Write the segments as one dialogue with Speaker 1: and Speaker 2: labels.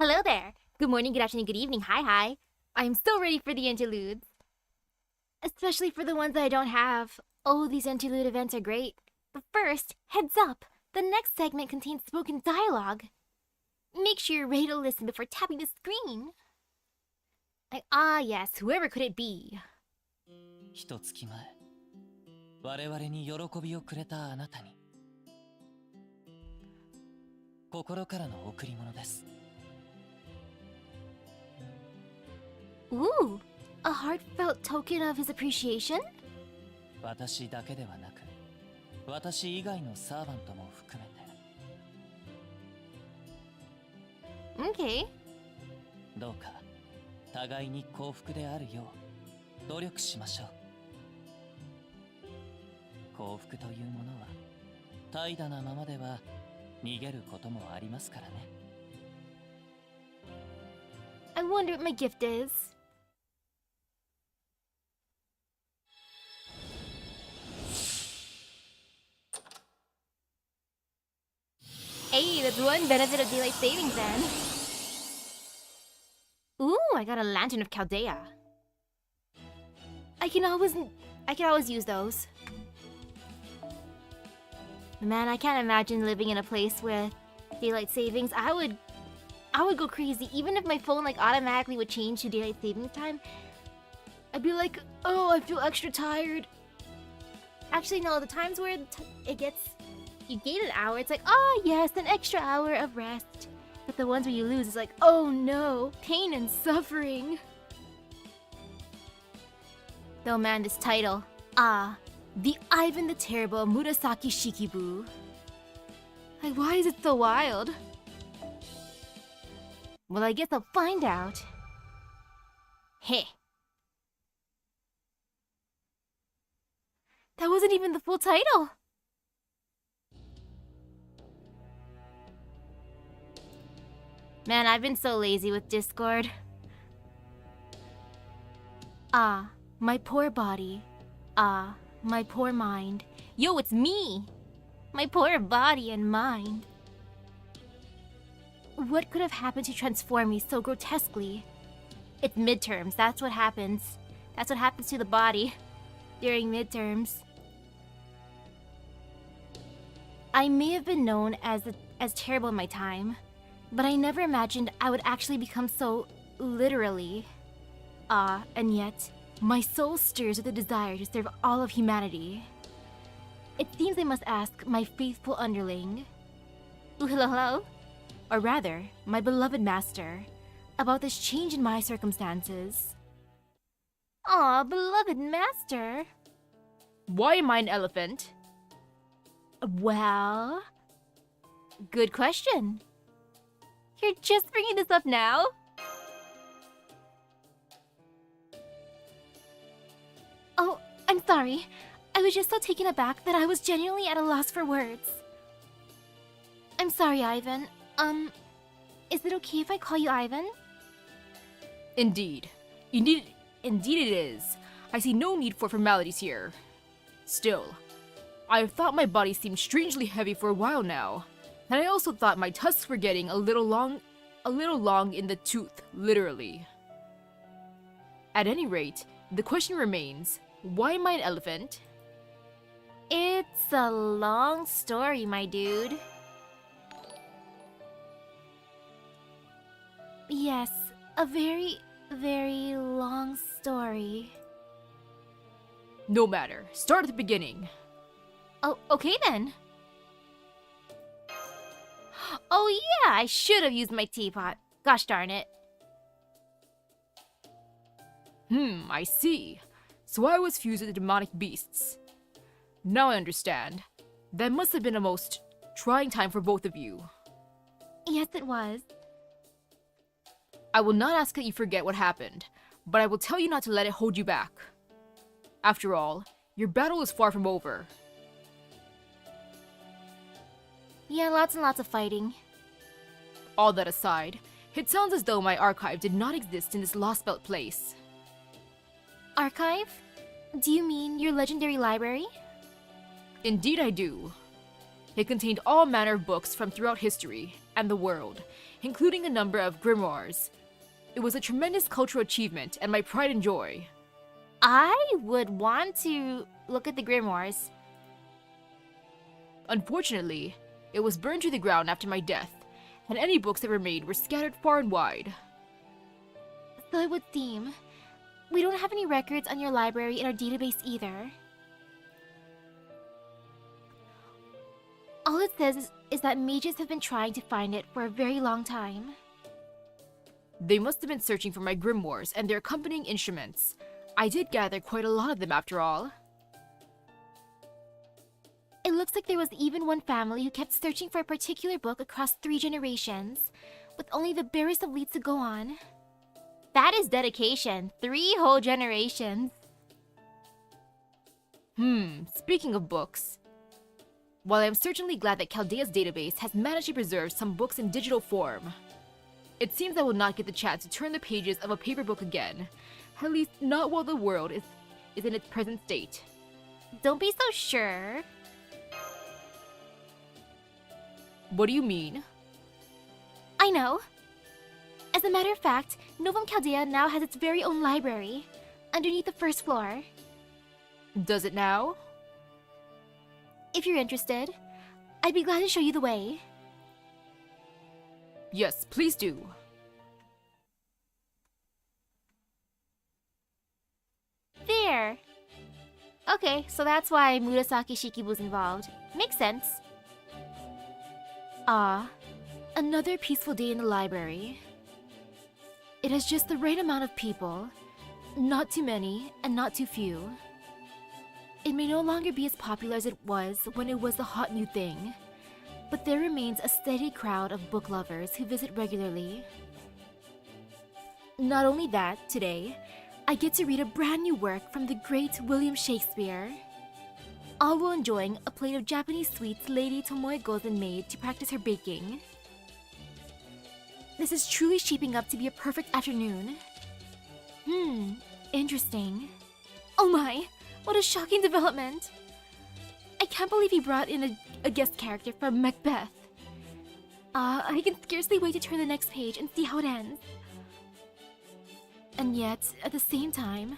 Speaker 1: Hello there! Good morning, good afternoon, good evening, hi. I'm so ready for the interludes. Especially for the ones that I don't have. Oh, these interlude events are great. But first, heads up! The next segment contains spoken dialogue. Make sure you're ready to listen before tapping the screen. Yes, whoever could it be?
Speaker 2: 一月前、我々に喜びをくれたあなたに、心からの贈り物です。
Speaker 1: Ooh, a heartfelt token of his appreciation?
Speaker 2: 私だけではなく、私以外のサーバントも含めて。
Speaker 1: Okay.
Speaker 2: どうか、互いに幸福であるよう努力しましょう。幸福というものは、怠惰なままでは逃げることもありますからね。
Speaker 1: I wonder what my gift is. Hey, that's one benefit of daylight savings then. Ooh, I got a lantern of Chaldea. I can always use those. Man, I can't imagine living in a place with daylight savings. I would go crazy even if my phone automatically would change to daylight savings time. I'd be like, oh, I feel extra tired. Actually, no, the times where you gain an hour, it's like, oh yes, an extra hour of rest. But the ones where you lose, it's like, oh no, pain and suffering. Though man, this title, the Ivan the Terrible Murasaki Shikibu. Why is it so wild? Well, I guess I'll find out. Heh. That wasn't even the full title. Man, I've been so lazy with Discord. My poor body. My poor mind. Yo, it's me! My poor body and mind. What could have happened to transform me so grotesquely? It's midterms, that's what happens. That's what happens to the body during midterms. I may have been known as terrible in my time, but I never imagined I would actually become so literally. And yet, my soul stirs with a desire to serve all of humanity. It seems I must ask my faithful underling, ooh, hello, or rather, my beloved master, about this change in my circumstances. Aw, beloved master. Why am I an elephant? Well, good question. You're just bringing this up now? Oh, I'm sorry. I was just so taken aback that I was genuinely at a loss for words. I'm sorry, Ivan. Is it okay if I call you Ivan?
Speaker 3: Indeed. Indeed it is. I see no need for formalities here. Still, I have thought my body seemed strangely heavy for a while now. And I also thought my tusks were getting a little long in the tooth, literally. At any rate, the question remains, why am I an elephant?
Speaker 1: It's a long story, my dude. Yes, a very, very long story.
Speaker 3: No matter. Start at the beginning.
Speaker 1: Oh, okay then. Oh yeah, I should have used my teapot. Gosh darn it.
Speaker 3: I see. So I was fused with the demonic beasts. Now I understand. That must have been a most trying time for both of you.
Speaker 1: Yes, it was.
Speaker 3: I will not ask that you forget what happened, but I will tell you not to let it hold you back. After all, your battle is far from over.
Speaker 1: Yeah, lots and lots of fighting.
Speaker 3: All that aside, it sounds as though my archive did not exist in this lost belt place.
Speaker 1: Archive? Do you mean your legendary library?
Speaker 3: Indeed I do. It contained all manner of books from throughout history and the world, including a number of grimoires. It was a tremendous cultural achievement and my pride and joy.
Speaker 1: I would want to look at the grimoires.
Speaker 3: Unfortunately, it was burned to the ground after my death, and any books that were made were scattered far and wide.
Speaker 1: So it would seem. We don't have any records on your library in our database either. All it says is that mages have been trying to find it for a very long time.
Speaker 3: They must have been searching for my grimoires and their accompanying instruments. I did gather quite a lot of them after all.
Speaker 1: It looks like there was even one family who kept searching for a particular book across 3 generations, with only the barest of leads to go on. That is dedication. 3 whole generations.
Speaker 3: Speaking of books. While I am certainly glad that Chaldea's database has managed to preserve some books in digital form, it seems I will not get the chance to turn the pages of a paper book again. At least not while the world is in its present state.
Speaker 1: Don't be so sure.
Speaker 3: What do you mean?
Speaker 1: I know. As a matter of fact, Novum Chaldea now has its very own library, underneath the first floor.
Speaker 3: Does it now?
Speaker 1: If you're interested, I'd be glad to show you the way.
Speaker 3: Yes, please do.
Speaker 1: There! Okay, so that's why Murasaki Shikibu's involved. Makes sense. Ah, another peaceful day in the library. It has just the right amount of people. Not too many, and not too few. It may no longer be as popular as it was when it was the hot new thing, but there remains a steady crowd of book lovers who visit regularly. Not only that, today, I get to read a brand new work from the great William Shakespeare. All while enjoying a plate of Japanese sweets Lady Tomoe Gozen made to practice her baking. This is truly shaping up to be a perfect afternoon. Interesting. Oh my, what a shocking development! I can't believe he brought in a guest character from Macbeth. I can scarcely wait to turn the next page and see how it ends. And yet, at the same time,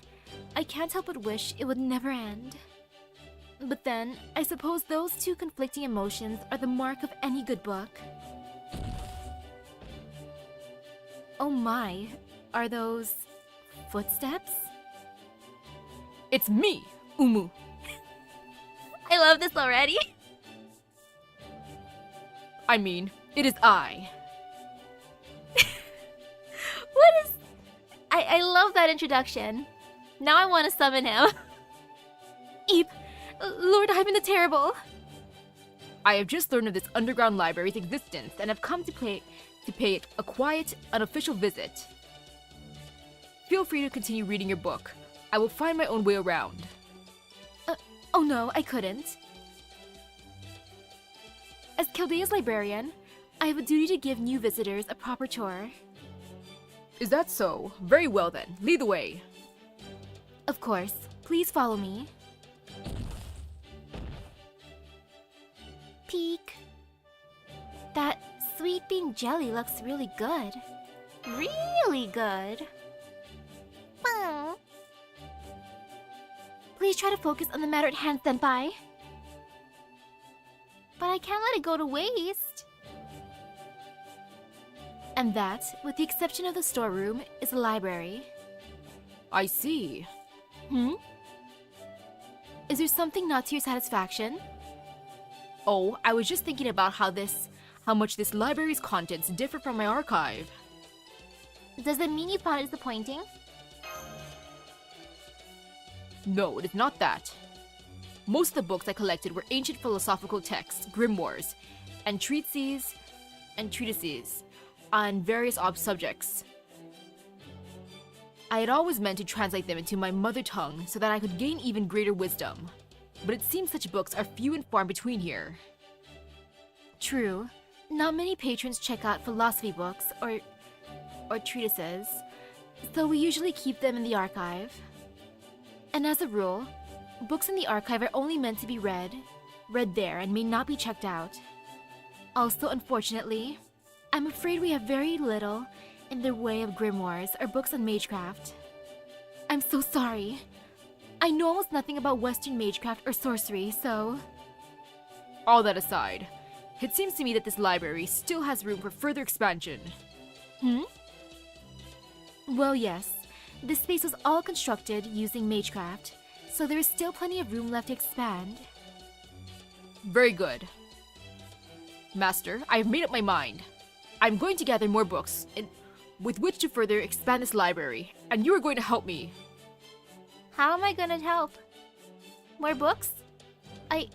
Speaker 1: I can't help but wish it would never end. But then, I suppose those two conflicting emotions are the mark of any good book. Oh my, are those footsteps?
Speaker 3: It's me, Umu.
Speaker 1: I love this already.
Speaker 3: I mean, it is I.
Speaker 1: What is... I love that introduction. Now I want to summon him. Eep, Lord Ivan the Terrible.
Speaker 3: I have just learned of this underground library's existence and have come to pay it a quiet, unofficial visit. Feel free to continue reading your book. I will find my own way around.
Speaker 1: Oh no, I couldn't. As Chaldea's librarian, I have a duty to give new visitors a proper tour.
Speaker 3: Is that so? Very well then, lead the way.
Speaker 1: Of course, please follow me. Peek. That sweet bean jelly looks really good. Really good. Hmm. Please try to focus on the matter at hand, Senpai. But I can't let it go to waste. And that, with the exception of the storeroom, is the library.
Speaker 3: I see.
Speaker 1: Is there something not to your satisfaction?
Speaker 3: Oh, I was just thinking about how much this library's contents differ from my archive.
Speaker 1: Does that mean you found it disappointing?
Speaker 3: No, it is not that. Most of the books I collected were ancient philosophical texts, grimoires, and treatises on various subjects. I had always meant to translate them into my mother tongue so that I could gain even greater wisdom. But it seems such books are few and far between here.
Speaker 1: True. Not many patrons check out philosophy books or treatises, so we usually keep them in the archive. And as a rule, books in the archive are only meant to be read, read there and may not be checked out. Also, unfortunately, I'm afraid we have very little in the way of grimoires or books on magecraft. I'm so sorry. I know almost nothing about Western magecraft or sorcery, so...
Speaker 3: All that aside, it seems to me that this library still has room for further expansion.
Speaker 1: Well, yes. This space was all constructed using magecraft, so there is still plenty of room left to expand.
Speaker 3: Very good. Master, I have made up my mind. I'm going to gather more books with which to further expand this library, and you are going to help me.
Speaker 1: How am I gonna help? More books? I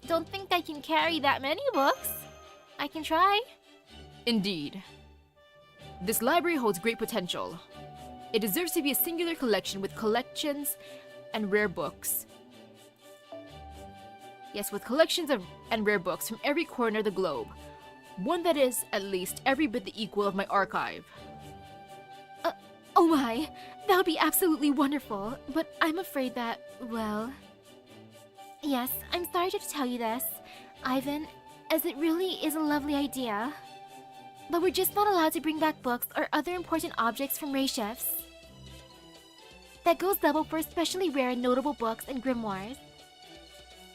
Speaker 1: don't think I can carry that many books. I can try.
Speaker 3: Indeed. This library holds great potential. It deserves to be a singular collection with collections and rare books. Yes, with collections and rare books from every corner of the globe. One that is, at least, every bit the equal of my archive.
Speaker 1: Oh my, that would be absolutely wonderful, but I'm afraid that, well... Yes, I'm sorry to tell you this, Ivan, as it really is a lovely idea. But we're just not allowed to bring back books or other important objects from race shifts. That goes double for especially rare and notable books and grimoires.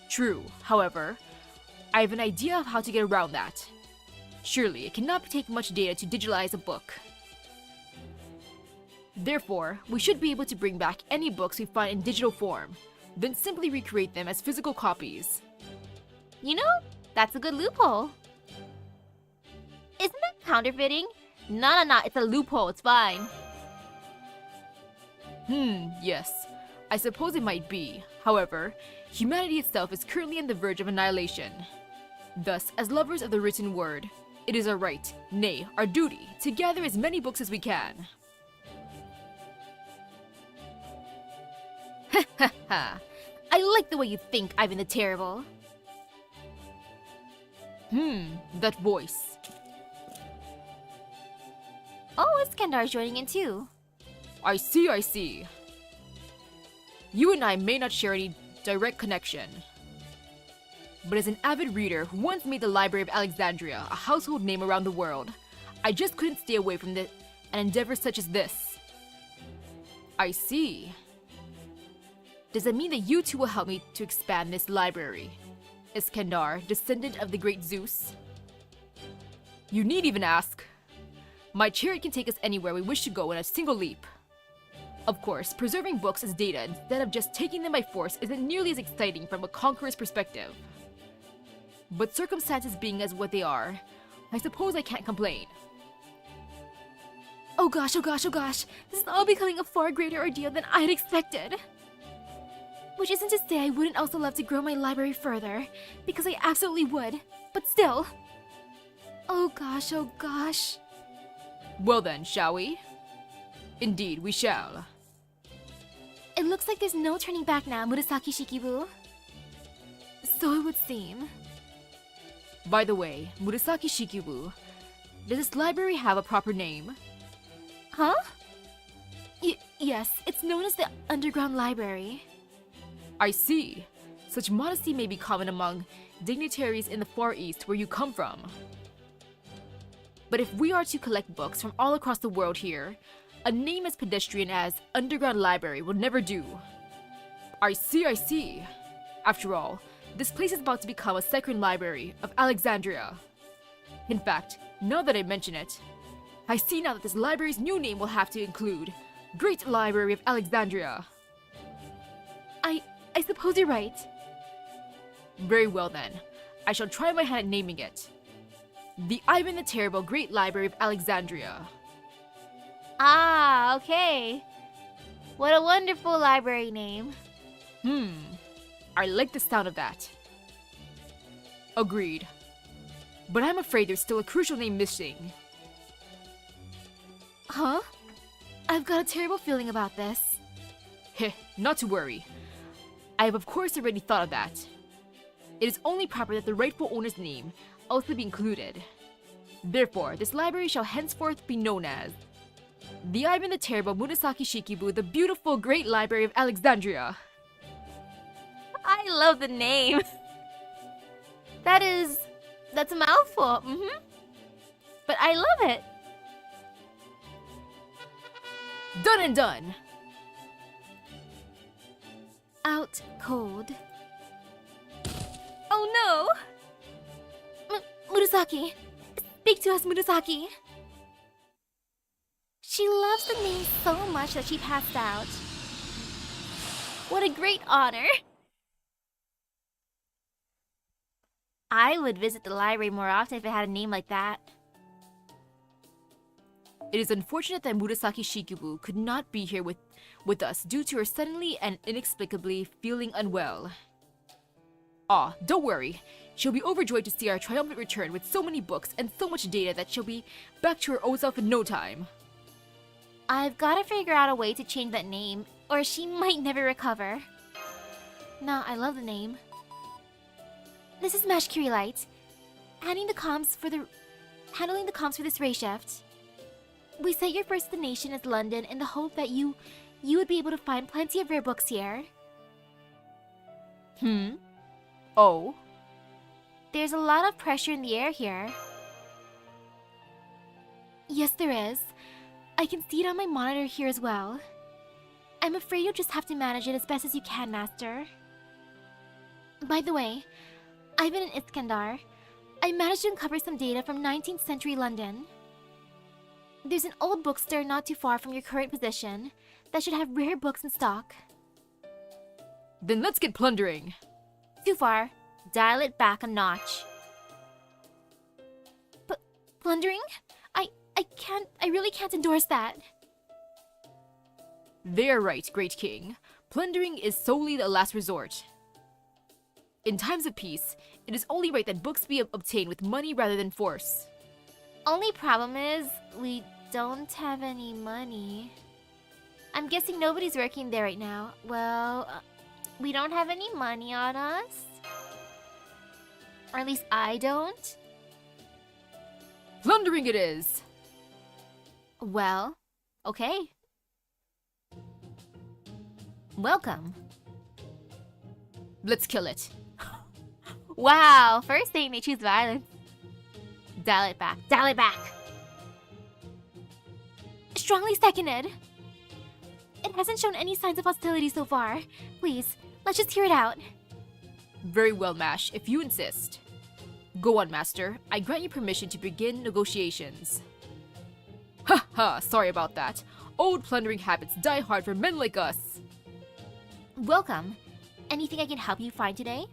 Speaker 3: True, however, I have an idea of how to get around that. Surely, it cannot take much data to digitalize a book. Therefore, we should be able to bring back any books we find in digital form, then simply recreate them as physical copies.
Speaker 1: You know, that's a good loophole. Isn't that counterfeiting? No, it's a loophole, it's fine.
Speaker 3: Yes. I suppose it might be. However, humanity itself is currently on the verge of annihilation. Thus, as lovers of the written word, it is our right, nay, our duty, to gather as many books as we can.
Speaker 1: I like the way you think, Ivan the Terrible.
Speaker 3: That voice.
Speaker 1: Oh, Iskandar's joining in too.
Speaker 3: I see. You and I may not share any direct connection. But as an avid reader who once made the Library of Alexandria a household name around the world, I just couldn't stay away from an endeavor such as this. I see. Does that mean that you two will help me to expand this library? Iskandar, descendant of the great Zeus? You need even ask. My chariot can take us anywhere we wish to go in a single leap. Of course, preserving books as data instead of just taking them by force isn't nearly as exciting from a conqueror's perspective. But circumstances being as what they are, I suppose I can't complain.
Speaker 1: Oh gosh, this is all becoming a far greater ordeal than I had expected. Which isn't to say I wouldn't also love to grow my library further, because I absolutely would, but still. Oh gosh.
Speaker 3: Well then, shall we? Indeed, we shall.
Speaker 1: It looks like there's no turning back now, Murasaki Shikibu. So it would seem.
Speaker 3: By the way, Murasaki Shikibu, does this library have a proper name?
Speaker 1: Huh? Yes, it's known as the Underground Library.
Speaker 3: I see. Such modesty may be common among dignitaries in the Far East where you come from. But if we are to collect books from all across the world here, a name as pedestrian as Underground Library will never do. I see. After all, this place is about to become a second library of Alexandria. In fact, now that I mention it, I see now that this library's new name will have to include Great Library of Alexandria.
Speaker 1: I suppose you're right.
Speaker 3: Very well then. I shall try my hand at naming it. The Ivan the Terrible Great Library of Alexandria.
Speaker 1: Ah, okay. What a wonderful library name.
Speaker 3: I like the sound of that. Agreed. But I'm afraid there's still a crucial name missing.
Speaker 1: Huh? I've got a terrible feeling about this.
Speaker 3: Heh, not to worry. I have of course already thought of that. It is only proper that the rightful owner's name also be included. Therefore, this library shall henceforth be known as the Ivan the Terrible Murasaki Shikibu, the Beautiful Great Library of Alexandria.
Speaker 1: I love the name. That's a mouthful. But I love it.
Speaker 3: Done and done.
Speaker 1: Out cold. Oh no! Murasaki! Speak to us, Murasaki! She loves the name so much that she passed out. What a great honor! I would visit the library more often if it had a name like that.
Speaker 3: It is unfortunate that Murasaki Shikubu could not be here with us due to her suddenly and inexplicably feeling unwell. Ah, don't worry. She'll be overjoyed to see our triumphant return with so many books and so much data that she'll be back to her old self in no time.
Speaker 1: I've gotta figure out a way to change that name, or she might never recover. No, I love the name. This is Mash Light, handling the comms for this race shift. We set your first destination as London in the hope that you would be able to find plenty of rare books here.
Speaker 3: Oh?
Speaker 1: There's a lot of pressure in the air here. Yes, there is. I can see it on my monitor here as well. I'm afraid you'll just have to manage it as best as you can, Master. By the way, I've been in Iskandar. I managed to uncover some data from 19th century London. There's an old bookstore not too far from your current position that should have rare books in stock.
Speaker 3: Then let's get plundering.
Speaker 1: Too far. Dial it back a notch. Plundering? I really can't endorse that.
Speaker 3: They're right, Great King. Plundering is solely the last resort. In times of peace, it is only right that books be obtained with money rather than force.
Speaker 1: Only problem is, we don't have any money. I'm guessing nobody's working there right now. Well, we don't have any money on us. Or at least I don't.
Speaker 3: Plundering it is!
Speaker 1: Well, okay. Welcome.
Speaker 3: Let's kill it.
Speaker 1: Wow, first thing they choose violence. Dial it back. Dial it back. Strongly seconded. It hasn't shown any signs of hostility so far. Please, let's just hear it out.
Speaker 3: Very well, Mash, if you insist. Go on, Master. I grant you permission to begin negotiations. Ha ha, sorry about that. Old plundering habits die hard for men like us.
Speaker 1: Welcome. Anything I can help you find today?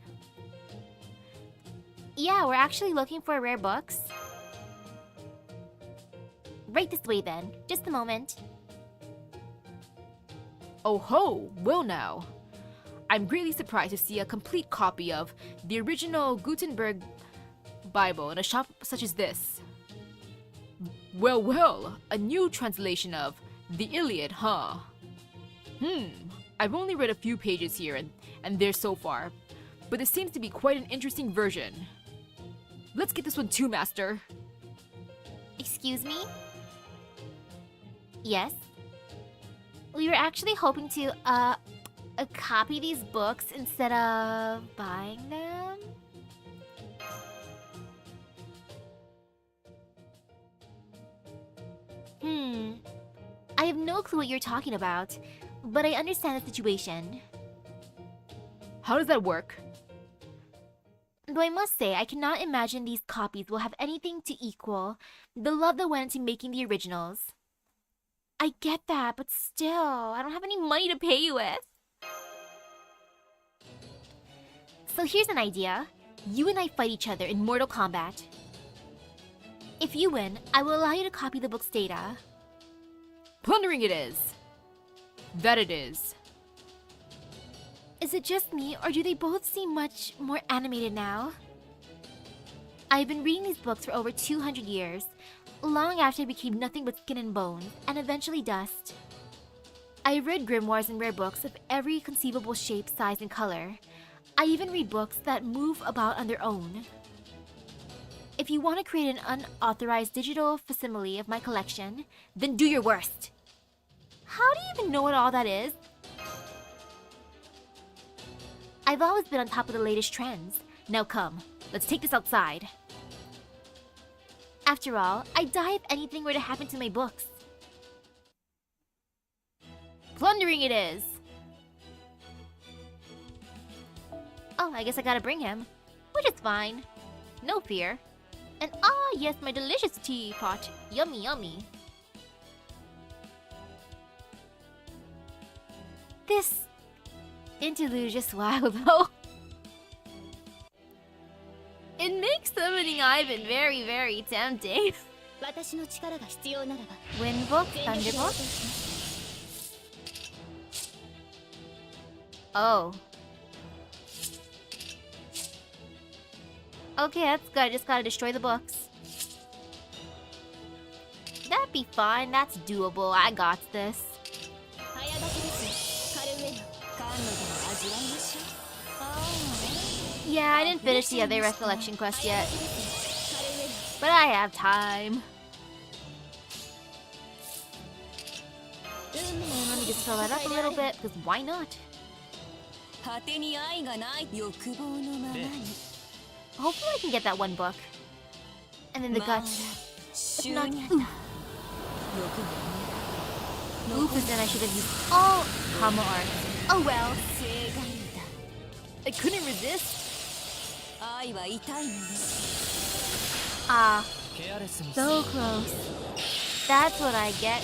Speaker 1: Yeah, we're actually looking for rare books. Right this way then. Just a moment.
Speaker 3: Oh ho, well now. I'm greatly surprised to see a complete copy of the original Gutenberg Bible in a shop such as this. Well, well, a new translation of the Iliad, huh? I've only read a few pages here and there so far, but this seems to be quite an interesting version. Let's get this one too, Master.
Speaker 1: Excuse me? Yes? We were actually hoping to, copy these books instead of buying them? I have no clue what you're talking about, but I understand the situation.
Speaker 3: How does that work?
Speaker 1: Though I must say, I cannot imagine these copies will have anything to equal the love that went into making the originals. I get that, but still, I don't have any money to pay you with. So here's an idea. You and I fight each other in Mortal Kombat. If you win, I will allow you to copy the book's data.
Speaker 3: Plundering it is. That it is.
Speaker 1: Is it just me, or do they both seem much more animated now? I've been reading these books for over 200 years, long after I became nothing but skin and bone, and eventually dust. I've read grimoires and rare books of every conceivable shape, size, and color. I even read books that move about on their own. If you want to create an unauthorized digital facsimile of my collection, then do your worst. How do you even know what all that is? I've always been on top of the latest trends. Now come, let's take this outside. After all, I'd die if anything were to happen to my books. Plundering it is! Oh, I guess I gotta bring him. Which is fine. No fear. And ah, yes, my delicious teapot. Yummy, yummy. This interlude is just wild, though. It makes summoning Ivan very, very tempting. Wind book, thunder book. Oh. Okay, that's good. I just gotta destroy the books. That'd be fine. That's doable. I got this. Yeah, I didn't finish the other recollection quest yet. But I have time. And let me just fill that up a little bit, because why not? Hopefully I can get that one book. And then the guts. If not, because then I should have used all Hama art. Oh well. I couldn't resist. Ah, so close. That's what I get.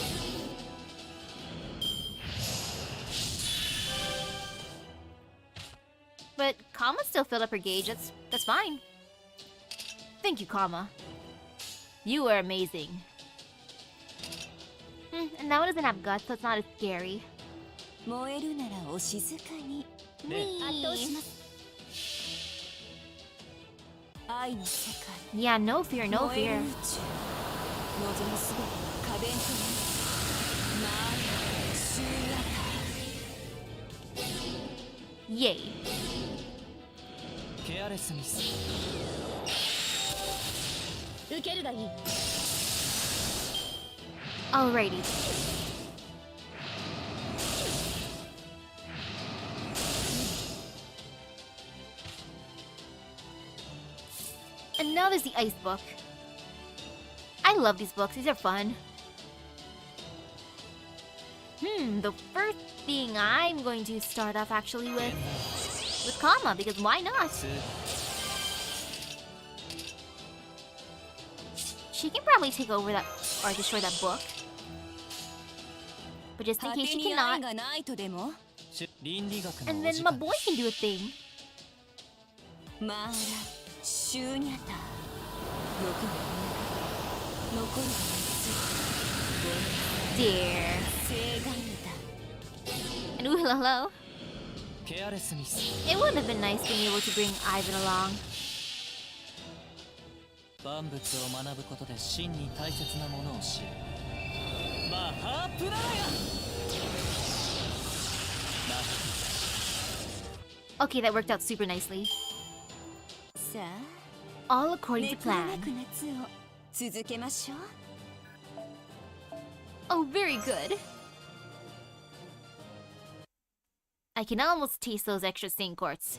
Speaker 1: But Kama still filled up her gauge. That's fine. Thank you, Kama. You are amazing. And that one doesn't have guts, so it's not as scary. Yeah, no fear, no fear. Yay. Alrighty. And now there's the ice book. I love these books. These are fun. The first thing I'm going to start off actually with Kama, because why not? She can probably take over that or destroy that book. But just in case she cannot. And then my boy can do a thing. Dear. And ooh, hello. It would have been nice being able to bring Ivan along. Okay, that worked out super nicely. All according to plan. Oh, very good. I can almost taste those extra stain quartz.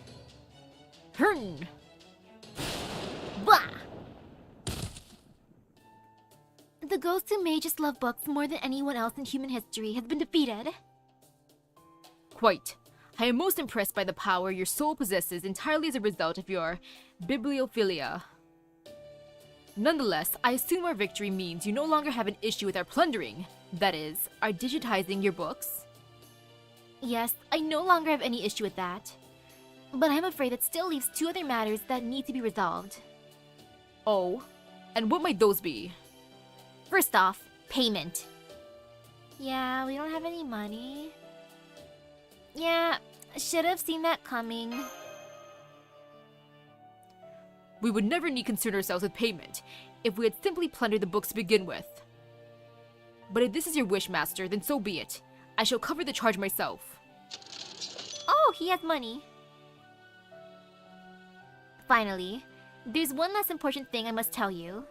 Speaker 1: Hurn! Bah! The ghost who may just love books more than anyone else in human history has been defeated.
Speaker 3: Quite. I am most impressed by the power your soul possesses entirely as a result of your bibliophilia. Nonetheless, I assume our victory means you no longer have an issue with our plundering. That is, our digitizing your books.
Speaker 1: Yes, I no longer have any issue with that. But I'm afraid it still leaves two other matters that need to be resolved.
Speaker 3: Oh? And what might those be?
Speaker 1: First off, payment. Yeah, we don't have any money. Yeah, should have seen that coming.
Speaker 3: We would never need concern ourselves with payment if we had simply plundered the books to begin with. But if this is your wish, Master, then so be it. I shall cover the charge myself.
Speaker 1: Oh, he has money. Finally, there's one last important thing I must tell you.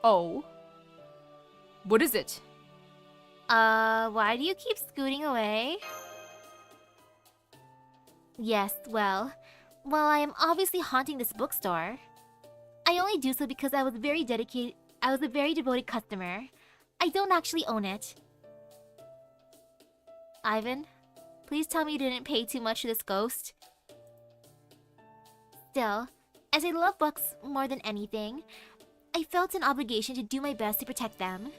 Speaker 3: Oh? What is it?
Speaker 1: Why do you keep scooting away? Yes, well, Well, I am obviously haunting this bookstore. I only do so because I was a very devoted customer. I don't actually own it. Ivan, please tell me you didn't pay too much to this ghost. Still, as I love books more than anything, I felt an obligation to do my best to protect them.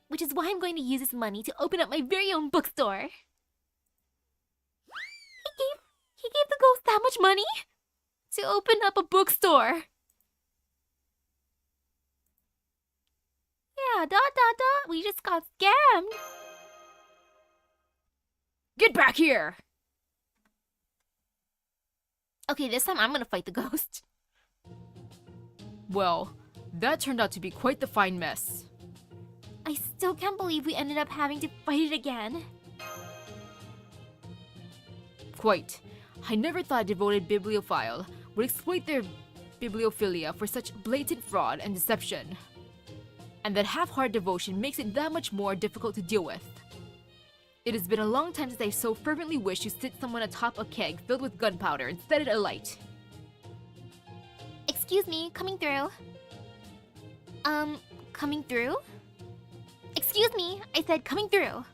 Speaker 1: Which is why I'm going to use this money to open up my very own bookstore. He gave the ghost that much money? To open up a bookstore. Yeah, we just got scammed.
Speaker 3: Get back here!
Speaker 1: Okay, this time I'm gonna fight the ghost.
Speaker 3: Well, that turned out to be quite the fine mess.
Speaker 1: I still can't believe we ended up having to fight it again.
Speaker 3: Quite. I never thought a devoted bibliophile would exploit their bibliophilia for such blatant fraud and deception. And that half-hearted devotion makes it that much more difficult to deal with. It has been a long time since I so fervently wished to sit someone atop a keg filled with gunpowder and set it alight.
Speaker 1: Excuse me, coming through. Coming through? Excuse me, I said coming through.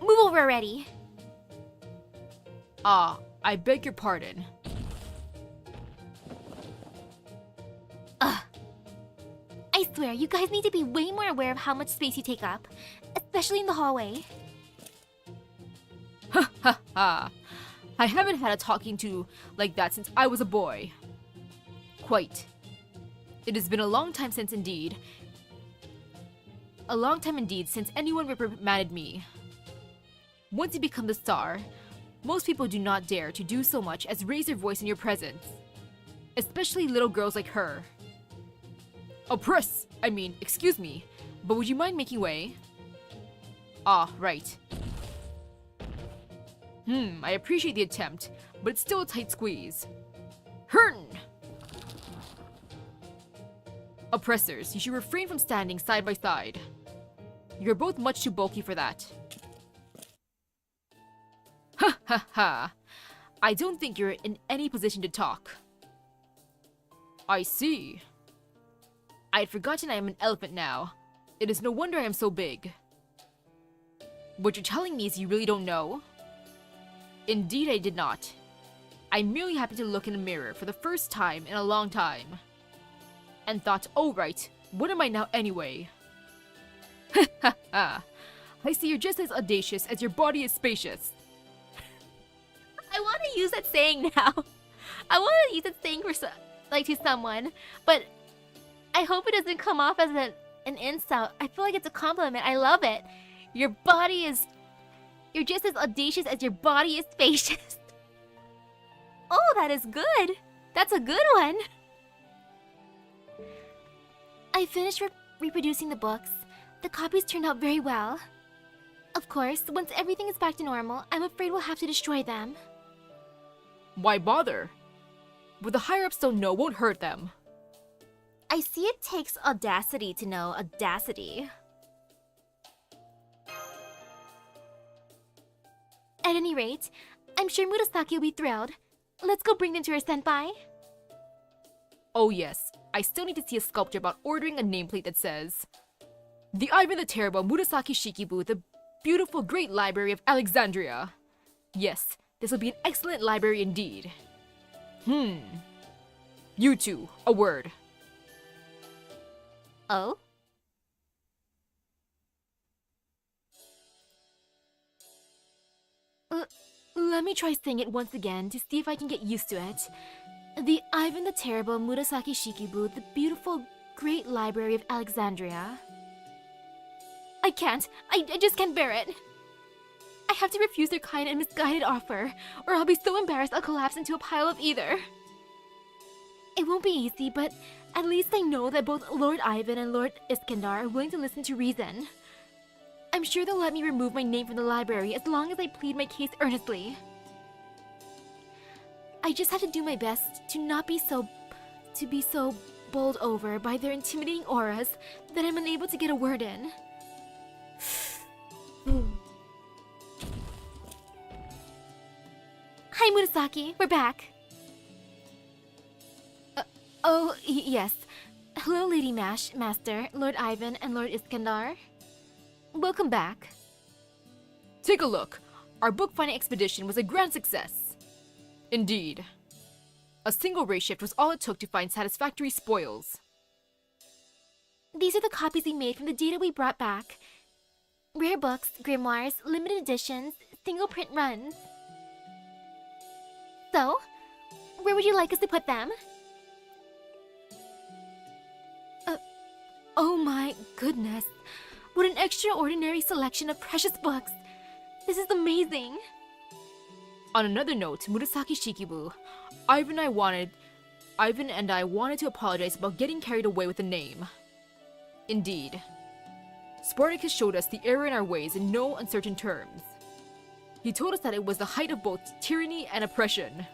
Speaker 1: Move over already.
Speaker 3: Ah, I beg your pardon.
Speaker 1: Ugh. I swear, you guys need to be way more aware of how much space you take up, especially in the hallway.
Speaker 3: Ha ha ha. I haven't had a talking to like that since I was a boy. Quite. It has been a long time indeed since anyone reprimanded me. Once you become the star, most people do not dare to do so much as raise their voice in your presence. Especially little girls like her. Excuse me, but would you mind making way? Ah, right. I appreciate the attempt, but it's still a tight squeeze. Hurn! Oppressors, you should refrain from standing side by side. You're both much too bulky for that. Ha ha ha! I don't think you're in any position to talk. I see. I had forgotten I am an elephant now. It is no wonder I am so big. What you're telling me is you really don't know? Indeed I did not. I merely happened to look in a mirror for the first time in a long time. And thought, oh right, what am I now anyway? Ha ha ha! I see you're just as audacious as your body is spacious.
Speaker 1: I want to use that saying now. I want to use that saying for to someone, but I hope it doesn't come off as an insult. I feel like it's a compliment. I love it. You're just as audacious as your body is spacious. Oh, that is good. That's a good one. I finished reproducing the books. The copies turned out very well. Of course, once everything is back to normal, I'm afraid we'll have to destroy them.
Speaker 3: Why bother? What the higher-ups don't know won't hurt them.
Speaker 1: I see it takes audacity to know audacity. At any rate, I'm sure Murasaki will be thrilled. Let's go bring them to her senpai.
Speaker 3: Oh yes, I still need to see a sculpture about ordering a nameplate that says, "The Ivan the Terrible Murasaki Shikibu, the beautiful great library of Alexandria." Yes, this will be an excellent library indeed. You two, a word.
Speaker 1: Oh? Let me try saying it once again to see if I can get used to it. The Ivan the Terrible Murasaki Shikibu, the beautiful great library of Alexandria. I can't. I just can't bear it. I have to refuse their kind and misguided offer, or I'll be so embarrassed I'll collapse into a pile of either. It won't be easy, but at least I know that both Lord Ivan and Lord Iskandar are willing to listen to reason. I'm sure they'll let me remove my name from the library as long as I plead my case earnestly. I just have to do my best to be so bowled over by their intimidating auras that I'm unable to get a word in. Hi, Murasaki. We're back. Yes. Hello, Lady Mash, Master, Lord Ivan, and Lord Iskandar. Welcome back.
Speaker 3: Take a look. Our book-finding expedition was a grand success. Indeed. A single ray shift was all it took to find satisfactory spoils.
Speaker 1: These are the copies we made from the data we brought back. Rare books, grimoires, limited editions, single print runs. So, where would you like us to put them? Oh my goodness. What an extraordinary selection of precious books. This is amazing.
Speaker 3: On another note, Murasaki Shikibu, Ivan and I wanted to apologize about getting carried away with the name. Indeed. Spartacus showed us the error in our ways in no uncertain terms. He told us that it was the height of both tyranny and oppression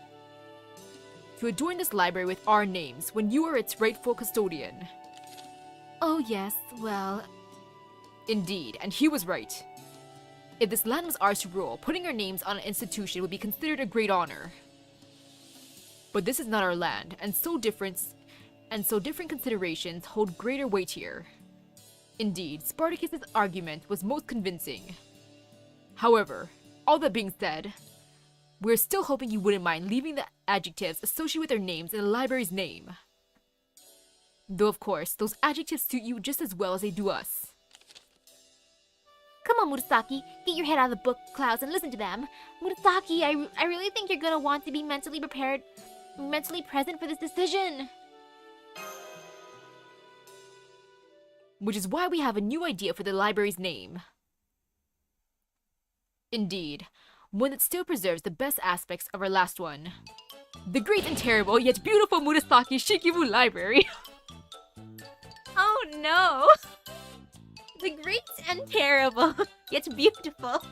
Speaker 3: to adorn this library with our names when you are its rightful custodian.
Speaker 1: Oh yes, well...
Speaker 3: Indeed, and he was right. If this land was ours to rule, putting our names on an institution would be considered a great honor. But this is not our land, and so different considerations hold greater weight here. Indeed, Spartacus's argument was most convincing. However, all that being said, we're still hoping you wouldn't mind leaving the adjectives associated with our names in the library's name. Though of course, those adjectives suit you just as well as they do us.
Speaker 1: Come on, Murasaki, get your head out of the book clouds and listen to them. Murasaki, I really think you're gonna want to be mentally present for this decision.
Speaker 3: Which is why we have a new idea for the library's name. Indeed, one that still preserves the best aspects of our last one. The great and terrible, yet beautiful Murasaki Shikibu Library.
Speaker 1: Oh no! The great and terrible, yet beautiful.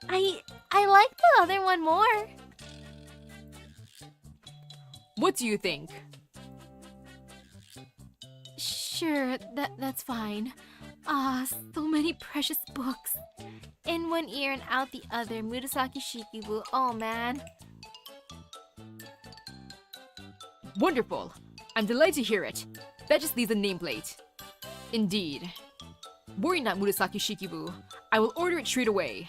Speaker 1: I like the other one more.
Speaker 3: What do you think?
Speaker 1: Sure, that's fine. So many precious books. In one ear and out the other, Murasaki Shikibu, oh man.
Speaker 3: Wonderful! I'm delighted to hear it. That just leaves a nameplate. Indeed. Worry not, Murasaki Shikibu. I will order it straight away.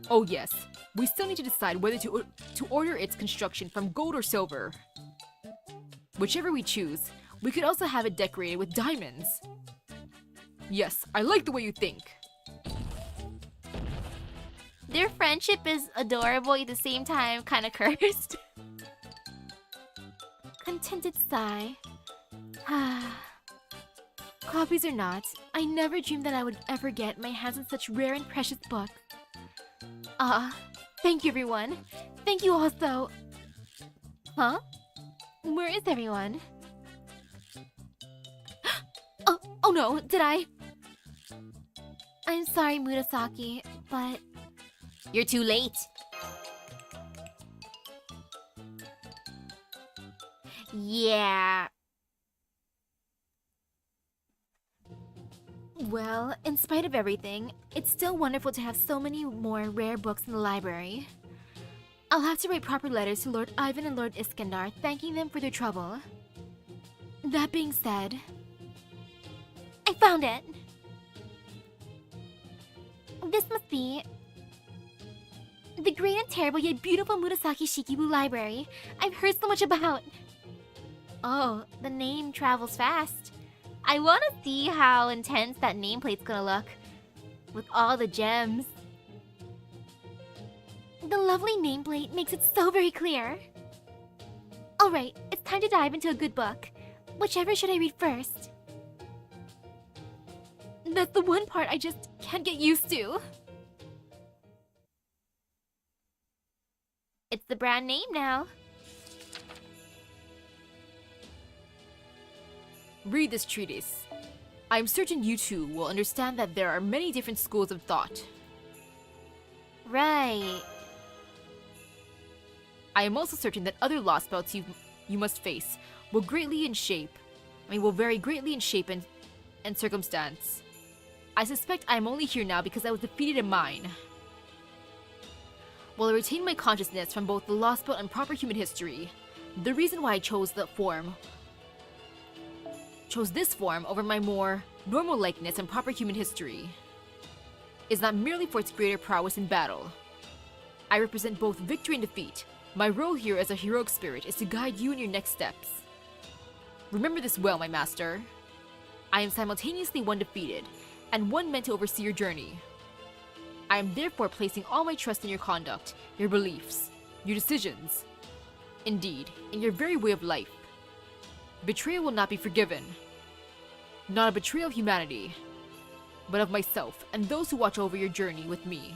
Speaker 3: Oh yes, we still need to decide whether to order its construction from gold or silver. Whichever we choose, we could also have it decorated with diamonds. Yes, I like the way you think.
Speaker 1: Their friendship is adorable at the same time, kinda cursed. Contented sigh. Copies or not, I never dreamed that I would ever get my hands on such rare and precious books. Thank you everyone. Thank you also. Huh? Where is everyone? Oh no, did I? I'm sorry, Murasaki, but... You're too late. Yeah. Well, in spite of everything, it's still wonderful to have so many more rare books in the library. I'll have to write proper letters to Lord Ivan and Lord Iskandar, thanking them for their trouble. That being said... I found it! This must be... the great and terrible yet beautiful Murasaki Shikibu Library I've heard so much about. Oh, the name travels fast. I want to see how intense that nameplate's gonna look. With all the gems. The lovely nameplate makes it so very clear. Alright, it's time to dive into a good book. Whichever should I read first? That's the one part I just can't get used to. It's the brand name now.
Speaker 3: Read this treatise. I'm certain you too will understand that there are many different schools of thought.
Speaker 1: Right.
Speaker 3: I am also certain that other lost belts you must face will vary greatly in shape and circumstance. I suspect I am only here now because I was defeated in mine. while I retain my consciousness from both the lost boat and proper human history. The reason why I chose this form over my more normal likeness and proper human history is not merely for its greater prowess in battle. I represent both victory and defeat. My role here as a heroic spirit is to guide you in your next steps. Remember this well, my master. I am simultaneously one defeated, and one meant to oversee your journey. I am therefore placing all my trust in your conduct, your beliefs, your decisions. Indeed, in your very way of life. Betrayal will not be forgiven. Not a betrayal of humanity, but of myself and those who watch over your journey with me.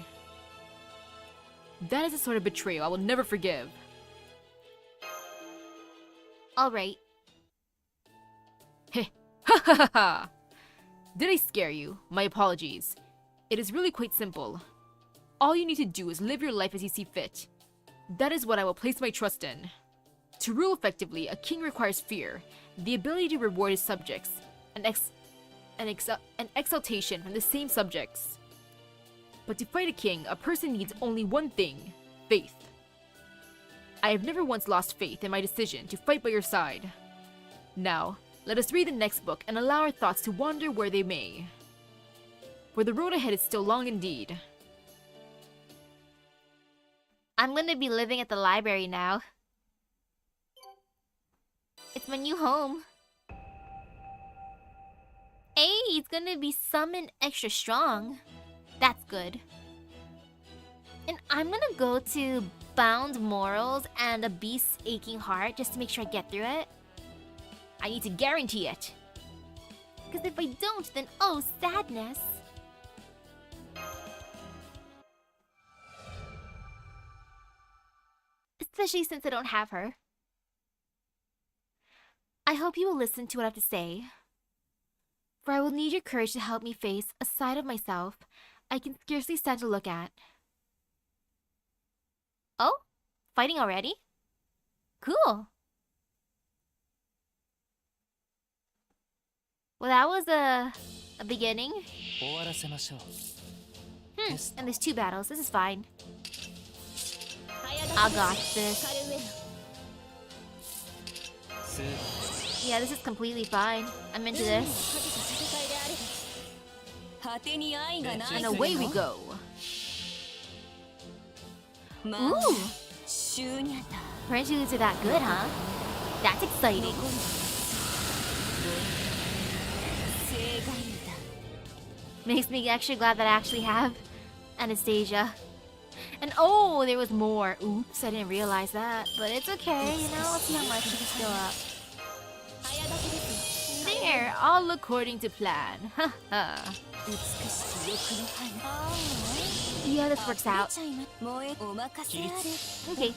Speaker 3: That is the sort of betrayal I will never forgive.
Speaker 1: Alright.
Speaker 3: Heh, ha ha ha ha! Did I scare you? My apologies. It is really quite simple. All you need to do is live your life as you see fit. That is what I will place my trust in. To rule effectively, a king requires fear, the ability to reward his subjects, an exaltation from the same subjects. But to fight a king, a person needs only one thing: faith. I have never once lost faith in my decision to fight by your side. Now, let us read the next book and allow our thoughts to wander where they may. For the road ahead is still long indeed.
Speaker 1: I'm gonna be living at the library now. It's my new home. Hey, he's gonna be summoned extra strong. That's good. And I'm gonna go to Bound Morals and a Beast's Aching Heart just to make sure I get through it. I need to guarantee it. Because if I don't, then oh, sadness. Especially since I don't have her. I hope you will listen to what I have to say. For I will need your courage to help me face a side of myself I can scarcely stand to look at. Oh? Fighting already? Cool. Well, that was a beginning. And there's 2 battles. This is fine. I got this. Yeah, this is completely fine. I'm into this.
Speaker 3: And away we go.
Speaker 1: Ooh! Her interludes are that good, huh? That's exciting. Makes me extra glad that I actually have Anastasia. And oh, there was more. Oops, I didn't realize that. But it's okay, you know? Let's see how much she can fill up. There, all according to plan. Haha. Yeah, this works out. Okay.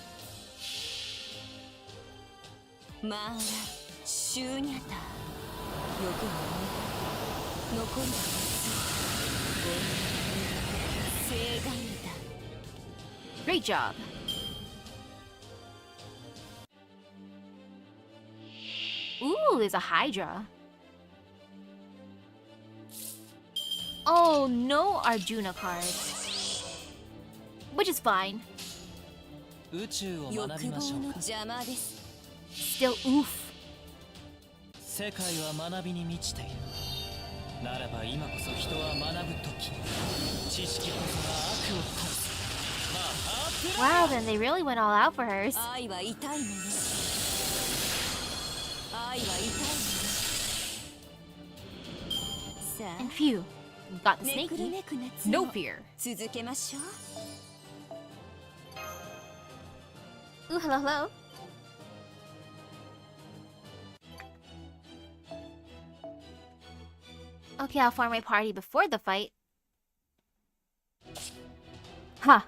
Speaker 1: Great job. Ooh, there's a Hydra. Oh, no Arjuna card. Which is fine. Still oof.
Speaker 2: 世界は学びに満ちている。ならば今こそ人は学ぶ時。知識こそが悪を倒す。
Speaker 1: Wow, then they really went all out for hers. And phew, got the snaky.
Speaker 3: No fear.
Speaker 1: Ooh, hello, hello. Okay, I'll form my party before the fight. Huh.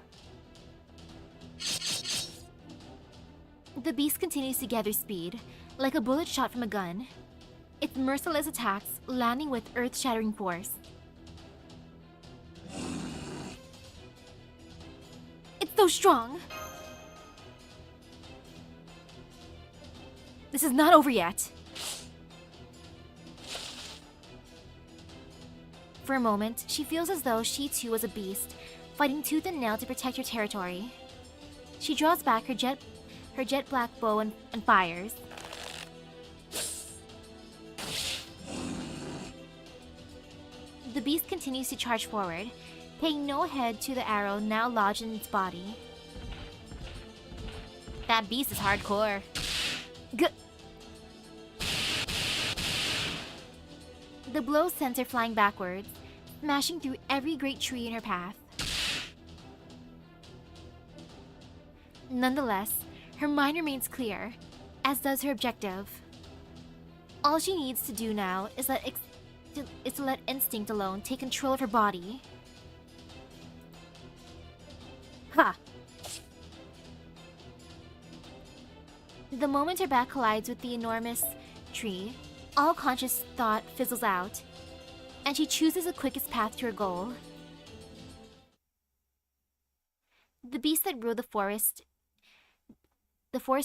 Speaker 1: The beast continues to gather speed, like a bullet shot from a gun. Its merciless attacks landing with earth-shattering force. It's so strong! This is not over yet. For a moment, she feels as though she too was a beast, fighting tooth and nail to protect her territory. She draws back her jet black bow and fires. The beast continues to charge forward, paying no heed to the arrow now lodged in its body. That beast is hardcore. The blow sends her flying backwards, smashing through every great tree in her path. Nonetheless, her mind remains clear, as does her objective. All she needs to do now is to let instinct alone take control of her body. Ha! The moment her back collides with the enormous tree, all conscious thought fizzles out, and she chooses the quickest path to her goal. The beast that ruled the forest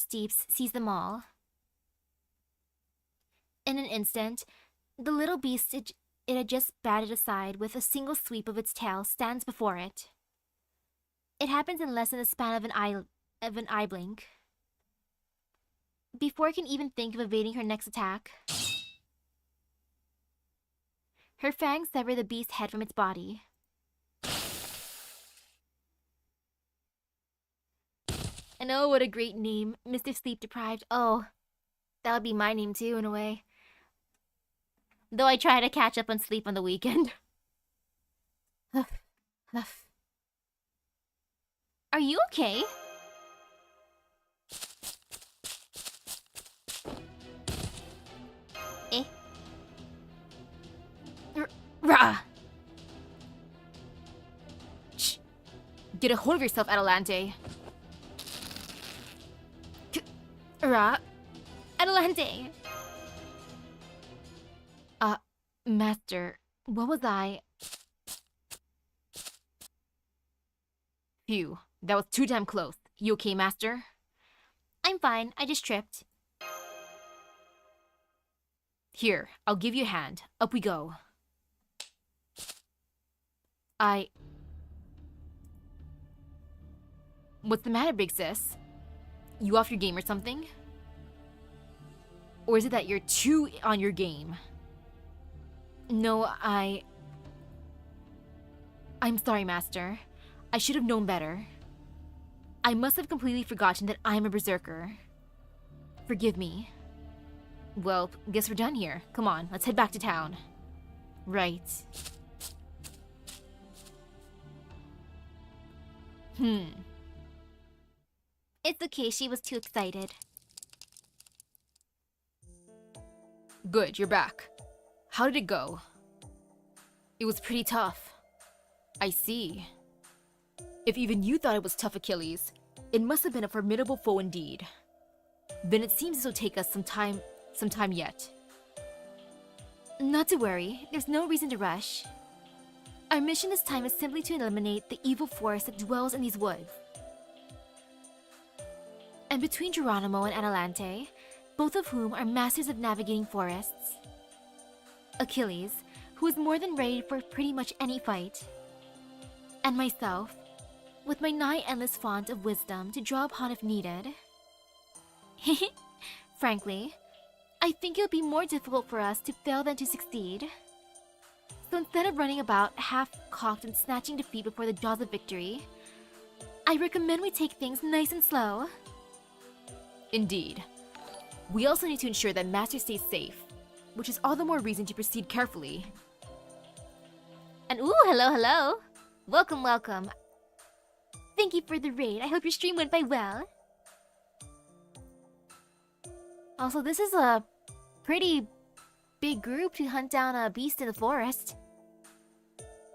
Speaker 1: deeps sees them all. In an instant, the little beast it had just batted aside with a single sweep of its tail stands before it. It happens in less than the span of an eye blink. Before it can even think of evading her next attack, her fangs sever the beast's head from its body. And oh, what a great name, Mr. Sleep Deprived. Oh, that would be my name too, in a way. Though I try to catch up on sleep on the weekend. Are you okay? Eh? Rah!
Speaker 3: Shh! Get a hold of yourself, Adelante.
Speaker 1: Rah! Adelante!
Speaker 3: Master, what was I? Phew, that was too damn close. You okay, Master?
Speaker 1: I'm fine, I just tripped.
Speaker 3: Here, I'll give you a hand. Up we go. What's the matter, big sis? You off your game or something? Or is it that you're too on your game? No, I'm sorry, Master. I should have known better. I must have completely forgotten that I'm a berserker. Forgive me. Well, guess we're done here. Come on, let's head back to town. Right.
Speaker 1: It's okay, she was too excited.
Speaker 3: Good, you're back. How did it go? It was pretty tough. I see. If even you thought it was tough, Achilles, it must have been a formidable foe indeed. Then it seems this will take us some time yet.
Speaker 1: Not to worry, there's no reason to rush. Our mission this time is simply to eliminate the evil force that dwells in these woods. And between Geronimo and Adelante, both of whom are masters of navigating forests, Achilles, who is more than ready for pretty much any fight, and myself, with my nigh endless font of wisdom to draw upon if needed. Frankly, I think it'll be more difficult for us to fail than to succeed. So instead of running about half-cocked and snatching defeat before the jaws of victory, I recommend we take things nice and slow.
Speaker 3: Indeed. We also need to ensure that Master stays safe, which is all the more reason to proceed carefully.
Speaker 1: And ooh, hello. Welcome. Thank you for the raid. I hope your stream went by well. Also, this is a pretty big group to hunt down a beast in the forest.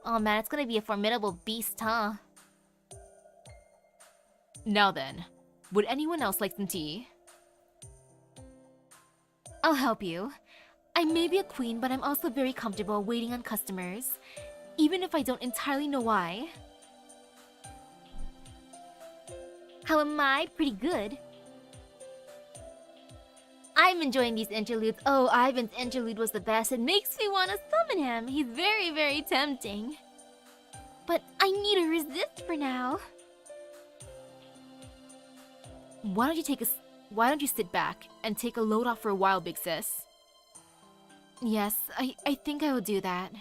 Speaker 1: Oh man, it's gonna be a formidable beast, huh?
Speaker 3: Now then, would anyone else like some tea?
Speaker 1: I'll help you. I may be a queen, but I'm also very comfortable waiting on customers, even if I don't entirely know why. How am I? Pretty good. I'm enjoying these interludes. Oh, Ivan's interlude was the best. It makes me want to summon him. He's very, very tempting. But I need to resist for now.
Speaker 3: Why don't you sit back and take a load off for a while, big sis?
Speaker 1: Yes, I think I will do that.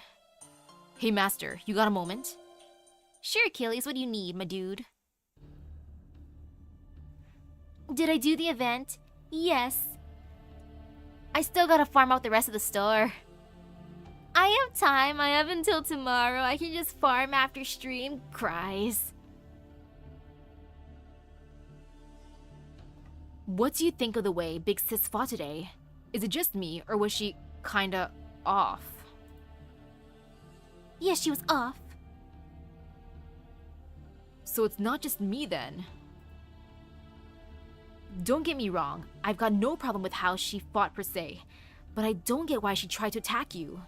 Speaker 3: Hey, Master, you got a moment?
Speaker 1: Sure, Achilles, what do you need, my dude? Did I do the event? Yes. I still gotta farm out the rest of the store. I have time. I have until tomorrow. I can just farm after stream. Cries.
Speaker 3: What do you think of the way Big Sis fought today? Is it just me, or was she kinda off?
Speaker 1: Yeah, she was off.
Speaker 3: So it's not just me then. Don't get me wrong, I've got no problem with how she fought per se, but I don't get why she tried to attack you.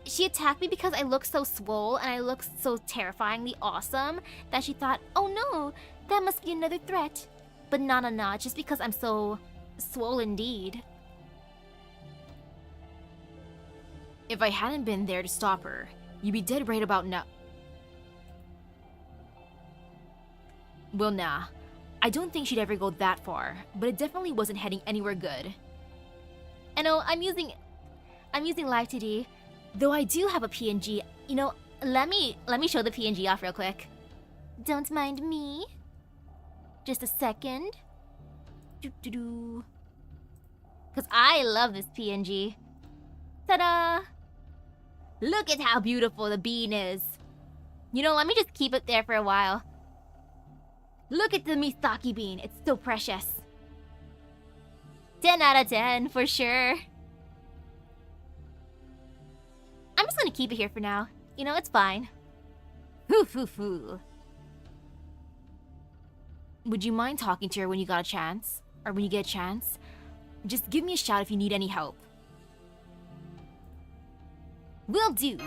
Speaker 1: She attacked me because I look so swole and I look so terrifyingly awesome that she thought, oh no, that must be another threat. But nah, just because I'm so swole indeed.
Speaker 3: If I hadn't been there to stop her, you'd be dead right about now. Well, nah. I don't think she'd ever go that far, but it definitely wasn't heading anywhere good.
Speaker 1: I know, I'm using Live 2D, though I do have a PNG. You know, let me show the PNG off real quick. Don't mind me. Just a second. Cause I love this PNG. Ta-da! Look at how beautiful the bean is. You know, let me just keep it there for a while. Look at the Misaki bean. It's so precious. 10 out of 10 for sure. I'm just gonna keep it here for now. You know, it's fine. Hoo.
Speaker 3: Would you mind talking to her when you got a chance? Or when you get a chance? Just give me a shout if you need any help.
Speaker 1: Will do.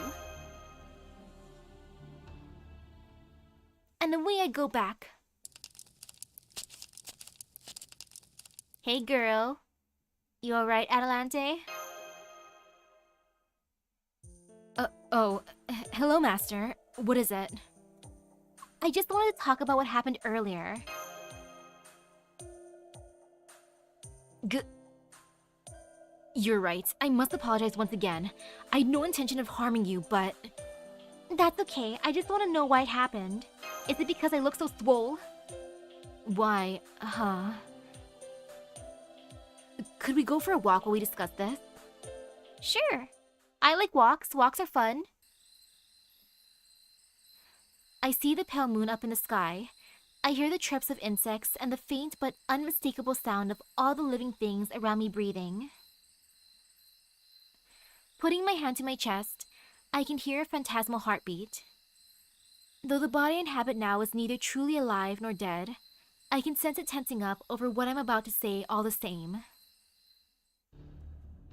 Speaker 1: And away I go back. Hey girl. You alright, Adelante?
Speaker 3: Hello, Master. What is it?
Speaker 1: I just wanted to talk about what happened earlier.
Speaker 3: You're right. I must apologize once again. I had no intention of harming you, but...
Speaker 1: That's okay. I just want to know why it happened. Is it because I look so swole?
Speaker 3: Why, Could we go for a walk while we discuss this?
Speaker 1: Sure. I like walks. Walks are fun. I see the pale moon up in the sky. I hear the chirps of insects and the faint but unmistakable sound of all the living things around me breathing. Putting my hand to my chest, I can hear a phantasmal heartbeat. Though the body I inhabit now is neither truly alive nor dead, I can sense it tensing up over what I'm about to say all the same.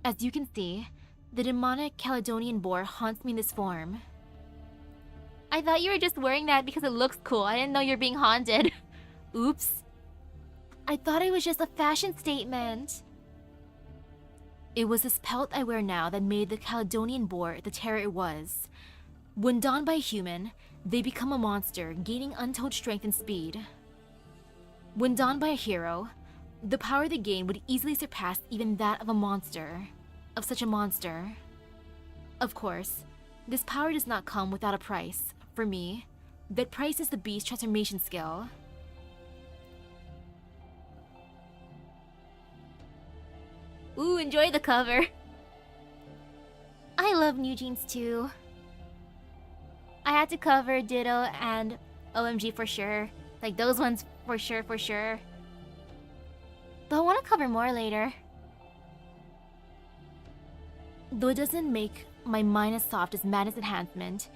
Speaker 1: As you can see, the demonic Caledonian boar haunts me in this form. I thought you were just wearing that because it looks cool. I didn't know you're being haunted. Oops. I thought it was just a fashion statement. It was this pelt I wear now that made the Caledonian boar the terror it was. When donned by a human, they become a monster, gaining untold strength and speed. When donned by a hero, the power they gain would easily surpass even that of a monster. Of such a monster. Of course, this power does not come without a price. For me, that price is the beast's transformation skill. Ooh, enjoy the cover. I love New Jeans too. I had to cover Ditto and OMG for sure. Like those ones for sure. Though I want to cover more later. Though it doesn't make my mind as soft as Madness Enhancement,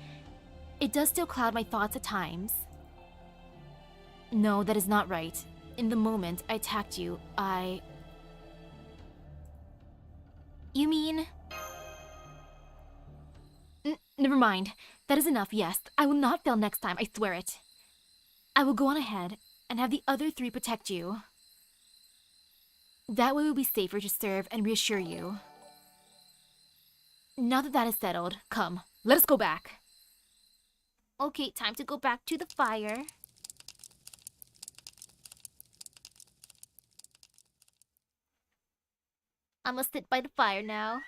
Speaker 1: it does still cloud my thoughts at times. No, that is not right. In the moment I attacked you, You mean... Never mind. That is enough, yes. I will not fail next time, I swear it. I will go on ahead and have the other three protect you. That way it will be safer to serve and reassure you. Now that that is settled, come, let us go back. Okay, time to go back to the fire. I must sit by the fire now.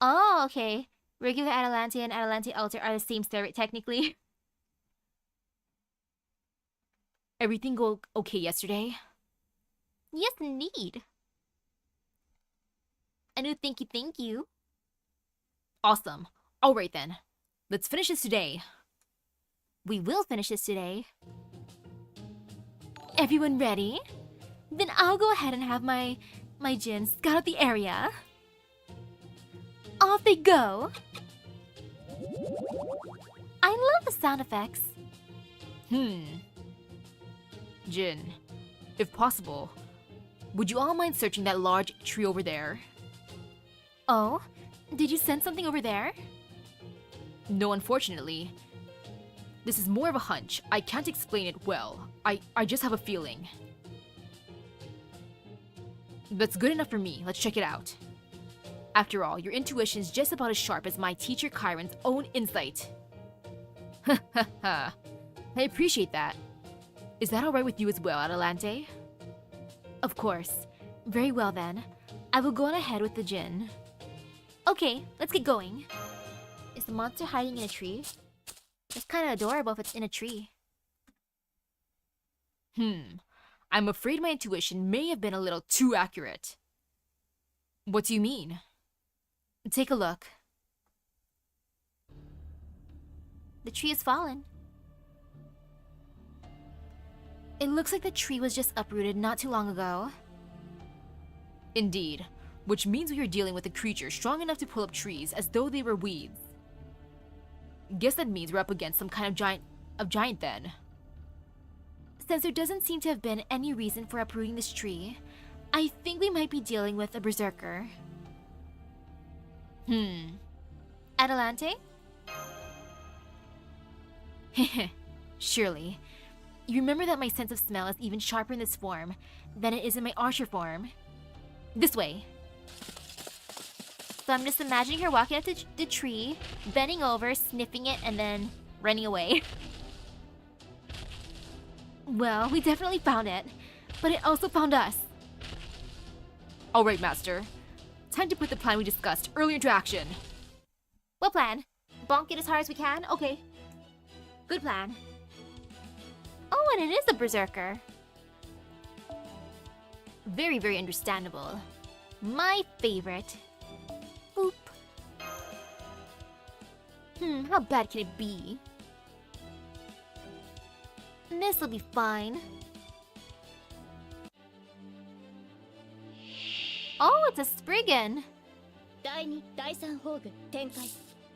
Speaker 1: Oh, okay. Regular Atalante and Atalante Altar are the same story, technically.
Speaker 3: Everything go okay yesterday?
Speaker 1: Yes, indeed. I do thank you.
Speaker 3: Awesome. Alright then. Let's finish this today.
Speaker 1: We will finish this today. Everyone ready? Then I'll go ahead and have my djinn scout out the area. Off they go. I love the sound effects.
Speaker 3: Jin, if possible, would you all mind searching that large tree over there?
Speaker 1: Oh, did you sense something over there?
Speaker 3: No, unfortunately. This is more of a hunch. I can't explain it well. I just have a feeling. That's good enough for me. Let's check it out. After all, your intuition is just about as sharp as my teacher Chiron's own insight. I appreciate that. Is that alright with you as well, Atalante?
Speaker 1: Of course. Very well then. I will go on ahead with the djinn. Okay, let's get going. Is the monster hiding in a tree? It's kind of adorable if it's in a tree.
Speaker 3: I'm afraid my intuition may have been a little too accurate. What do you mean?
Speaker 1: Take a look. The tree has fallen. It looks like the tree was just uprooted not too long ago.
Speaker 3: Indeed, which means we are dealing with a creature strong enough to pull up trees as though they were weeds. Guess that means we're up against some kind of giant then.
Speaker 1: Since there doesn't seem to have been any reason for uprooting this tree, I think we might be dealing with a berserker. Atalante?
Speaker 3: Surely.
Speaker 1: You remember that my sense of smell is even sharper in this form than it is in my archer form. This way. So I'm just imagining her walking up to the tree, bending over, sniffing it, and then running away. Well, we definitely found it, but it also found us.
Speaker 3: Alright, Master. Time to put the plan we discussed earlier into action.
Speaker 1: What plan? Bonk it as hard as we can? Okay. Good plan. Oh, and it is a berserker. Very, very understandable. My favorite. Boop. How bad can it be? This'll be fine. Oh, it's a Spriggan!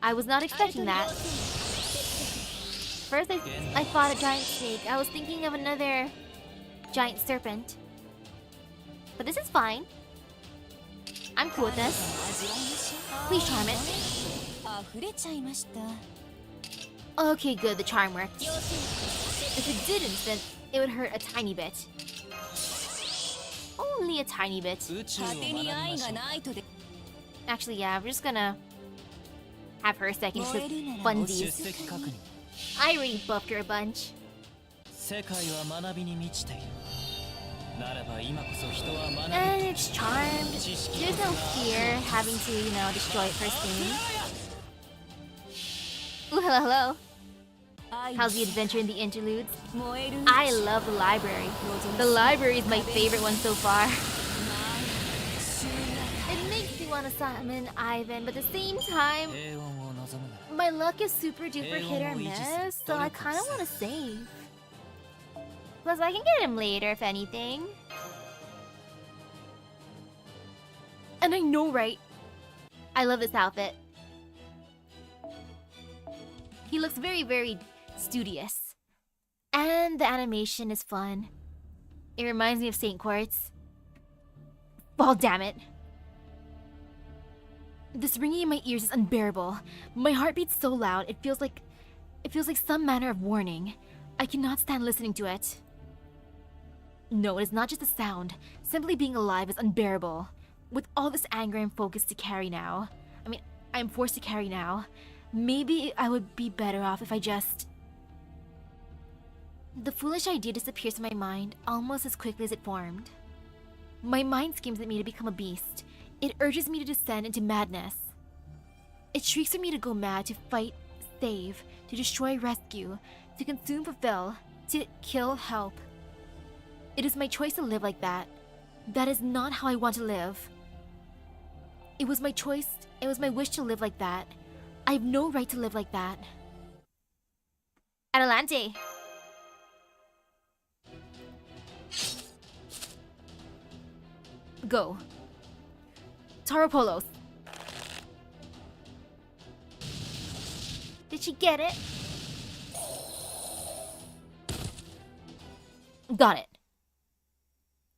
Speaker 1: I was not expecting that. First I fought a giant snake. I was thinking of another giant serpent. But this is fine. I'm cool with this. Please charm it. Okay, good, the charm worked. If it didn't, then it would hurt a tiny bit. Only a tiny bit. Actually, yeah, we're just gonna have her a second because funsies. I already buffed her a bunch. And it's charmed. There's no fear having to, destroy it first thing. Ooh, hello, hello. How's the adventure in the interludes? I love the library. The library is my favorite one so far. It makes me want to summon Ivan, but at the same time, my luck is super duper hit or miss, so I kind of want to save. Plus, I can get him later if anything.
Speaker 3: And I know, right?
Speaker 1: I love this outfit. He looks very, very studious. And the animation is fun. It reminds me of Saint Quartz. Oh, damn it.
Speaker 3: This ringing in my ears is unbearable. My heart beats so loud, it feels like some manner of warning. I cannot stand listening to it. No, it is not just a sound. Simply being alive is unbearable. With all this anger I'm focused to carry now. I'm forced to carry now. Maybe I would be better off if I just...
Speaker 1: The foolish idea disappears from my mind almost as quickly as it formed. My mind screams at me to become a beast. It urges me to descend into madness. It shrieks for me to go mad, to fight, save, to destroy, rescue, to consume, fulfill, to kill, help. It is my choice to live like that. That is not how I want to live. It was my choice, it was my wish to live like that. I have no right to live like that. Adelante! Go. Taropolos. Did she get it? Got it.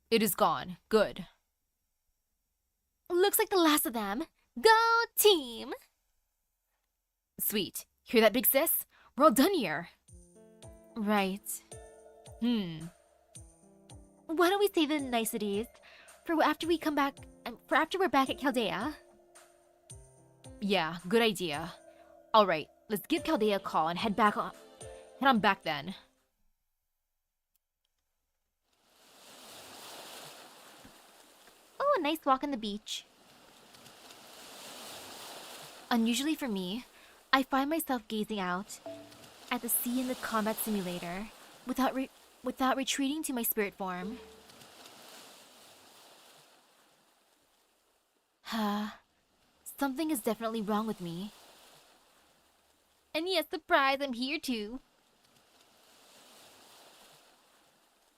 Speaker 3: It is gone. Good.
Speaker 1: Looks like the last of them. Go team!
Speaker 3: Sweet. Hear that, big sis? We're all done here.
Speaker 1: Right. Why don't we say the niceties for after we come back, for after we're back at Chaldea?
Speaker 3: Yeah, good idea. Alright, let's give Chaldea a call and head on back then.
Speaker 1: Oh, a nice walk on the beach. Unusually for me, I find myself gazing out at the sea in the combat simulator without retreating to my spirit form. Something is definitely wrong with me. And yes, surprise, I'm here too.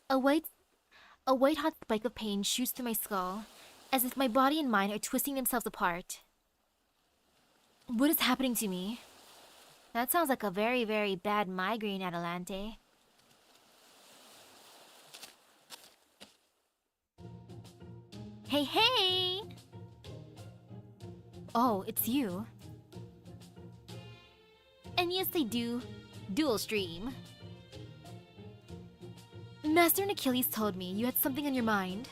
Speaker 1: A white hot spike of pain shoots through my skull, as if my body and mind are twisting themselves apart. What is happening to me? That sounds like a very, very bad migraine, Adelante. Hey, hey! Oh, it's you. And yes, they do. Dual stream. Master and Achilles told me you had something on your mind.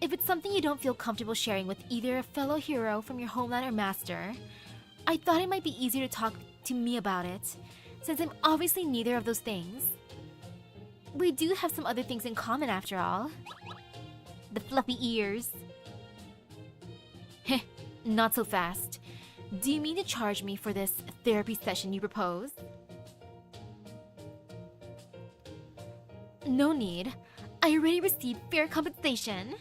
Speaker 1: If it's something you don't feel comfortable sharing with either a fellow hero from your homeland or master, I thought it might be easier to talk to me about it, since I'm obviously neither of those things. We do have some other things in common after all. The fluffy ears. Heh, not so fast. Do you mean to charge me for this therapy session you propose? No need. I already received fair compensation.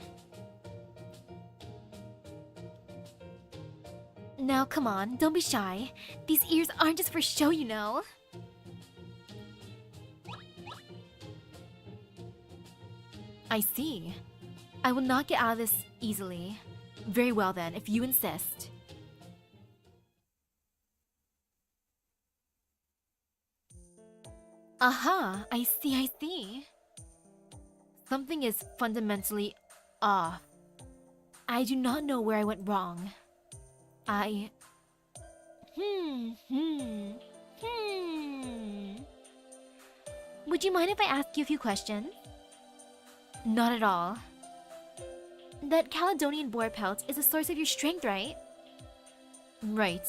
Speaker 1: Now come on, don't be shy. These ears aren't just for show, you know. I see. I will not get out of this easily. Very well then, if you insist. Aha, I see. Something is fundamentally off. I do not know where I went wrong. Would you mind if I ask you a few questions? Not at all. That Caledonian boar pelt is a source of your strength, right? Right.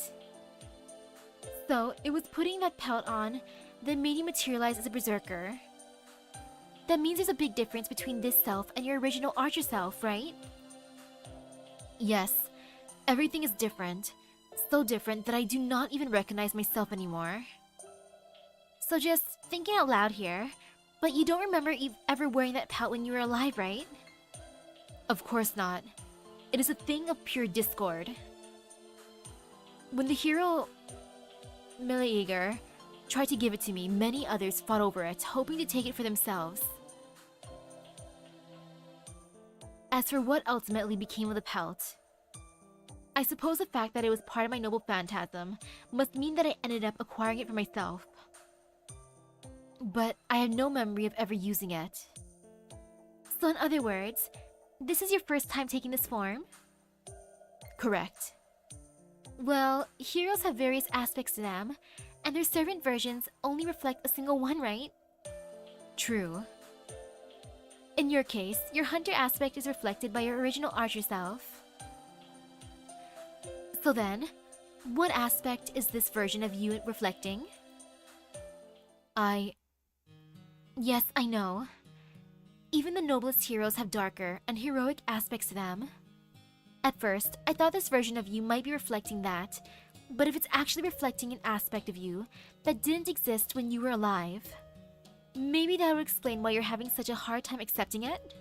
Speaker 1: So, it was putting that pelt on that made you materialize as a berserker. That means there's a big difference between this self and your original archer self, right? Yes. Everything is different. So different that I do not even recognize myself anymore. So just thinking out loud here, but you don't remember ever wearing that pelt when you were alive, right? Of course not. It is a thing of pure discord. When the hero Meleager tried to give it to me, many others fought over it, hoping to take it for themselves. As for what ultimately became of the pelt, I suppose the fact that it was part of my noble phantasm must mean that I ended up acquiring it for myself. But I have no memory of ever using it. So in other words, this is your first time taking this form? Correct. Well, heroes have various aspects to them, and their servant versions only reflect a single one, right? True. In your case, your hunter aspect is reflected by your original archer self. So then, what aspect is this version of you reflecting? Yes, I know. Even the noblest heroes have darker and heroic aspects to them. At first, I thought this version of you might be reflecting that, but if it's actually reflecting an aspect of you that didn't exist when you were alive, maybe that would explain why you're having such a hard time accepting it?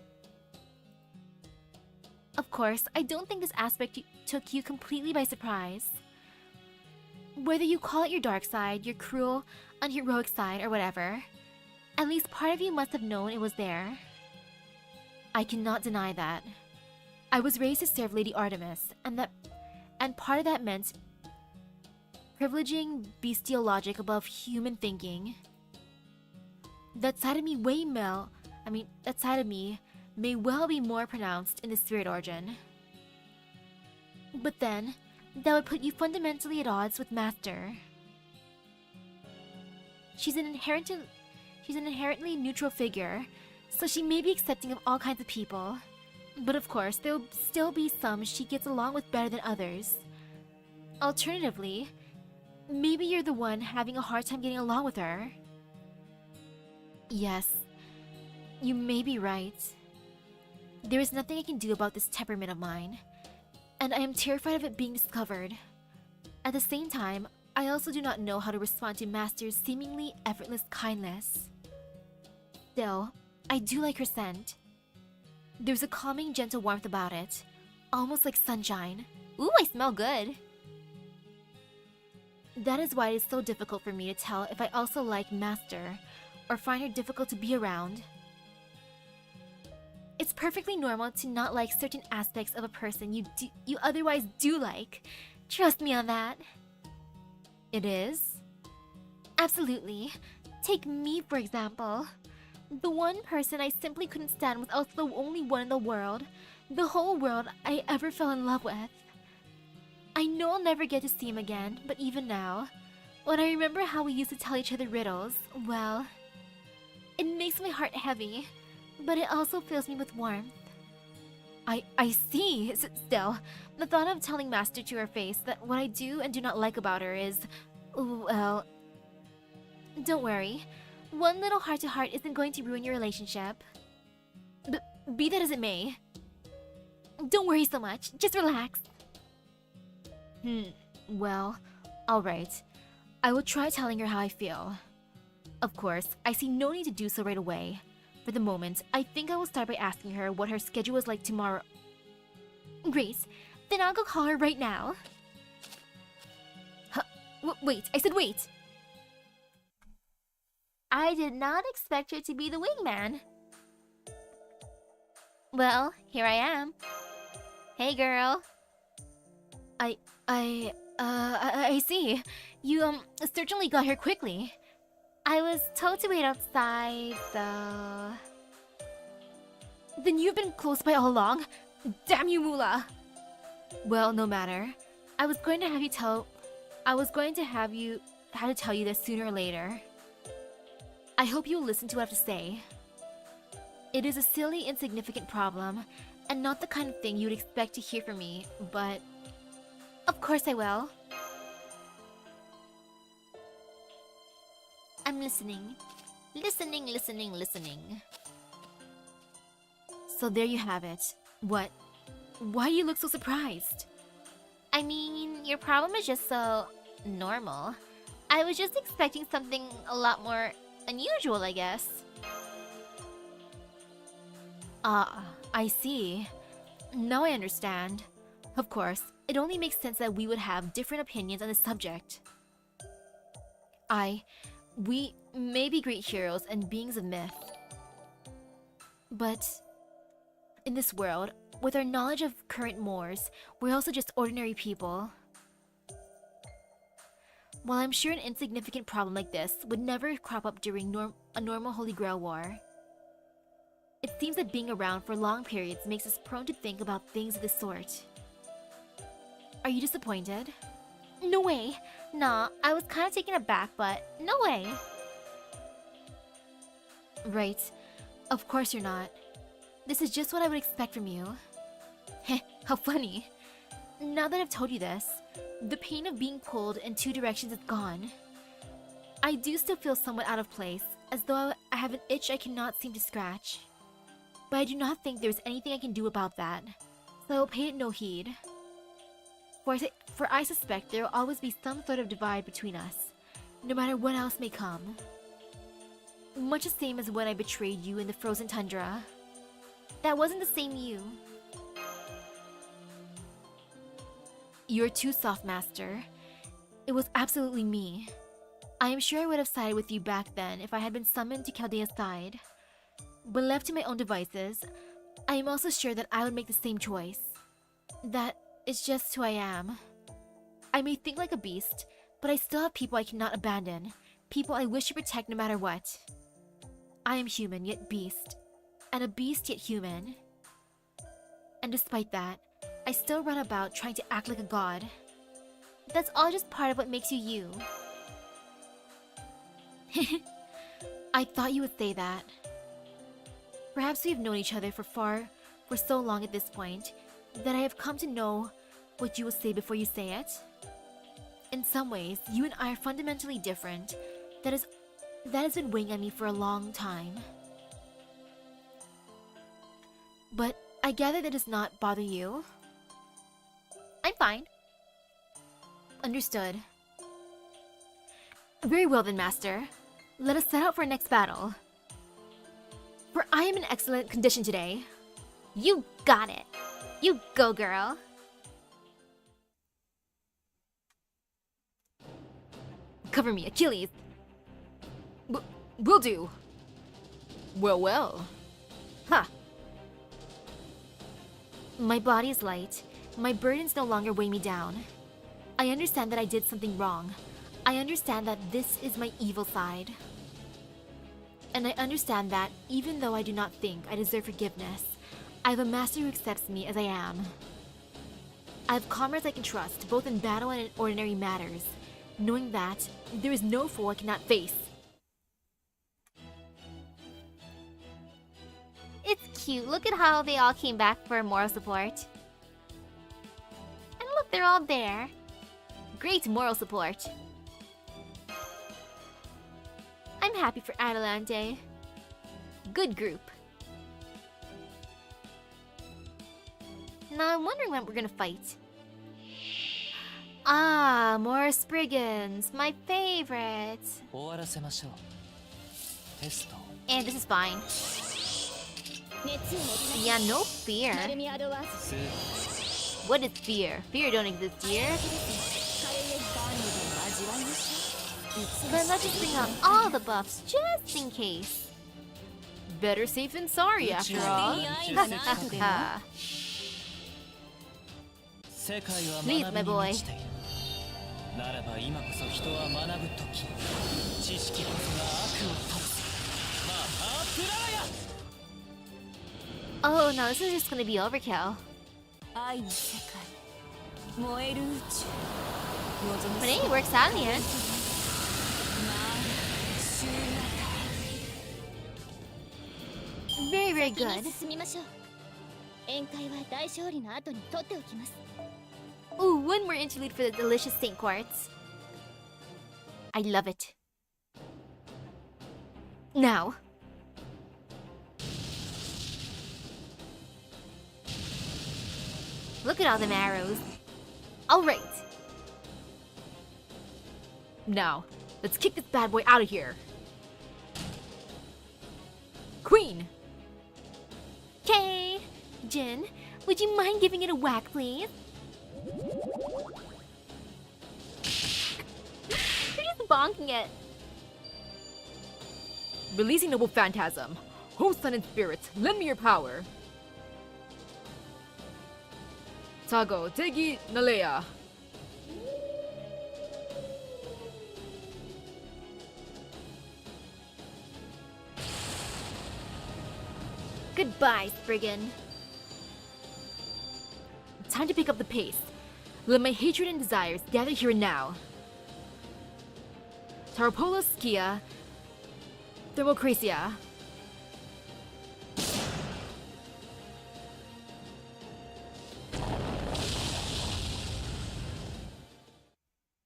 Speaker 1: Of course, I don't think this aspect took you completely by surprise. Whether you call it your dark side, your cruel, unheroic side, or whatever, at least part of you must have known it was there. I cannot deny that. I was raised to serve Lady Artemis, and part of that meant privileging bestial logic above human thinking. That side of me may well be more pronounced in the spirit origin. But then, that would put you fundamentally at odds with Master. She's an inherently neutral figure, so she may be accepting of all kinds of people. But of course, there'll still be some she gets along with better than others. Alternatively, maybe you're the one having a hard time getting along with her. Yes, you may be right. There is nothing I can do about this temperament of mine, and I am terrified of it being discovered. At the same time, I also do not know how to respond to Master's seemingly effortless kindness. Still, I do like her scent. There's a calming, gentle warmth about it, almost like sunshine. Ooh, I smell good! That is why it is so difficult for me to tell if I also like Master, or find her difficult to be around. It's perfectly normal to not like certain aspects of a person you otherwise do like. Trust me on that. It is? Absolutely. Take me, for example. The one person I simply couldn't stand was also the only one in the world, the whole world, I ever fell in love with. I know I'll never get to see him again, but even now, when I remember how we used to tell each other riddles, well, it makes my heart heavy, but it also fills me with warmth. I see. Still, the thought of telling Master to her face that what I do and do not like about her is, well, don't worry. One little heart-to-heart isn't going to ruin your relationship. Be that as it may. Don't worry so much. Just relax. Well, alright. I will try telling her how I feel. Of course, I see no need to do so right away. For the moment, I think I will start by asking her what her schedule is like tomorrow. Great. Then I'll go call her right now. Wait, I said wait! I did not expect her to be the wingman. Well, here I am. Hey, girl. I see. You, certainly got here quickly. I was told to wait outside, so... Then you've been close by all along? Damn you, Mula! Well, no matter. I was going to have to tell you this sooner or later. I hope you will listen to what I have to say. It is a silly, insignificant problem, and not the kind of thing you would expect to hear from me, but... Of course I will. I'm listening. Listening. So there you have it. What? Why do you look so surprised? I mean, your problem is just so... normal. I was just expecting something a lot more unusual, I guess. I see. Now I understand. Of course, it only makes sense that we would have different opinions on the subject. We may be great heroes and beings of myth. But in this world, with our knowledge of current mores, we're also just ordinary people. While I'm sure an insignificant problem like this would never crop up during a normal Holy Grail war, it seems that being around for long periods makes us prone to think about things of this sort. Are you disappointed? No way! Nah, I was kinda taken aback, but no way! Right. Of course you're not. This is just what I would expect from you. Heh, how funny. Now that I've told you this, the pain of being pulled in two directions is gone. I do still feel somewhat out of place, as though I have an itch I cannot seem to scratch. but I do not think there's anything I can do about that, so pay it no heed. For I suspect there will always be some sort of divide between us, no matter what else may come. Much the same as when I betrayed you in the frozen tundra. That wasn't the same you. You're too soft, Master. It was absolutely me. I am sure I would have sided with you back then if I had been summoned to Chaldea's side. But left to my own devices, I am also sure that I would make the same choice. That is just who I am. I may think like a beast, but I still have people I cannot abandon. People I wish to protect no matter what. I am human, yet beast. And a beast, yet human. And despite that, I still run about trying to act like a god. That's all just part of what makes you you. I thought you would say that. Perhaps we have known each other for so long at this point that I have come to know what you will say before you say it. In some ways, you and I are fundamentally different. That has been weighing on me for a long time. But I gather that does not bother you. I'm fine. Understood. Very well then, Master. Let us set out for our next battle. For I am in excellent condition today. You got it. You go, girl. Cover me, Achilles.
Speaker 3: Will do. Well, well.
Speaker 1: Ha! My body is light. My burdens no longer weigh me down. I understand that I did something wrong. I understand that this is my evil side. And I understand that, even though I do not think I deserve forgiveness, I have a master who accepts me as I am. I have comrades I can trust, both in battle and in ordinary matters, knowing that there is no foe I cannot face. It's cute. Look at how they all came back for moral support. And look, they're all there. Great moral support. I'm happy for Adelante. Good group. Now I'm wondering when we're gonna fight. Ah, more Spriggans, my favorite.
Speaker 2: 終わらせましょう。テストを。
Speaker 1: And this is fine. Yeah, no fear.
Speaker 2: スー
Speaker 1: What is fear? Fear don't exist here. But let's just bring out all the buffs just in case.
Speaker 3: Better safe than sorry, after all.
Speaker 2: 世界は
Speaker 1: Please,
Speaker 2: 学
Speaker 1: my
Speaker 2: びに
Speaker 1: boy.
Speaker 2: 満ちている。ならば今こそ人は学ぶ時。知識こそが悪を倒す。マハープラーヤ
Speaker 1: Oh no, this is just gonna be overkill.
Speaker 4: 愛の世界燃える宇宙
Speaker 1: But it works out in the end.
Speaker 4: 終了
Speaker 1: Very, very
Speaker 4: 先に
Speaker 1: good.
Speaker 4: 進みましょう宴会は大勝利の後に取っておきます
Speaker 1: Ooh, one more interlude for the delicious Saint Quartz. I love it. Now. Look at all them arrows. Alright.
Speaker 3: Now, let's kick this bad boy out of here. Queen!
Speaker 1: Okay. Jin, would you mind giving it a whack, please? You're just bonking it.
Speaker 3: Releasing Noble Phantasm. Host Sun and Spirits, lend me your power. Tago, Tegi, Nalea.
Speaker 1: Goodbye, Spriggan.
Speaker 3: Time to pick up the pace. Let my hatred and desires gather here and now. Tarapola Skia, Thermocracia.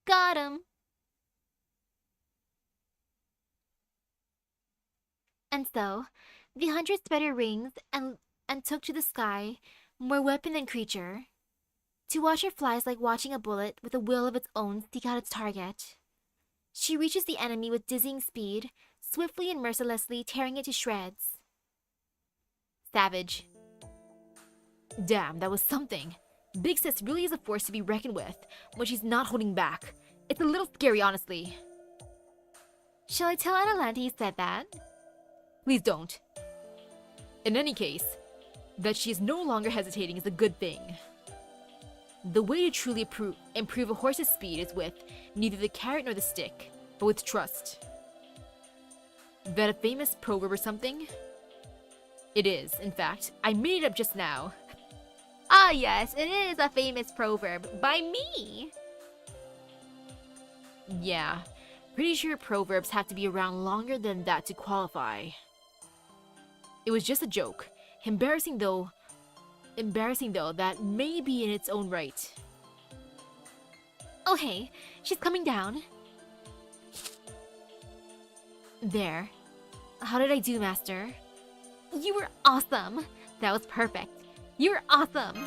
Speaker 1: Got him. And so, The 100 spread her wings and took to the sky, more weapon than creature. To watch her fly is like watching a bullet with a will of its own seek out its target. She reaches the enemy with dizzying speed, swiftly and mercilessly tearing it to shreds. Savage.
Speaker 3: Damn, that was something. Big Sis really is a force to be reckoned with when she's not holding back. It's a little scary, honestly.
Speaker 1: Shall I tell Atalante you said that?
Speaker 3: Please don't. In any case, that she is no longer hesitating is a good thing. The way to truly improve a horse's speed is with neither the carrot nor the stick, but with trust. That a famous proverb or something? It is, in fact. I made it up just now.
Speaker 1: Ah yes, it is a famous proverb by me.
Speaker 3: Yeah, pretty sure proverbs have to be around longer than that to qualify. It was just a joke. Embarrassing though, that may be in its own right.
Speaker 1: Oh hey, she's coming down.
Speaker 3: There.
Speaker 1: How did I do, Master? You were awesome. That was perfect. You were awesome.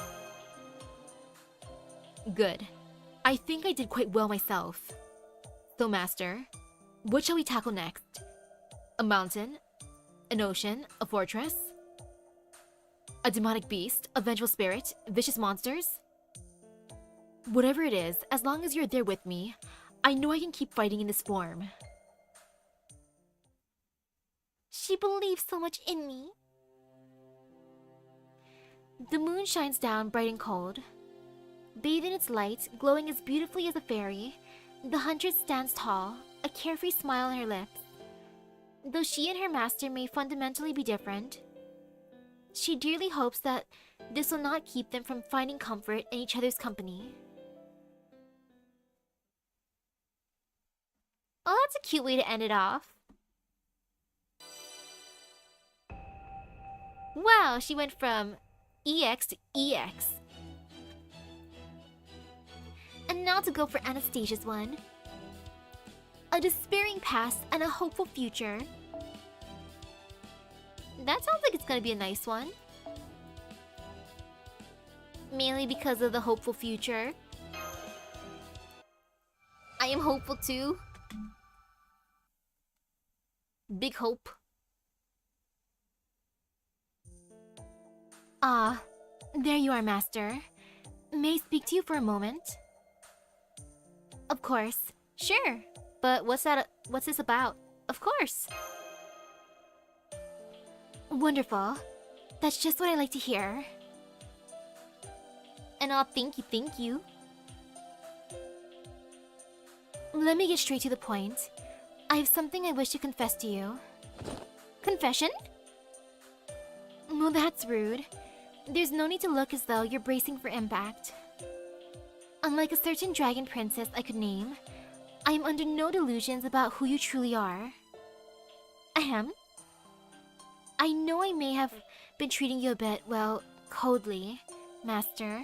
Speaker 3: Good. I think I did quite well myself. So, Master, what shall we tackle next? A mountain? An ocean? A fortress? A demonic beast? A vengeful spirit? Vicious monsters? Whatever it is, as long as you're there with me, I know I can keep fighting in this form.
Speaker 1: She believes so much in me. The moon shines down bright and cold. Bathed in its light, glowing as beautifully as a fairy, the huntress stands tall, a carefree smile on her lips. Though she and her master may fundamentally be different, she dearly hopes that this will not keep them from finding comfort in each other's company. Oh, that's a cute way to end it off. Wow, she went from EX to EX. And now to go for Anastasia's one. A despairing past and a hopeful future. That sounds like it's gonna be a nice one. Mainly because of the hopeful future. I am hopeful too. Big hope. Ah, there you are, Master. May I speak to you for a moment? Of course. Sure. But what's this about? Of course. Wonderful. That's just what I like to hear. And I'll thank you. Let me get straight to the point. I have something I wish to confess to you. Confession? Well, that's rude. There's no need to look as though you're bracing for impact. Unlike a certain dragon princess I could name, I am under no delusions about who you truly are. Ahem. I know I may have been treating you a bit, well, coldly, Master.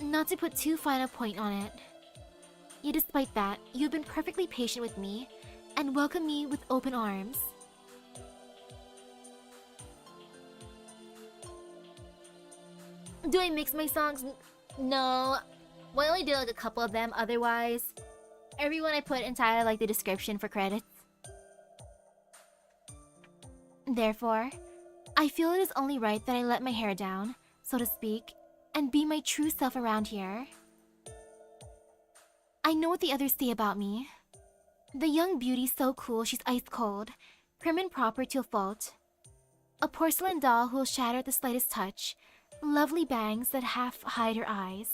Speaker 1: Not to put too fine a point on it. Yet despite that, you've been perfectly patient with me and welcomed me with open arms. Do I mix my songs? No. Well, I only did like a couple of them, otherwise everyone I put inside like the description for credits. Therefore, I feel it is only right that I let my hair down, so to speak, and be my true self around here. I know what the others say about me. The young beauty so cool she's ice cold, prim and proper to a fault. A porcelain doll who will shatter at the slightest touch. Lovely bangs that half hide her eyes.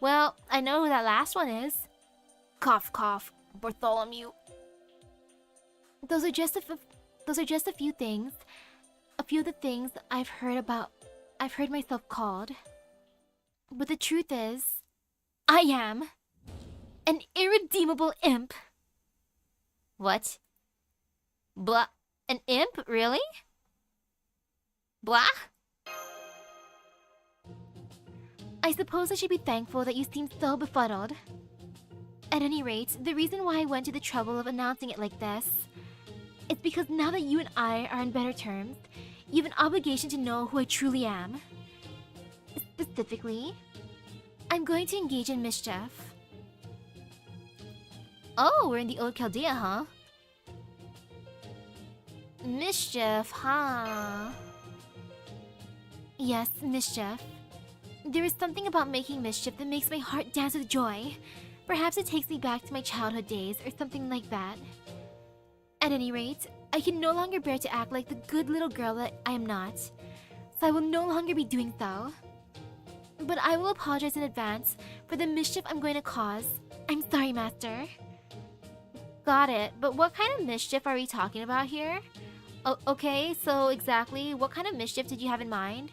Speaker 1: Well, I know who that last one is. Cough, cough, Bartholomew. Those are just a few things. A few of the things I've heard myself called. But the truth is, I am an irredeemable imp. What? Blah. An imp? Really? Blah? I suppose I should be thankful that you seem so befuddled. At any rate, the reason why I went to the trouble of announcing it like this It's because now that you and I are on better terms, you have an obligation to know who I truly am. Specifically, I'm going to engage in mischief. Oh, we're in the old Chaldea, huh? Mischief, huh? Yes, mischief. There is something about making mischief that makes my heart dance with joy. Perhaps it takes me back to my childhood days or something like that. At any rate, I can no longer bear to act like the good little girl that I am not, so I will no longer be doing so. But I will apologize in advance for the mischief I'm going to cause. I'm sorry, Master. Got it, but what kind of mischief are we talking about here? Okay, so exactly, what kind of mischief did you have in mind?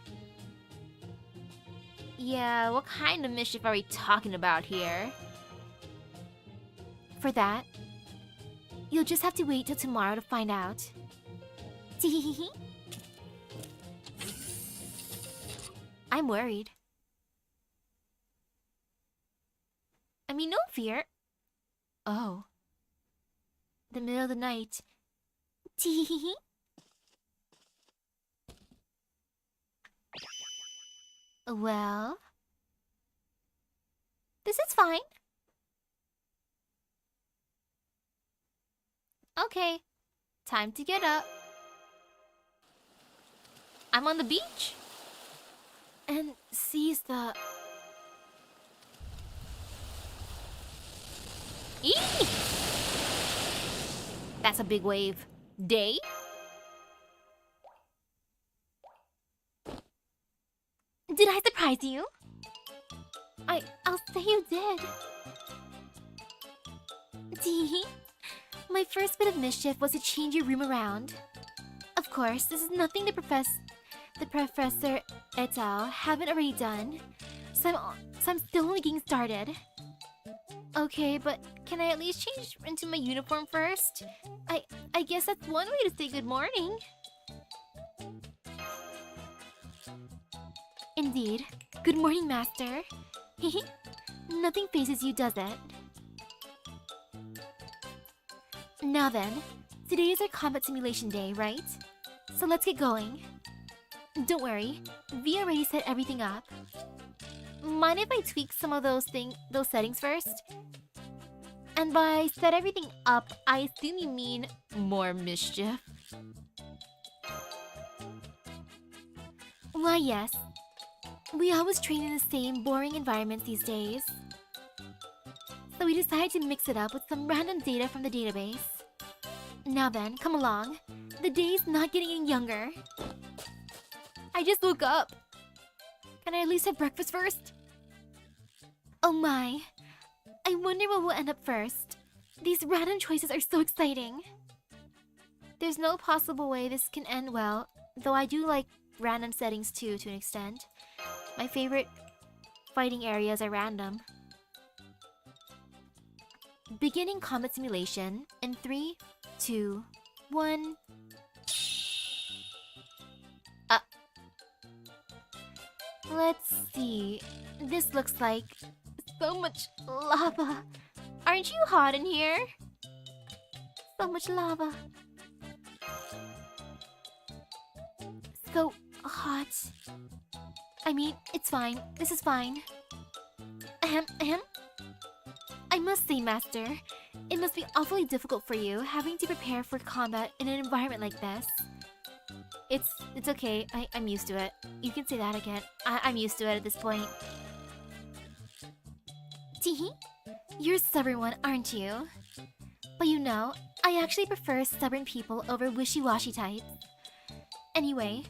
Speaker 1: Yeah, what kind of mischief are we talking about here? For that, you'll just have to wait till tomorrow to find out. Teeheehee. I'm worried. I mean, no fear. Oh. The middle of the night. Teeheehee. Well, this is fine. Okay, time to get up. I'm on the beach and sees the... Eee! That's a big wave. Day? Did I surprise you? I'll say you did. Tee. My first bit of mischief was to change your room around. Of course, this is nothing the Professor et al. Haven't already done, so I'm still only getting started. Okay, but can I at least change into my uniform first? I guess that's one way to say good morning. Indeed. Good morning, Master. Nothing phases you, does it? Now then, today is our combat simulation day, right? So let's get going. Don't worry, V already set everything up. Mind if I tweak some of those settings first? And by set everything up, I assume you mean more mischief. Why yes. We always train in the same boring environments these days. So we decided to mix it up with some random data from the database. Now then, come along. The day's not getting any younger. I just woke up. Can I at least have breakfast first? Oh my. I wonder what will end up first. These random choices are so exciting. There's no possible way this can end well, though I do like random settings too, to an extent. My favorite fighting areas are random. Beginning combat simulation in 3, 2, 1. Let's see. This looks like so much lava. Aren't you hot in here? So much lava. So hot. I mean, it's fine. This is fine. Ahem, ahem. I must say, Master, it must be awfully difficult for you having to prepare for combat in an environment like this. It's okay. I'm used to it. You can say that again. I'm used to it at this point. Teehee, you're a stubborn one, aren't you? But you know, I actually prefer stubborn people over wishy-washy types. Anyway,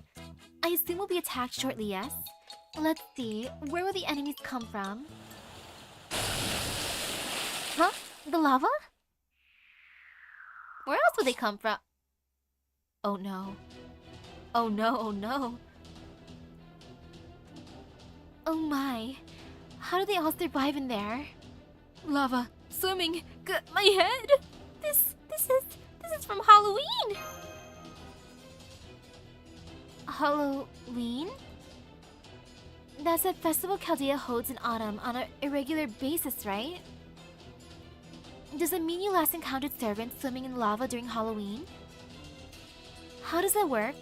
Speaker 1: I assume we'll be attacked shortly, yes? Let's see, where will the enemies come from? Huh? The lava? Where else would they come from? Oh no. Oh no, oh no. Oh my. How do they all survive in there? Lava, swimming, my head! This is from Halloween! Halloween? That's a festival Chaldea holds in autumn on an irregular basis, right? Does it mean you last encountered servants swimming in lava during Halloween? How does that work?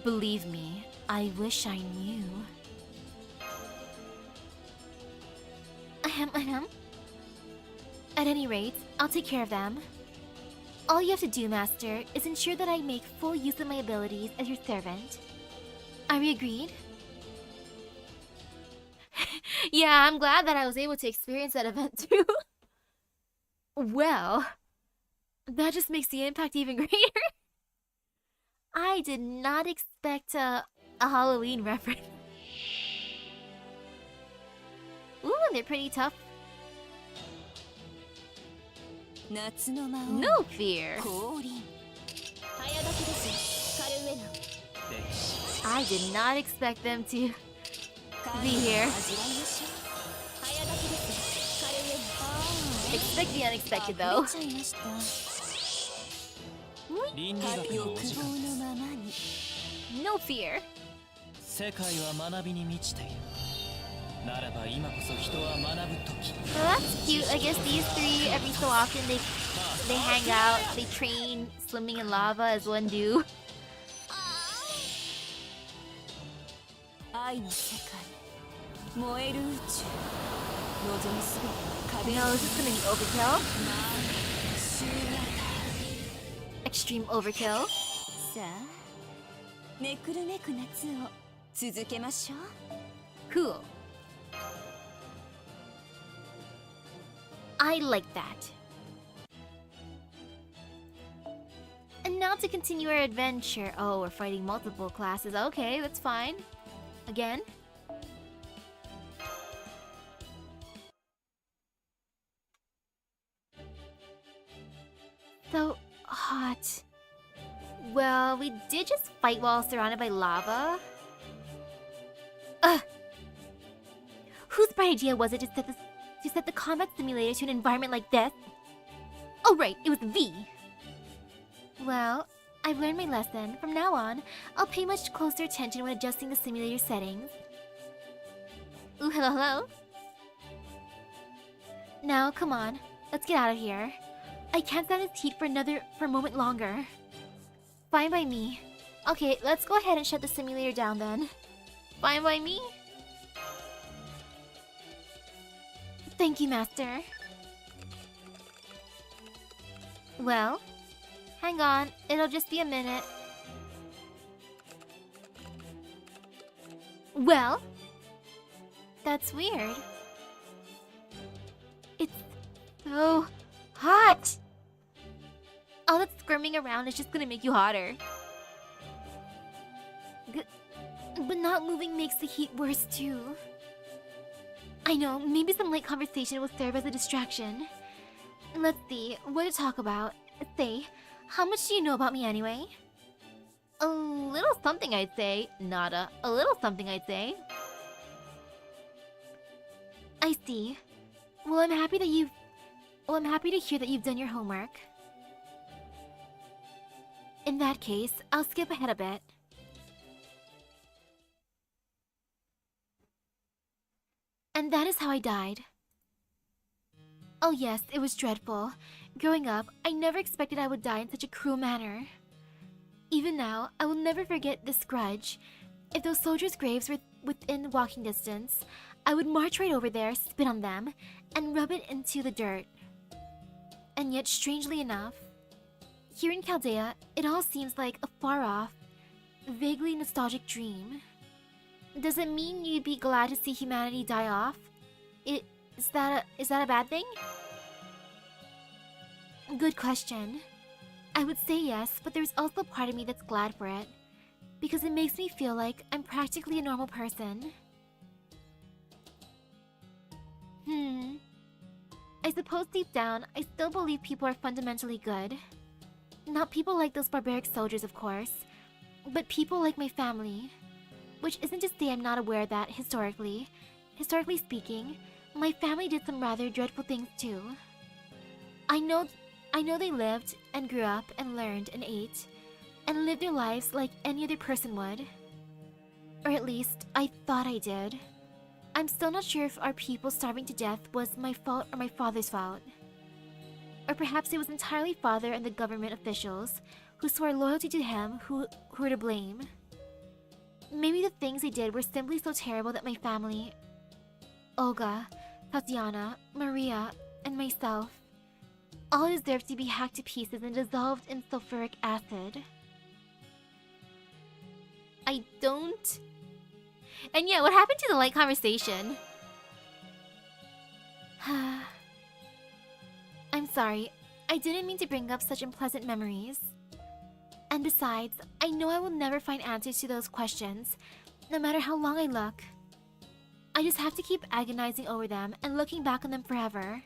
Speaker 1: Believe me, I wish I knew. Ahem. At any rate, I'll take care of them. All you have to do, Master, is ensure that I make full use of my abilities as your servant. Are we agreed? Yeah, I'm glad that I was able to experience that event too. Well, that just makes the impact even greater. I did not expect a Halloween reference. Ooh, they're pretty tough. No fear. I did not expect them to be here. Expect the unexpected, though.
Speaker 2: 倫理学のお時間です
Speaker 1: No fear.
Speaker 2: 世界は学びに満ちているならば今こそ人は学ぶ時
Speaker 1: Well, that's cute. I guess these three, every so often, they hang out, they train swimming in lava as one do.
Speaker 5: 愛の世界燃える宇宙望むすべて
Speaker 1: No, this is gonna be overkill.
Speaker 5: 終わ
Speaker 1: Extreme overkill.
Speaker 5: さあめくるめく夏を続けましょう
Speaker 1: Cool. I like that. And now to continue our adventure. Oh, we're fighting multiple classes. Okay, that's fine. Again. So hot. Well, we did just fight while surrounded by lava. Ugh. Whose bright idea was it to set the combat simulator to an environment like this? Oh right, it was V. Well, I've learned my lesson. From now on, I'll pay much closer attention when adjusting the simulator settings. Ooh, hello. Now, come on. Let's get out of here. I can't stand this heat for a moment longer. Fine by me. Okay, let's go ahead and shut the simulator down then. Fine by me? Thank you, Master. Well, hang on. It'll just be a minute. Well, that's weird. It's so hot. All that squirming around is just gonna make you hotter. But not moving makes the heat worse too. I know, maybe some light conversation will serve as a distraction. Let's see, what to talk about. Say, how much do you know about me anyway? A little something, I'd say. Nada. A little something, I'd say. I see. Well, I'm happy to hear that you've done your homework. In that case, I'll skip ahead a bit. And that is how I died. Oh yes, it was dreadful. Growing up, I never expected I would die in such a cruel manner. Even now, I will never forget this grudge. If those soldiers' graves were within walking distance, I would march right over there, spit on them, and rub it into the dirt. And yet, strangely enough, here in Chaldea, it all seems like a far-off, vaguely nostalgic dream. Does it mean you'd be glad to see humanity die off? Is that a bad thing? Good question. I would say yes, but there's also a part of me that's glad for it. Because it makes me feel like I'm practically a normal person. I suppose deep down, I still believe people are fundamentally good. Not people like those barbaric soldiers, of course, but people like my family. Which isn't to say I'm not aware that, historically speaking, my family did some rather dreadful things too. I know they lived and grew up and learned and ate and lived their lives like any other person would. Or at least, I thought I did. I'm still not sure if our people starving to death was my fault or my father's fault. Or perhaps it was entirely father and the government officials, who swore loyalty to him who were to blame. Maybe the things I did were simply so terrible that my family, Olga, Tatiana, Maria, and myself, all deserve to be hacked to pieces and dissolved in sulfuric acid. I don't... And yeah, what happened to the light conversation? I'm sorry. I didn't mean to bring up such unpleasant memories. And besides, I know I will never find answers to those questions, no matter how long I look. I just have to keep agonizing over them and looking back on them forever.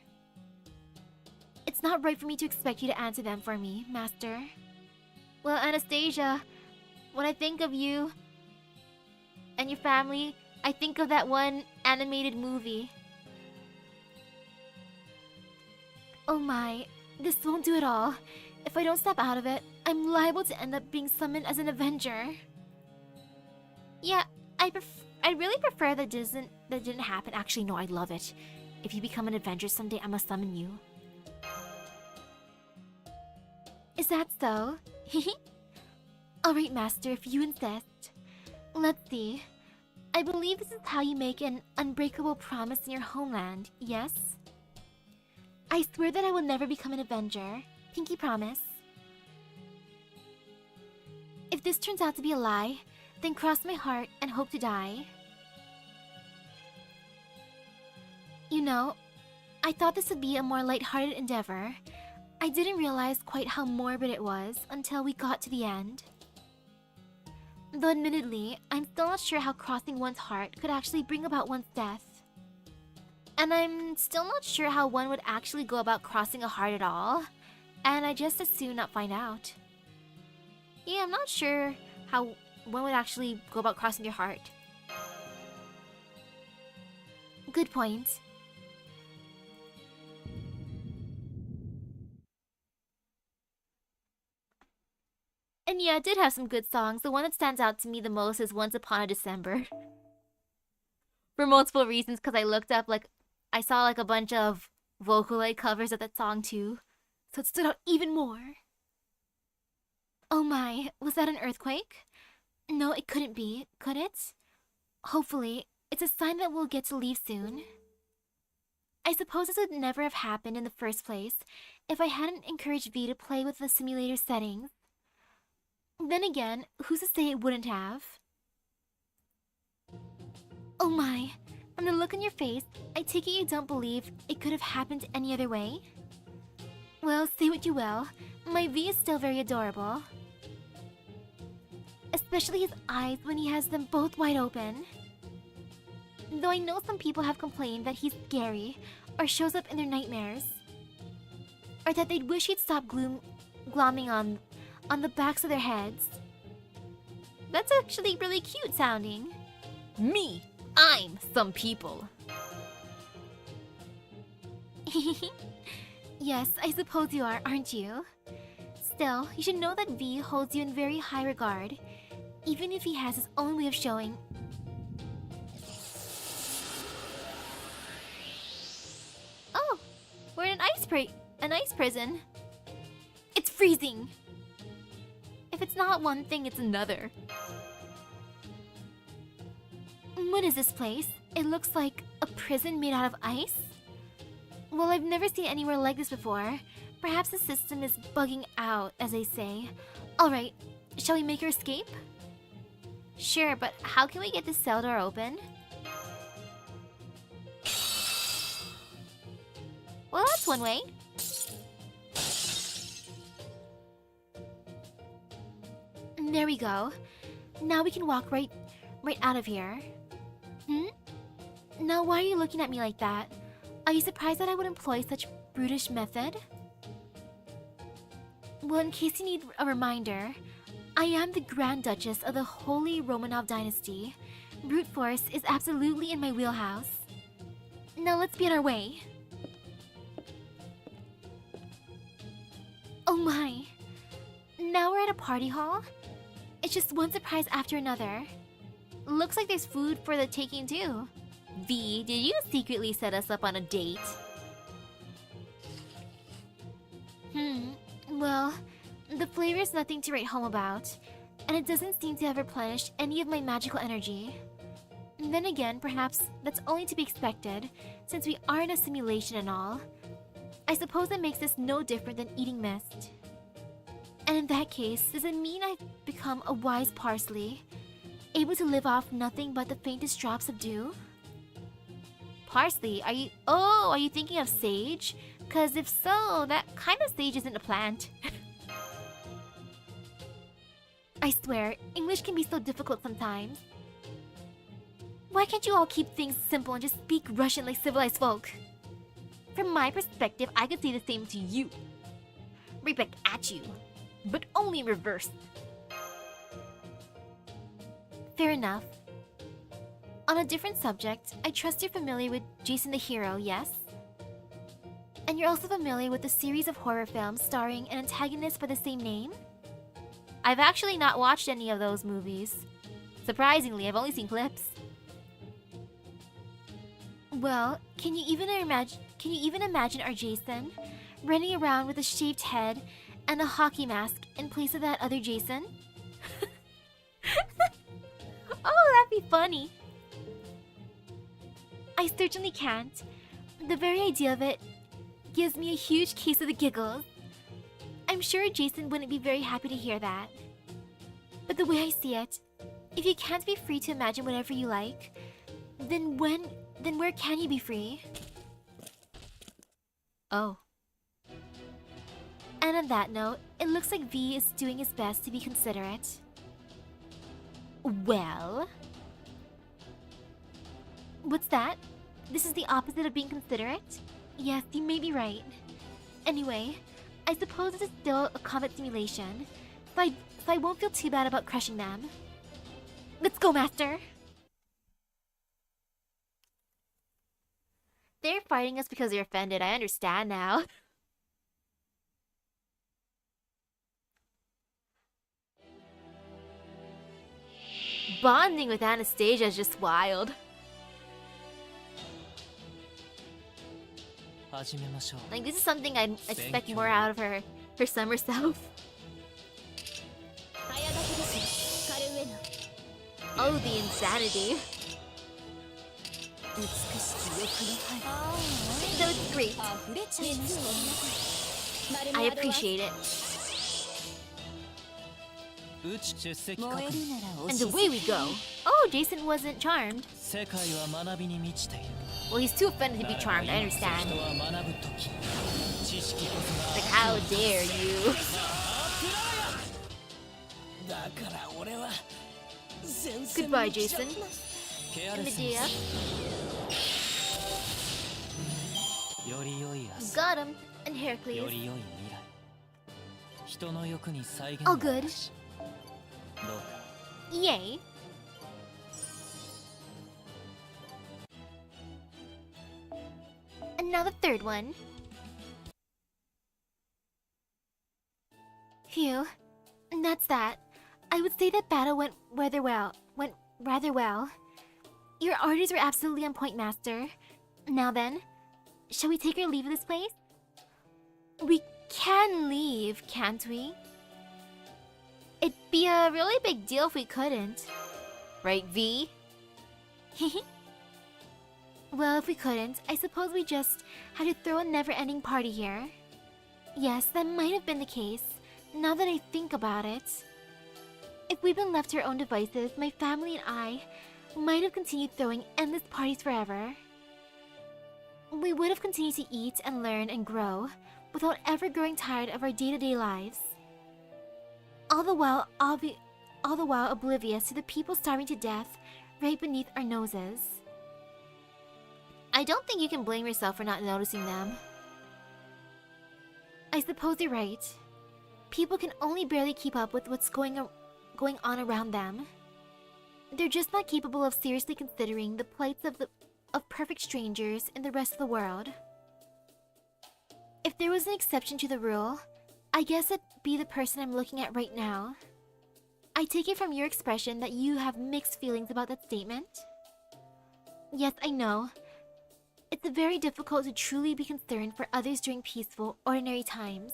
Speaker 1: It's not right for me to expect you to answer them for me, Master. Well, Anastasia, when I think of you and your family, I think of that one animated movie. Oh my, this won't do at all. If I don't step out of it, I'm liable to end up being summoned as an Avenger. Yeah, I really prefer that didn't happen. Actually, no, I love it. If you become an Avenger someday, I must summon you. Is that so? Alright, Master, if you insist. Let's see. I believe this is how you make an unbreakable promise in your homeland, yes? I swear that I will never become an Avenger. Pinky promise. If this turns out to be a lie, then cross my heart and hope to die. You know, I thought this would be a more lighthearted endeavor. I didn't realize quite how morbid it was until we got to the end. Though admittedly, I'm still not sure how crossing one's heart could actually bring about one's death. And I'm still not sure how one would actually go about crossing a heart at all. And I just as soon not find out. Yeah, I'm not sure how one would actually go about crossing your heart. Good point. And yeah, it did have some good songs. The one that stands out to me the most is Once Upon a December. For multiple reasons, because I looked up, I saw a bunch of Vocaloid covers of that song too. So it stood out even more. Oh my, was that an earthquake? No, it couldn't be, could it? Hopefully, it's a sign that we'll get to leave soon. I suppose this would never have happened in the first place if I hadn't encouraged V to play with the simulator settings. Then again, who's to say it wouldn't have? Oh my, from the look on your face, I take it you don't believe it could have happened any other way? Well, say what you will, my V is still very adorable. Especially his eyes when he has them both wide open. Though I know some people have complained that he's scary or shows up in their nightmares. Or that they'd wish he'd stop glomming on the backs of their heads. That's actually really cute sounding.
Speaker 3: Me! I'm some people.
Speaker 1: Yes, I suppose you are, aren't you? Still, you should know that V holds you in very high regard, even if he has his own way of showing. Oh, we're in an ice prison. It's freezing. If it's not one thing, it's another. What is this place? It looks like a prison made out of ice? Well, I've never seen anywhere like this before. Perhaps the system is bugging out, as they say. Alright, shall we make our escape? Sure, but how can we get this cell door open? Well, that's one way. There we go. Now we can walk right out of here. Now why are you looking at me like that? Are you surprised that I would employ such brutish method? Well, in case you need a reminder, I am the Grand Duchess of the Holy Romanov Dynasty. Brute force is absolutely in my wheelhouse. Now let's be on our way. Oh my. Now we're at a party hall? It's just one surprise after another. Looks like there's food for the taking too. V, did you secretly set us up on a date? Well, The flavor is nothing to write home about, and it doesn't seem to have replenished any of my magical energy. And then again, perhaps that's only to be expected, since we are in a simulation and all. I suppose that makes this no different than eating mist. And in that case, does it mean I've become a wise parsley, able to live off nothing but the faintest drops of dew? Parsley? Are you thinking of sage? Cause if so, that kind of sage isn't a plant. I swear, English can be so difficult sometimes. Why can't you all keep things simple and just speak Russian like civilized folk? From my perspective, I could say the same to you. Right back at you. But only in reverse. Fair enough. On a different subject, I trust you're familiar with Jason the Hero, yes? And you're also familiar with the series of horror films starring an antagonist by the same name? I've actually not watched any of those movies. Surprisingly, I've only seen clips. Well, can you even imagine our Jason running around with a shaved head and a hockey mask in place of that other Jason? Oh, that'd be funny. I certainly can't. The very idea of it gives me a huge case of the giggles. I'm sure Jason wouldn't be very happy to hear that. But the way I see it, if you can't be free to imagine whatever you like, then where can you be free? Oh. And on that note, it looks like V is doing his best to be considerate. Well? What's that? This is the opposite of being considerate? Yes, you may be right. Anyway, I suppose this is still a combat simulation, so I won't feel too bad about crushing them. Let's go, Master! They're fighting us because they're offended, I understand now. Bonding with Anastasia is just wild. Like, this is something I'd expect more out of her summer self. Oh, the insanity. So it's great. I appreciate it. And away we go. Oh, Jason wasn't charmed. Well, he's too offended to be charmed, I understand. Like, how dare you? Goodbye, Jason. Medea. Got him. And Heracles. All good. Yay. And now the third one. Phew. And that's that. I would say that battle went rather well. Your orders were absolutely on point, Master. Now then, shall we take our leave of this place? We can leave, can't we? It'd be a really big deal if we couldn't. Right, V? Well, if we couldn't, I suppose we just had to throw a never-ending party here. Yes, that might have been the case, now that I think about it. If we'd been left to our own devices, my family and I might have continued throwing endless parties forever. We would have continued to eat and learn and grow without ever growing tired of our day-to-day lives. All the while oblivious to the people starving to death right beneath our noses. I don't think you can blame yourself for not noticing them. I suppose you're right. People can only barely keep up with what's going on around them. They're just not capable of seriously considering the plights of perfect strangers in the rest of the world. If there was an exception to the rule, I guess it'd be the person I'm looking at right now. I take it from your expression that you have mixed feelings about that statement. Yes, I know. It's very difficult to truly be concerned for others during peaceful, ordinary times.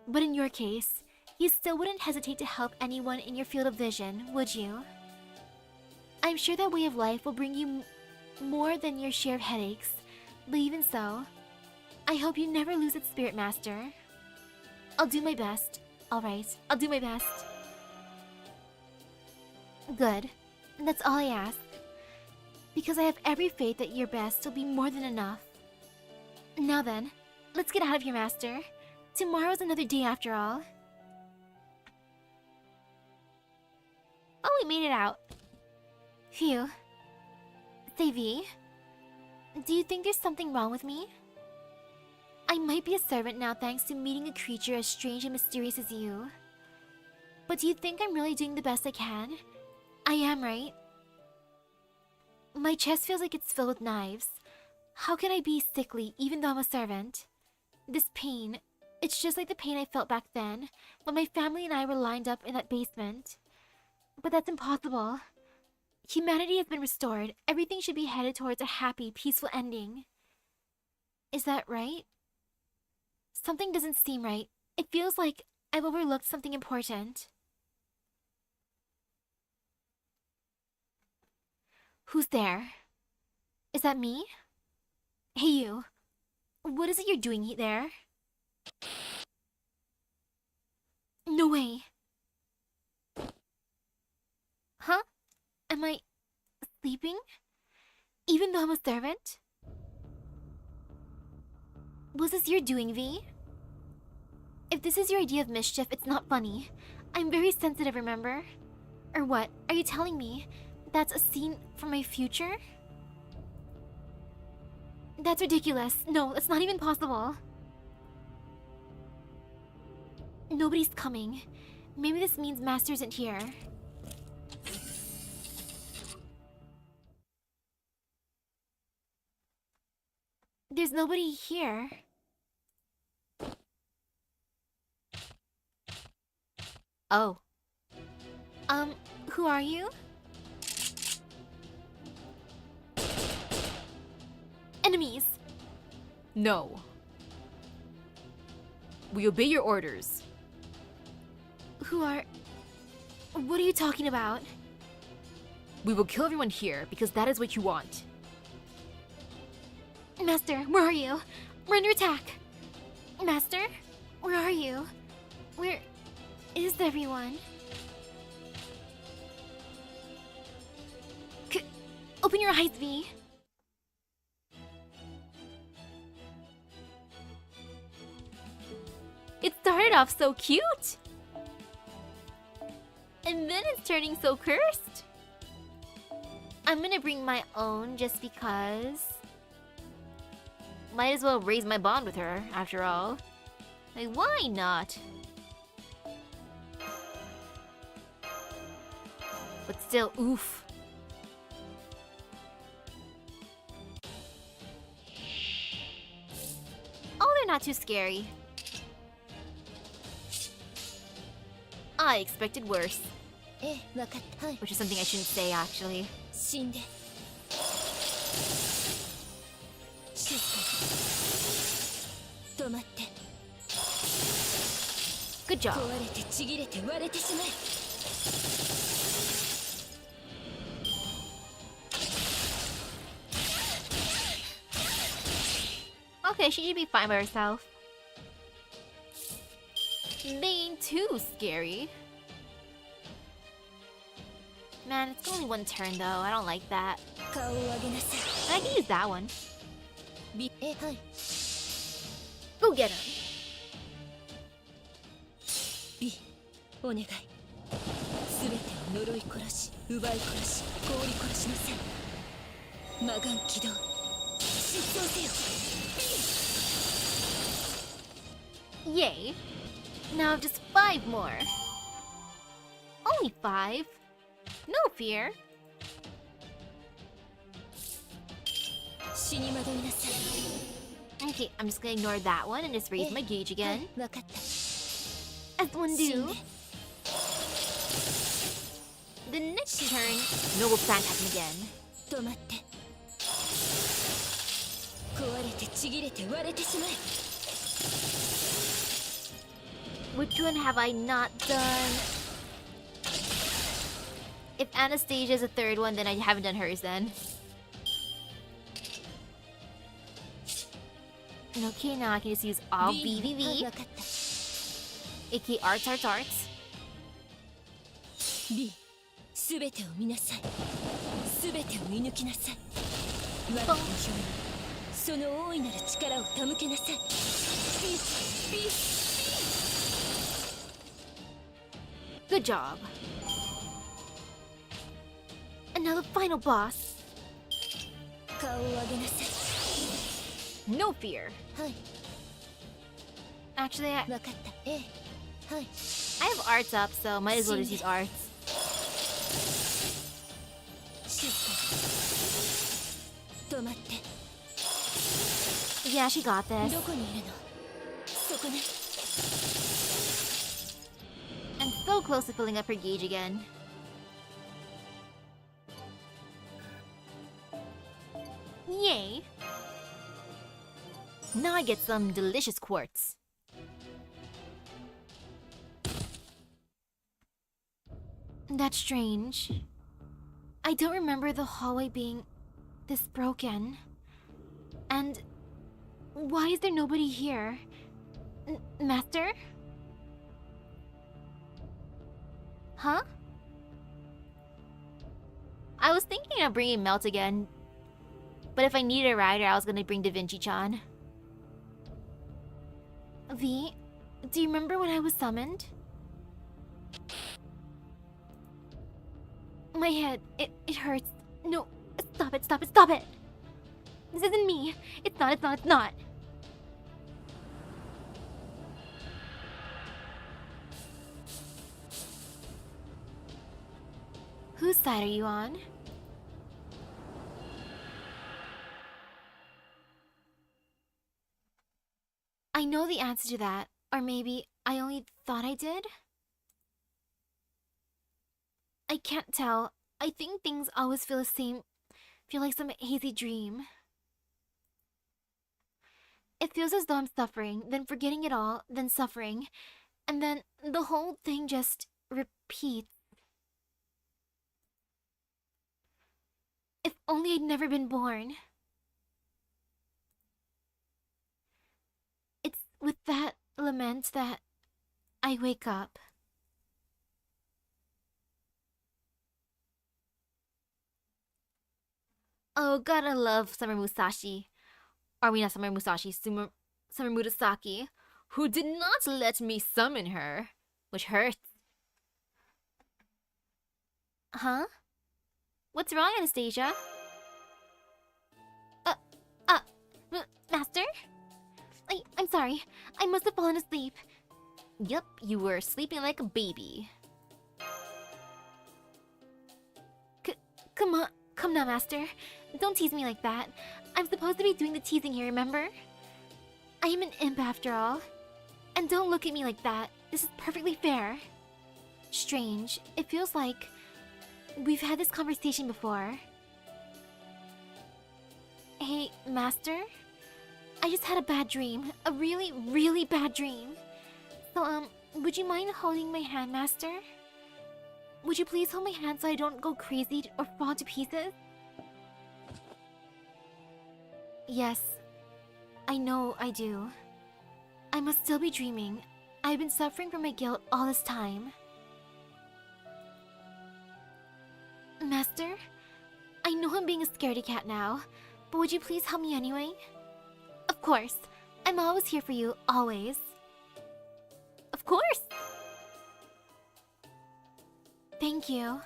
Speaker 1: But in your case, you still wouldn't hesitate to help anyone in your field of vision, would you? I'm sure that way of life will bring you more than your share of headaches, but even so, I hope you never lose its spirit, Master. I'll do my best. Alright, I'll do my best. Good. That's all I ask. Because I have every faith that your best will be more than enough. Now then, let's get out of here, Master. Tomorrow's another day after all. Oh, we made it out. Phew. Say, V, do you think there's something wrong with me? I might be a servant now thanks to meeting a creature as strange and mysterious as you. But do you think I'm really doing the best I can? I am, right? My chest feels like it's filled with knives. How can I be sickly even though I'm a servant? This pain, it's just like the pain I felt back then when my family and I were lined up in that basement. But that's impossible. Humanity has been restored. Everything should be headed towards a happy, peaceful ending. Is that right? Something doesn't seem right. It feels like I've overlooked something important. Who's there? Is that me? Hey you. What is it you're doing there? No way. Huh? Am I sleeping? Even though I'm a servant? Was this your doing, V? If this is your idea of mischief, it's not funny. I'm very sensitive, remember? Or what? Are you telling me that's a scene from my future? That's ridiculous. No, that's not even possible. Nobody's coming. Maybe this means Master isn't here. There's nobody here. Oh. Who are you? Enemies!
Speaker 3: No. We obey your orders.
Speaker 1: Who are... What are you talking about?
Speaker 3: We will kill everyone here because that is what you want.
Speaker 1: Master, where are you? We're under attack! Master? Where are you? Where is everyone? Open your eyes, V. It started off so cute! And then it's turning so cursed! I'm gonna bring my own just because... Might as well raise my bond with her, after all. Like, why not? But still, oof. Oh, they're not too scary. I expected worse.
Speaker 4: ええ、わかった。はい。
Speaker 1: Which is something I shouldn't say, actually.
Speaker 4: 死んで。静かに。止まって。
Speaker 1: Good job.
Speaker 4: 壊れてちぎれて割れてしまえ。
Speaker 1: Okay, she should be fine by herself. They ain't too scary. Man, it's only one turn though. I don't like that.
Speaker 4: 顔を上げなさい。
Speaker 1: I can use that one.
Speaker 4: え、はい。
Speaker 1: Go get her.
Speaker 4: ビ、お願い。すべてを呪い殺し、奪い殺し、氷殺しなさい。魔眼起動。失踪せよ。
Speaker 1: Yay. Now just 5 more. Only 5? No fear.
Speaker 4: 死に惑いなさい。
Speaker 1: Okay, I'm just gonna ignore that one and just raise my gauge
Speaker 4: は
Speaker 1: again.
Speaker 4: い、わかった。
Speaker 1: As one
Speaker 4: 死ん
Speaker 1: do.
Speaker 4: で。
Speaker 1: The next turn, Noble Phantasm again.
Speaker 4: 止まって。壊れてちぎれて割れてしまえ。
Speaker 1: Which one have I not done? If Anastasia's a third one, then I haven't done hers then. Okay, now I can just use all BVV.
Speaker 4: わかった
Speaker 1: aka arts.
Speaker 4: B すべてを見なさいすべてを見抜きなさい我が目標にその大いなる力を手向けなさい B
Speaker 1: Good job. And now the final boss.
Speaker 4: 顔を上げなさい
Speaker 1: No fear.
Speaker 4: はい
Speaker 1: Actually,
Speaker 4: わかったええはい
Speaker 1: I have arts up, so might as well just use arts.
Speaker 4: 静かに止まって
Speaker 1: Yeah, she got this.
Speaker 4: どこにいるのそこね
Speaker 1: I'm so close to filling up her gauge again. Yay! Now I get some delicious quartz. That's strange. I don't remember the hallway being this broken. And why is there nobody here? Master? Huh? I was thinking of bringing Melt again, but if I needed a rider, I was gonna bring Da Vinci-chan. V, do you remember when I was summoned? My head, it hurts. No, stop it, stop it, stop it! This isn't me. It's not, it's not, it's not. Whose side are you on? I know the answer to that, or maybe I only thought I did? I can't tell. I think things always feel the same, feel like some hazy dream. It feels as though I'm suffering, then forgetting it all, then suffering, and then the whole thing just repeats. If only I'd never been born. It's with that lament that I wake up. Oh, gotta love Summer Musashi. Or we not Summer Musashi, Summer Murasaki, who did not let me summon her, which hurts. Huh? What's wrong, Anastasia? Master? I'm sorry. I must have fallen asleep. Yup, you were sleeping like a baby. Come on. Come now, Master. Don't tease me like that. I'm supposed to be doing the teasing here, remember? I am an imp after all. And don't look at me like that. This is perfectly fair. Strange. It feels like we've had this conversation before. Hey, Master? I just had a bad dream. A really, really bad dream. So, would you mind holding my hand, Master? Would you please hold my hand so I don't go crazy or fall to pieces? Yes, I know I do. I must still be dreaming. I've been suffering from my guilt all this time. Master, I know I'm being a scaredy cat now, but would you please help me anyway? Of course, I'm always here for you, always. Of course! Thank you.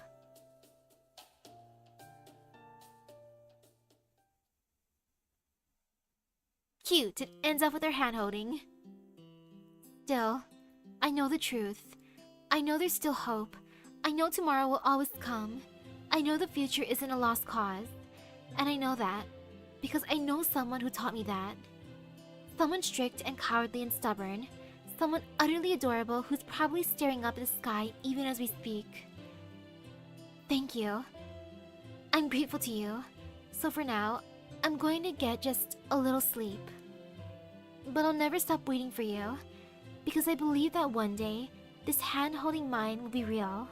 Speaker 1: Cute, it ends off with our hand-holding. Still, I know the truth. I know there's still hope. I know tomorrow will always come. I know the future isn't a lost cause. And I know that, because I know someone who taught me that. Someone strict and cowardly and stubborn. Someone utterly adorable who's probably staring up at the sky even as we speak. Thank you. I'm grateful to you. So for now, I'm going to get just a little sleep. But I'll never stop waiting for you. because I believe that one day, this hand-holding mine will be real.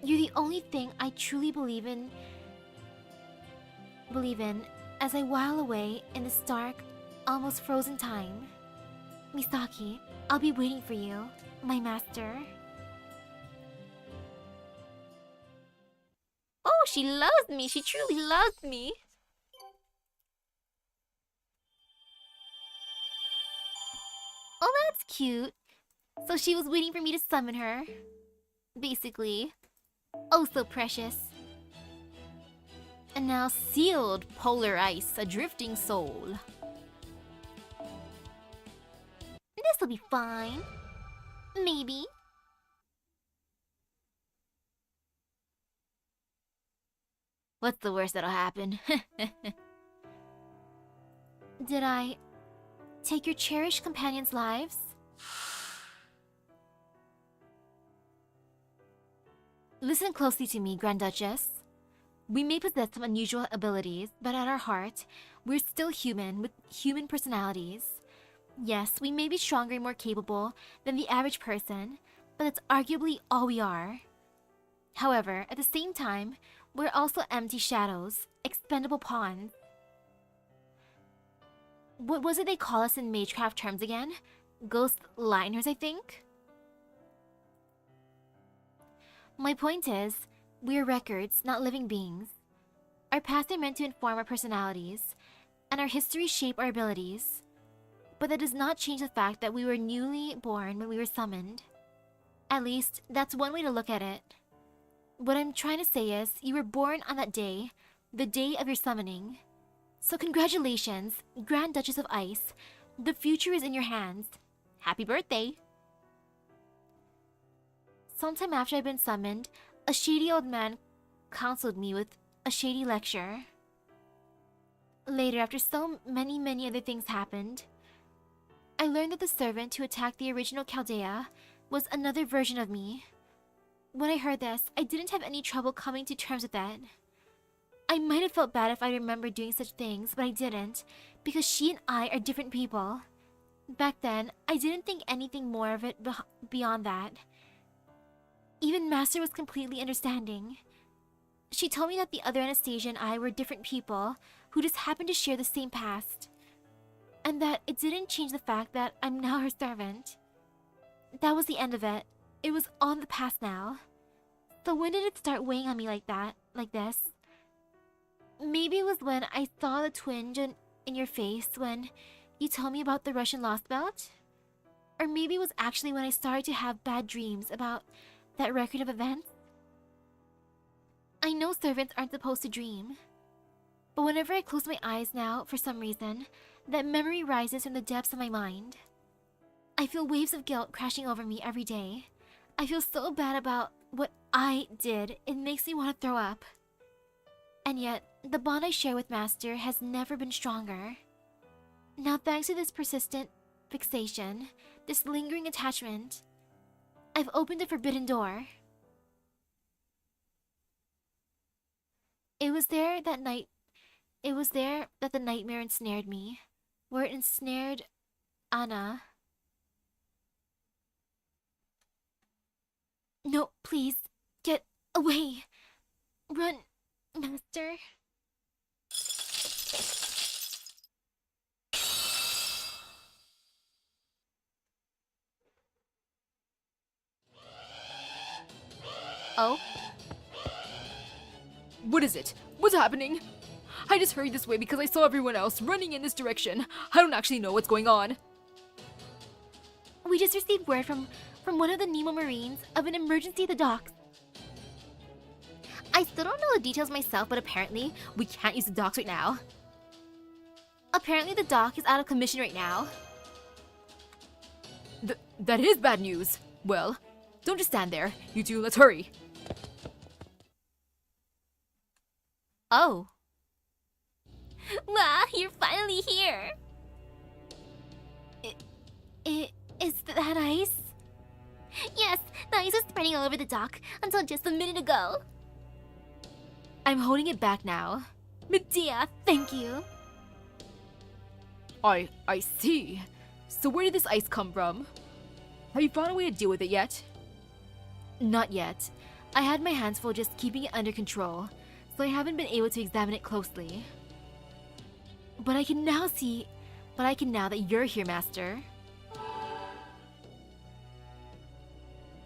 Speaker 1: You're the only thing I truly believe in as I while away in this dark, almost frozen time. Misaki, I'll be waiting for you, my master. Oh, she loves me. She truly loves me. Oh, that's cute. So she was waiting for me to summon her. Basically. Oh, so precious. And now sealed polar ice, a drifting soul. This'll be fine. Maybe. What's the worst that'll happen? Did I take your cherished companions' lives? Listen closely to me, Grand Duchess. We may possess some unusual abilities, but at our heart, we're still human with human personalities. Yes, we may be stronger and more capable than the average person, but that's arguably all we are. However, at the same time, we're also empty shadows, expendable pawns. What was it they call us in Magecraft terms again? Ghost liners, I think? My point is, we're records, not living beings. Our pasts are meant to inform our personalities, and our histories shape our abilities. But that does not change the fact that we were newly born when we were summoned. At least, that's one way to look at it. What I'm trying to say is, you were born on that day, the day of your summoning. So congratulations, Grand Duchess of Ice. The future is in your hands. Happy birthday! Sometime after I'd been summoned, a shady old man counseled me with a shady lecture. Later, after so many other things happened, I learned that the servant who attacked the original Chaldea was another version of me. When I heard this, I didn't have any trouble coming to terms with it. I might have felt bad if I remembered doing such things, but I didn't, because she and I are different people. Back then, I didn't think anything more of it beyond that. Even Master was completely understanding. She told me that the other Anastasia and I were different people who just happened to share the same past. And that it didn't change the fact that I'm now her servant. That was the end of it. It was all in the past now. So when did it start weighing on me like this? Maybe it was when I saw the twinge in your face when you told me about the Russian Lost Belt? Or maybe it was actually when I started to have bad dreams about that record of events? I know servants aren't supposed to dream. But whenever I close my eyes now, for some reason, that memory rises from the depths of my mind. I feel waves of guilt crashing over me every day. I feel so bad about what I did, it makes me want to throw up. And yet, the bond I share with Master has never been stronger. Now thanks to this persistent fixation, this lingering attachment, I've opened a forbidden door. It was there that the nightmare ensnared me, where it ensnared Hana. No, please, get away. Run, Master.
Speaker 3: Oh? What is it? What's happening? I just hurried this way because I saw everyone else running in this direction. I don't actually know what's going on.
Speaker 1: We just received word from one of the Nemo Marines of an emergency at the docks. I still don't know the details myself, but apparently we can't use the docks right now. Apparently the dock is out of commission right now.
Speaker 3: That is bad news. Well, don't just stand there. You two, let's hurry.
Speaker 1: Oh. Wow, you're finally here. Is that ice? Yes, the ice was spreading all over the dock until just a minute ago. I'm holding it back now. Medea, thank you.
Speaker 3: I see. So where did this ice come from? Have you found a way to deal with it yet?
Speaker 1: Not yet. I had my hands full just keeping it under control, so I haven't been able to examine it closely. But I can now that you're here, Master.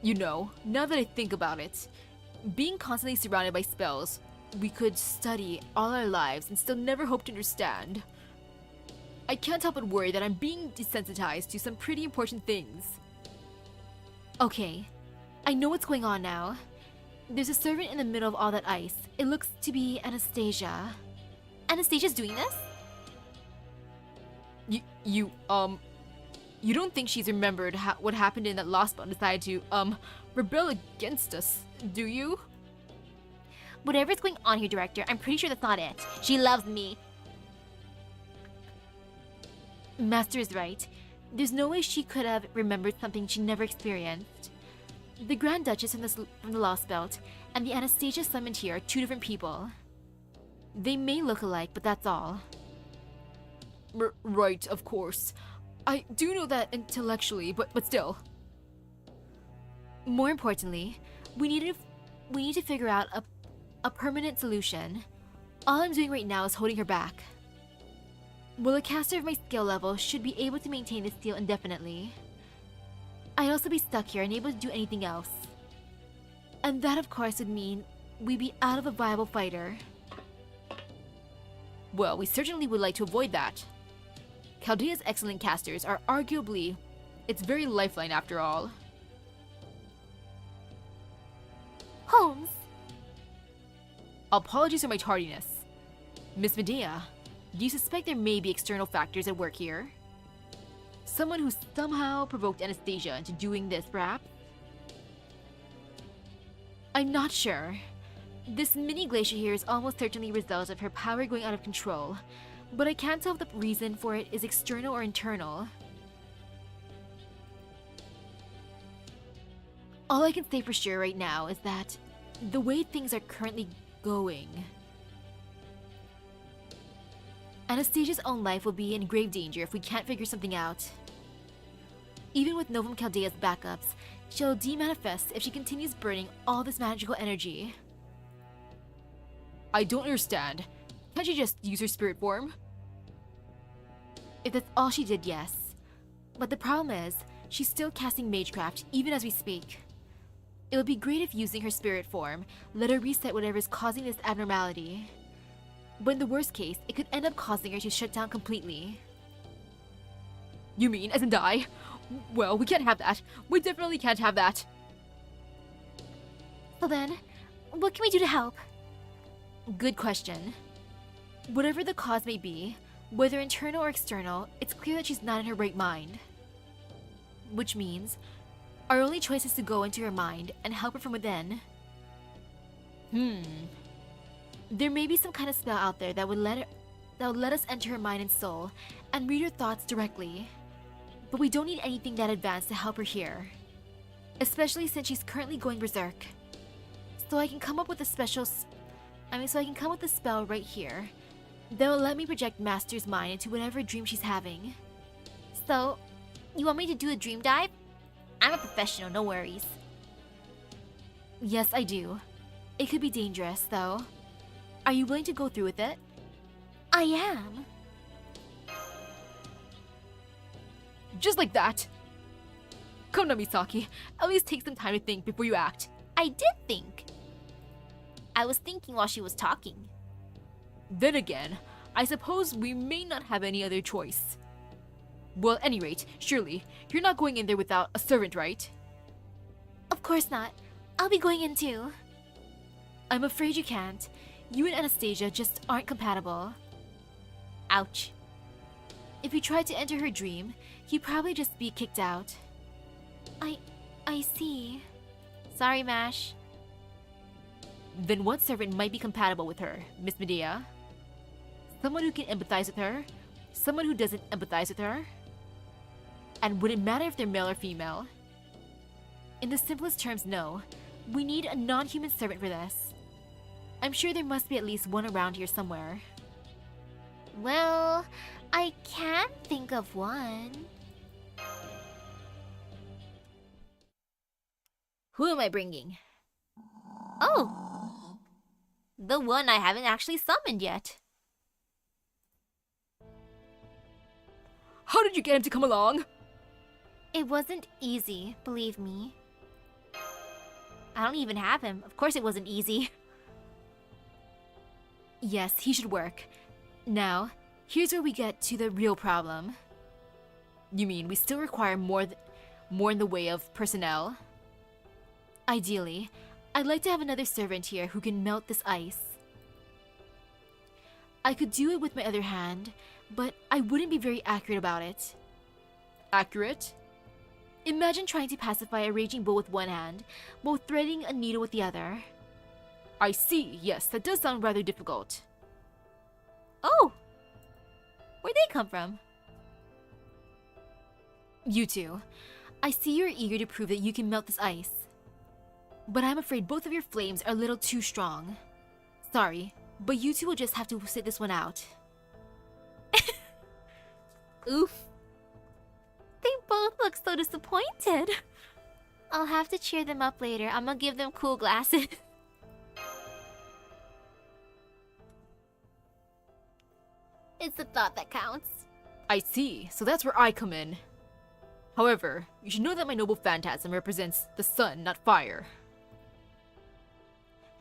Speaker 3: You know, now that I think about it, being constantly surrounded by spells, we could study all our lives and still never hope to understand. I can't help but worry that I'm being desensitized to some pretty important things.
Speaker 1: Okay, I know what's going on now. There's a servant in the middle of all that ice. It looks to be Anastasia. Anastasia's doing this?
Speaker 3: You don't think she's remembered what happened in that lost spell and decided to, rebel against us, do you?
Speaker 1: Whatever's going on here, Director, I'm pretty sure that's not it. She loves me. Master is right. There's no way she could have remembered something she never experienced. The Grand Duchess from the Lost Belt and the Anastasia summoned here are two different people. They may look alike, but that's all.
Speaker 3: Right, of course. I do know that intellectually, but still.
Speaker 1: More importantly, we need to figure out a permanent solution. All I'm doing right now is holding her back. Well, a caster of my skill level should be able to maintain this seal indefinitely. I'd also be stuck here, unable to do anything else. And that, of course, would mean we'd be out of a viable fighter.
Speaker 3: Well, we certainly would like to avoid that. Chaldea's excellent casters are arguably its very lifeline after all.
Speaker 1: Holmes!
Speaker 3: Apologies for my tardiness. Miss Medea, do you suspect there may be external factors at work here? Someone who somehow provoked Anastasia into doing this, perhaps?
Speaker 1: I'm not sure. This mini glacier here is almost certainly a result of her power going out of control, but I can't tell if the reason for it is external or internal. All I can say for sure right now is that the way things are currently going, Anastasia's own life will be in grave danger if we can't figure something out. Even with Novum Chaldea's backups, she'll demanifest if she continues burning all this magical energy.
Speaker 3: I don't understand. Can't she just use her spirit form?
Speaker 1: If that's all she did, yes. But the problem is, she's still casting Magecraft even as we speak. It would be great if using her spirit form let her reset whatever is causing this abnormality. But in the worst case, it could end up causing her to shut down completely.
Speaker 3: You mean as in die? Well, we can't have that. We definitely can't have that.
Speaker 1: So then, what can we do to help? Good question. Whatever the cause may be, whether internal or external, it's clear that she's not in her right mind. Which means, our only choice is to go into her mind and help her from within. There may be some kind of spell out there that would let us enter her mind and soul and read her thoughts directly. But we don't need anything that advanced to help her here. Especially since she's currently going berserk. So I can come up with a spell right here that will let me project Master's mind into whatever dream she's having. So, you want me to do a dream dive? I'm a professional, no worries. Yes, I do. It could be dangerous, though. Are you willing to go through with it? I am.
Speaker 3: Just like that. Come now, Misaki. At least take some time to think before you act.
Speaker 1: I did think. I was thinking while she was talking.
Speaker 3: Then again, I suppose we may not have any other choice. Well, at any rate, surely, you're not going in there without a servant, right?
Speaker 1: Of course not. I'll be going in too. I'm afraid you can't. You and Anastasia just aren't compatible. Ouch. If you tried to enter her dream, you'd probably just be kicked out. I see. Sorry, Mash.
Speaker 3: Then what servant might be compatible with her, Miss Medea? Someone who can empathize with her? Someone who doesn't empathize with her? And would it matter if they're male or female?
Speaker 1: In the simplest terms, no. We need a non-human servant for this. I'm sure there must be at least one around here somewhere. Well, I can think of one. Who am I bringing? Oh! The one I haven't actually summoned yet.
Speaker 3: How did you get him to come along?
Speaker 1: It wasn't easy, believe me. I don't even have him. Of course it wasn't easy.
Speaker 3: Yes, he should work. Now, here's where we get to the real problem. You mean we still require more in the way of personnel? Ideally, I'd like to have another servant here who can melt this ice. I could do it with my other hand, but I wouldn't be very accurate about it. Accurate? Imagine trying to pacify a raging bull with one hand, while threading a needle with the other. I see, yes, that does sound rather difficult.
Speaker 1: Oh! Where'd they come from?
Speaker 3: You two, I see you're eager to prove that you can melt this ice. But I'm afraid both of your flames are a little too strong. Sorry, but you two will just have to sit this one out.
Speaker 1: Oof. They both look so disappointed. I'll have to cheer them up later. I'm gonna give them cool glasses. It's the thought that counts.
Speaker 3: I see, so that's where I come in. However, you should know that my noble phantasm represents the sun, not fire.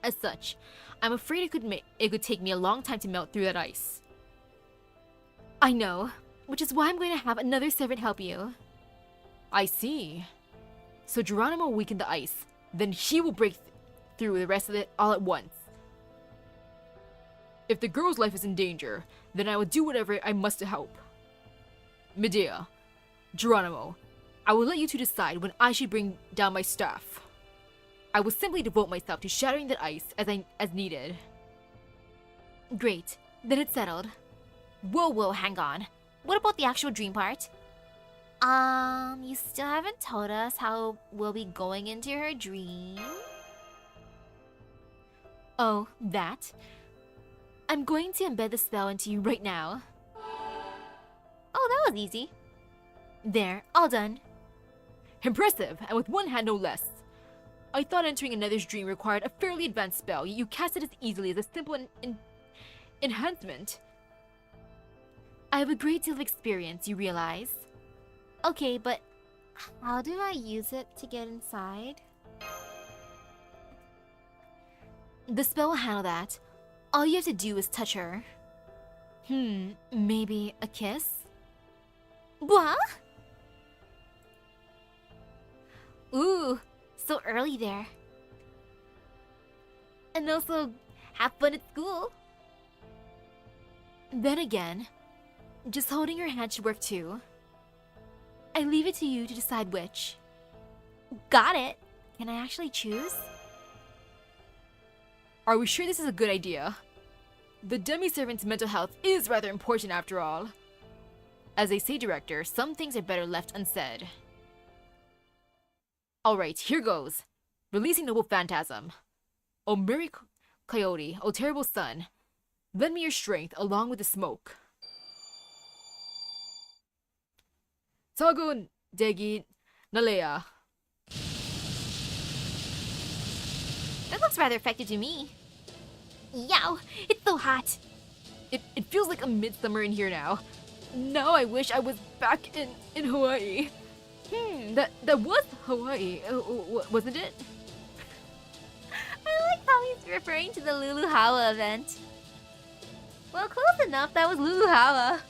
Speaker 3: As such, I'm afraid it could take me a long time to melt through that ice. I know, which is why I'm going to have another servant help you. I see. So Geronimo will weaken the ice, then he will break through the rest of it all at once. If the girl's life is in danger, then I will do whatever I must to help. Medea, Geronimo, I will let you two decide when I should bring down my staff. I will simply devote myself to shattering the ice as needed.
Speaker 1: Great, then it's settled. Whoa, hang on. What about the actual dream part? You still haven't told us how we'll be going into her dream?
Speaker 3: Oh, that? I'm going to embed the spell into you right now.
Speaker 1: Oh, that was easy.
Speaker 3: There, all done. Impressive, and with one hand no less. I thought entering another's dream required a fairly advanced spell, yet you cast it as easily as a simple enhancement. I have a great deal of experience, you realize.
Speaker 1: Okay, but how do I use it to get inside?
Speaker 3: The spell will handle that. All you have to do is touch her. Maybe a kiss?
Speaker 1: What? Ooh, so early there. And also, have fun at school.
Speaker 3: Then again, just holding her hand should work too. I leave it to you to decide which.
Speaker 1: Got it. Can I actually choose?
Speaker 3: Are we sure this is a good idea? The demi-servant's mental health is rather important after all. As a stage director, some things are better left unsaid. Alright, here goes. Releasing Noble Phantasm. O merry coyote, O terrible sun, lend me your strength along with the smoke. Tagun Degi Nalea.
Speaker 1: That looks rather effective to me. Yow, it's so hot.
Speaker 3: It feels like a midsummer in here now. Now I wish I was back in Hawaii. That was Hawaii, wasn't it?
Speaker 1: I like how he's referring to the Lulu Hawa event. Well, close enough, that was Lulu Hawa.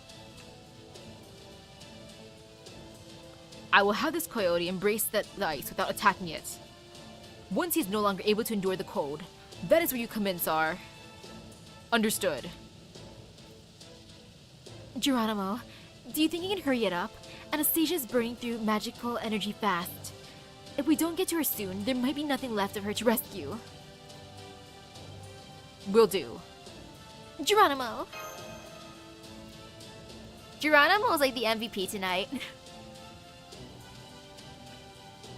Speaker 3: I will have this coyote embrace the ice without attacking it. Once he is no longer able to endure the cold, that is where you come in, Tsar. Understood. Geronimo, do you think you can hurry it up? Anastasia is burning through magical energy fast. If we don't get to her soon, there might be nothing left of her to rescue. Will do.
Speaker 1: Geronimo. Geronimo's like the MVP tonight.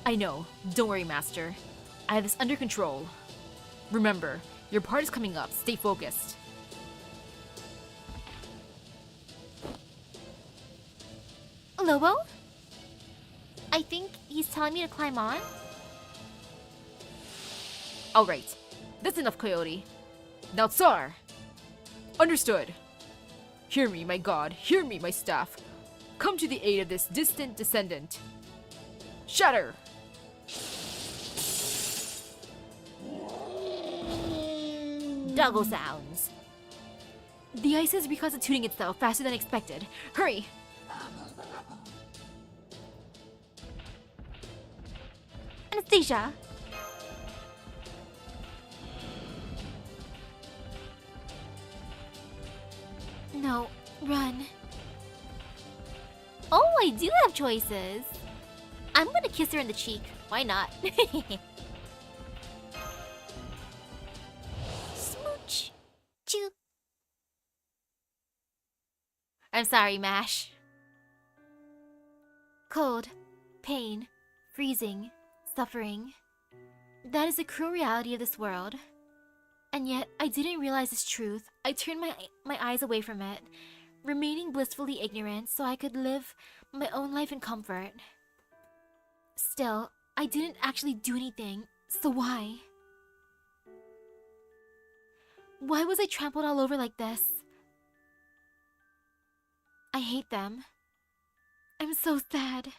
Speaker 3: I know. Don't worry, Master. I have this under control. Remember, your part is coming up. Stay focused.
Speaker 1: Lobo? I think he's telling me to climb on?
Speaker 3: Alright, that's enough, Coyote. Now, Tsar! Understood. Hear me, my god. Hear me, my staff. Come to the aid of this distant descendant. Shatter!
Speaker 1: Doggo sounds.
Speaker 3: The ice is reconstituting itself faster than expected. Hurry!
Speaker 1: Anastasia. No, run. Oh, I do have choices. I'm gonna kiss her in the cheek. Why not? Smooch. Choo. I'm sorry, Mash. Cold, pain, freezing, suffering. That is the cruel reality of this world. And yet, I didn't realize this truth. I turned my eyes away from it, remaining blissfully ignorant so I could live my own life in comfort. Still, I didn't actually do anything, so why? Why was I trampled all over like this? I hate them. I'm so sad.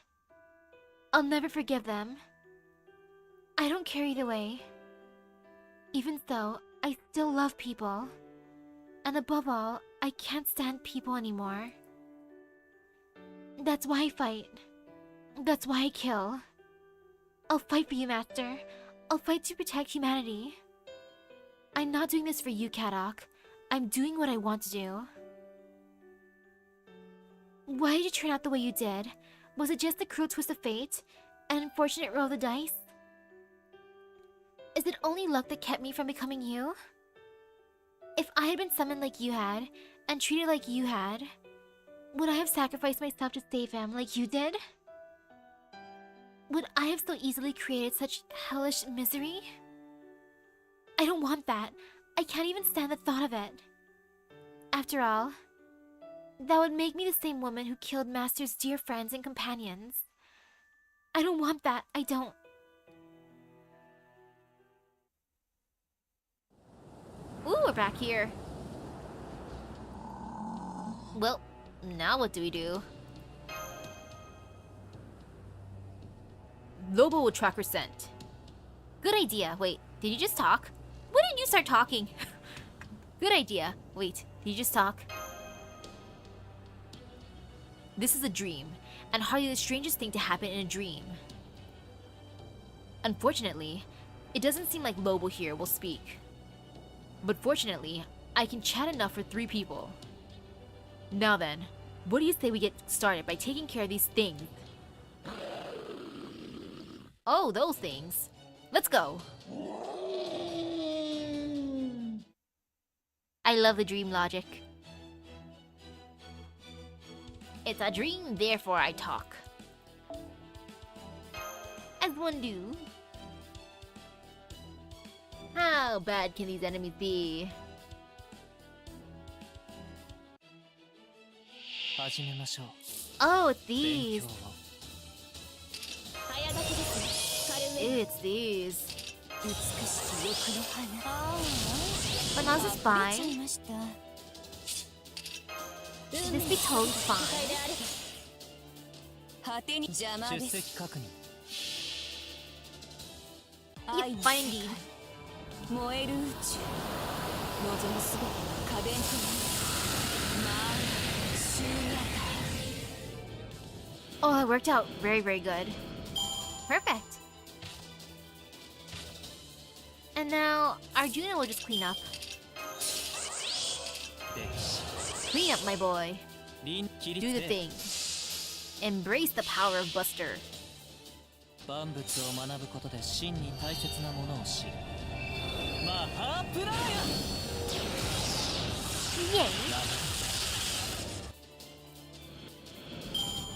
Speaker 1: I'll never forgive them. I don't care either way. Even so, I still love people. And above all, I can't stand people anymore. That's why I fight. That's why I kill. I'll fight for you, Master. I'll fight to protect humanity. I'm not doing this for you, Kadok. I'm doing what I want to do. Why did you turn out the way you did? Was it just a cruel twist of fate? An unfortunate roll of the dice? Is it only luck that kept me from becoming you? If I had been summoned like you had, and treated like you had, would I have sacrificed myself to save him like you did? Would I have so easily created such hellish misery? I don't want that. I can't even stand the thought of it. After all, that would make me the same woman who killed Master's dear friends and companions. I don't want that. I don't. Ooh, we're back here. Well, now what do we do?
Speaker 3: Lobo will track her scent.
Speaker 1: Good idea. Wait, did you just talk? When did you start talking? Good idea. Wait, did you just talk?
Speaker 3: This is a dream, and hardly the strangest thing to happen in a dream. Unfortunately, it doesn't seem like Lobo here will speak. But fortunately, I can chat enough for 3 people. Now then, what do you say we get started by taking care of these things?
Speaker 1: Oh, those things. Let's go. I love the dream logic. It's a dream, therefore I talk. As one do. How bad can these enemies be?
Speaker 2: 始めましょう。
Speaker 1: Oh, it's
Speaker 2: 勉
Speaker 1: these.
Speaker 2: 強を。
Speaker 4: 早書きですね。軽め
Speaker 1: Ew, it's these.
Speaker 4: 美しき欲の花。
Speaker 1: But now this is
Speaker 4: 出ち
Speaker 1: fine.
Speaker 4: ゃいました
Speaker 1: Should this be totally
Speaker 4: 戦
Speaker 1: fine?
Speaker 4: いであれ果てに邪魔
Speaker 2: 出
Speaker 4: です
Speaker 2: 席確認。
Speaker 1: Yep, fine indeed.
Speaker 4: 燃える宇宙望むすべてが可弁となるまあ終夜
Speaker 1: Oh, that worked out very, very good. Perfect. And now, Arjuna will just clean up.
Speaker 2: 歴史。
Speaker 1: Clean up, my boy.
Speaker 2: 臨起立
Speaker 1: Do the
Speaker 2: で
Speaker 1: thing. Embrace the power of Buster.
Speaker 2: 万物を学ぶことで真に大切なものを知る。マハープラーヤ
Speaker 1: Yay!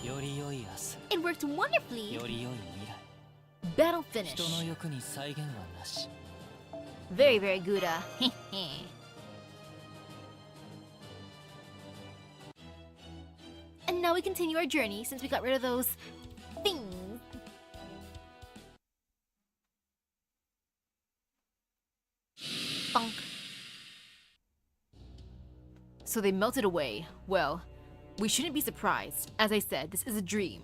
Speaker 2: より良い明
Speaker 1: It worked
Speaker 2: 日、
Speaker 1: wonderfully.
Speaker 2: より良い未来。
Speaker 3: Battle
Speaker 2: 人の
Speaker 3: finish.
Speaker 2: 欲に再現はなし。
Speaker 1: Very, very good. And now we continue our journey since we got rid of those things.
Speaker 3: So they melted away. Well, we shouldn't be surprised. As I said, this is a dream.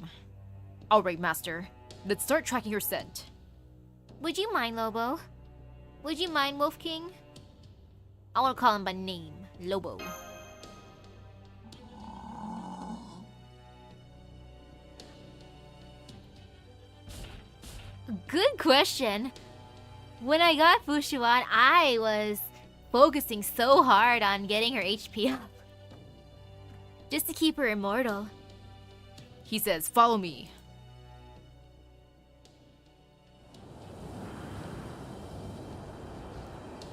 Speaker 3: Alright, Master. Let's start tracking her scent.
Speaker 1: Would you mind, Lobo? Would you mind, Wolf King? I want to call him by name, Lobo. Good question. When I got Fushuan, I was focusing so hard on getting her HP up. Just to keep her immortal.
Speaker 3: He says, follow me.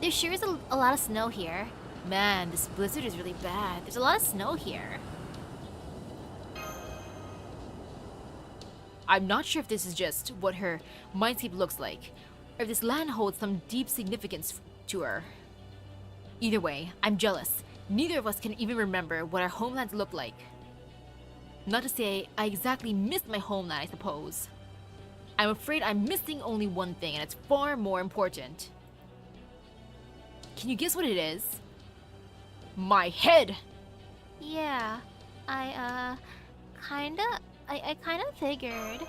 Speaker 1: There sure is a lot of snow here. Man, this blizzard is really bad. There's a lot of snow here.
Speaker 3: I'm not sure if this is just what her mindscape looks like, or if this land holds some deep significance to her. Either way, I'm jealous. Neither of us can even remember what our homelands look like. Not to say I exactly missed my homeland, I suppose. I'm afraid I'm missing only one thing, and it's far more important. Can you guess what it is? My head!
Speaker 1: Yeah, I kinda figured.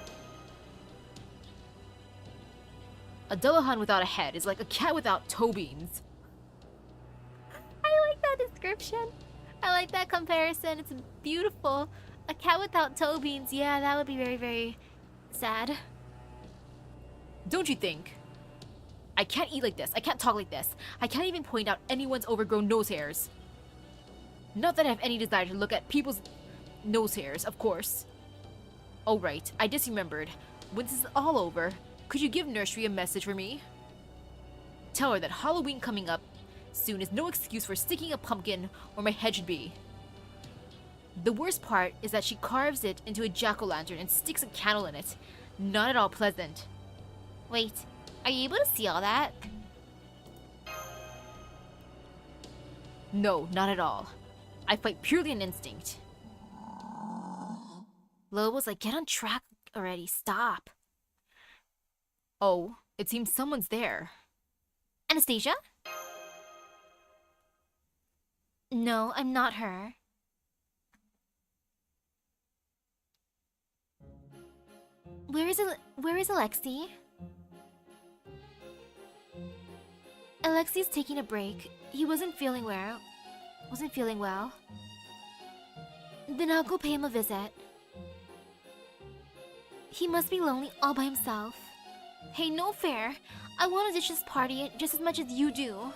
Speaker 3: A Dullahan without a head is like a cat without toe beans.
Speaker 1: I like that description. I like that comparison. It's beautiful. A cat without toe beans. Yeah, that would be very, very sad.
Speaker 3: Don't you think? I can't eat like this. I can't talk like this. I can't even point out anyone's overgrown nose hairs. Not that I have any desire to look at people's nose hairs, of course. Oh right, I just remembered. When this is all over, could you give Nursery a message for me? Tell her that Halloween coming up soon is no excuse for sticking a pumpkin where my head should be. The worst part is that she carves it into a jack-o'-lantern and sticks a candle in it. Not at all pleasant.
Speaker 1: Wait, are you able to see all that?
Speaker 3: No, not at all. I fight purely on instinct.
Speaker 1: Lobo's like, get on track already, stop.
Speaker 3: Oh, it seems someone's there.
Speaker 1: Anastasia? No, I'm not her. Where is Alexi? Alexi's taking a break. He wasn't feeling well. Then I'll go pay him a visit. He must be lonely all by himself. Hey, no fair. I want to ditch this party just as much as you do.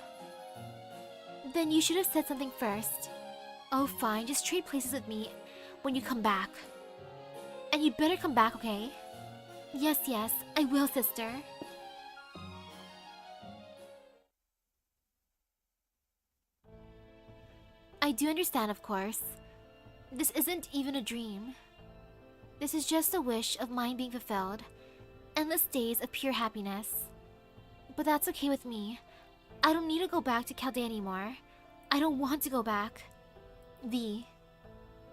Speaker 1: Then you should have said something first. Oh, fine. Just trade places with me when you come back. And you better come back, okay? Yes, I will, sister. I do understand, of course. This isn't even a dream. This is just a wish of mine being fulfilled. Endless days of pure happiness. But that's okay with me. I don't need to go back to Chaldea anymore. I don't want to go back. V,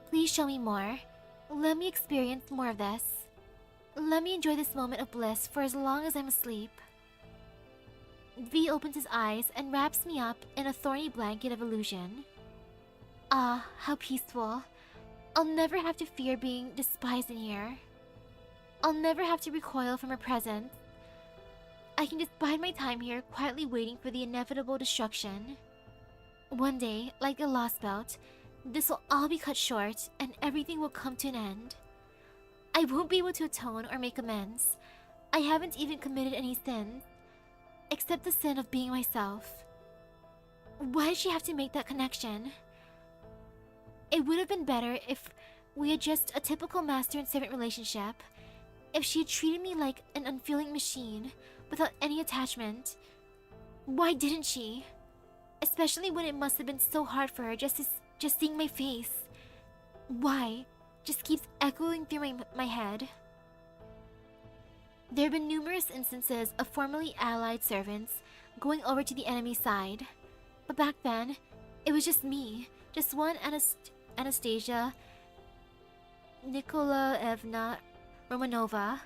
Speaker 1: please show me more. Let me experience more of this. Let me enjoy this moment of bliss for as long as I'm asleep. V opens his eyes and wraps me up in a thorny blanket of illusion. Ah, how peaceful. I'll never have to fear being despised in here. I'll never have to recoil from her presence. I can just bide my time here, quietly waiting for the inevitable destruction. One day, like the Lost Belt, this will all be cut short and everything will come to an end. I won't be able to atone or make amends. I haven't even committed any sins, except the sin of being myself. Why did she have to make that connection? It would have been better if we had just a typical master and servant relationship. If she had treated me like an unfeeling machine, without any attachment. Why didn't she? Especially when it must have been so hard for her just seeing my face. Why? Just keeps echoing through my head. There have been numerous instances of formerly allied servants going over to the enemy side. But back then, it was just me. Just one Anastasia Nikolaevna Romanova.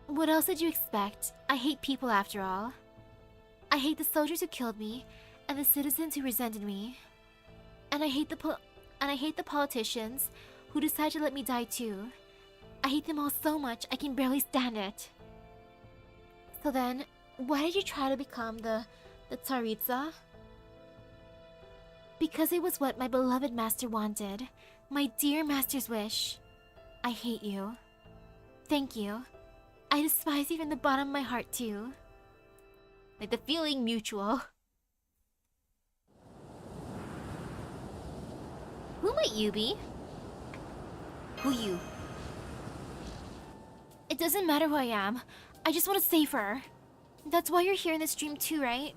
Speaker 1: What else did you expect? I hate people after all. I hate the soldiers who killed me, and the citizens who resented me. And I hate the politicians who decide to let me die too. I hate them all so much I can barely stand it. So then, why did you try to become the Tsaritsa? Because it was what my beloved master wanted. My dear master's wish. I hate you. Thank you. I despise you from the bottom of my heart too. Like the feeling mutual. Who might you be? Who you? It doesn't matter who I am. I just want to save her. That's why you're here in the stream too, right?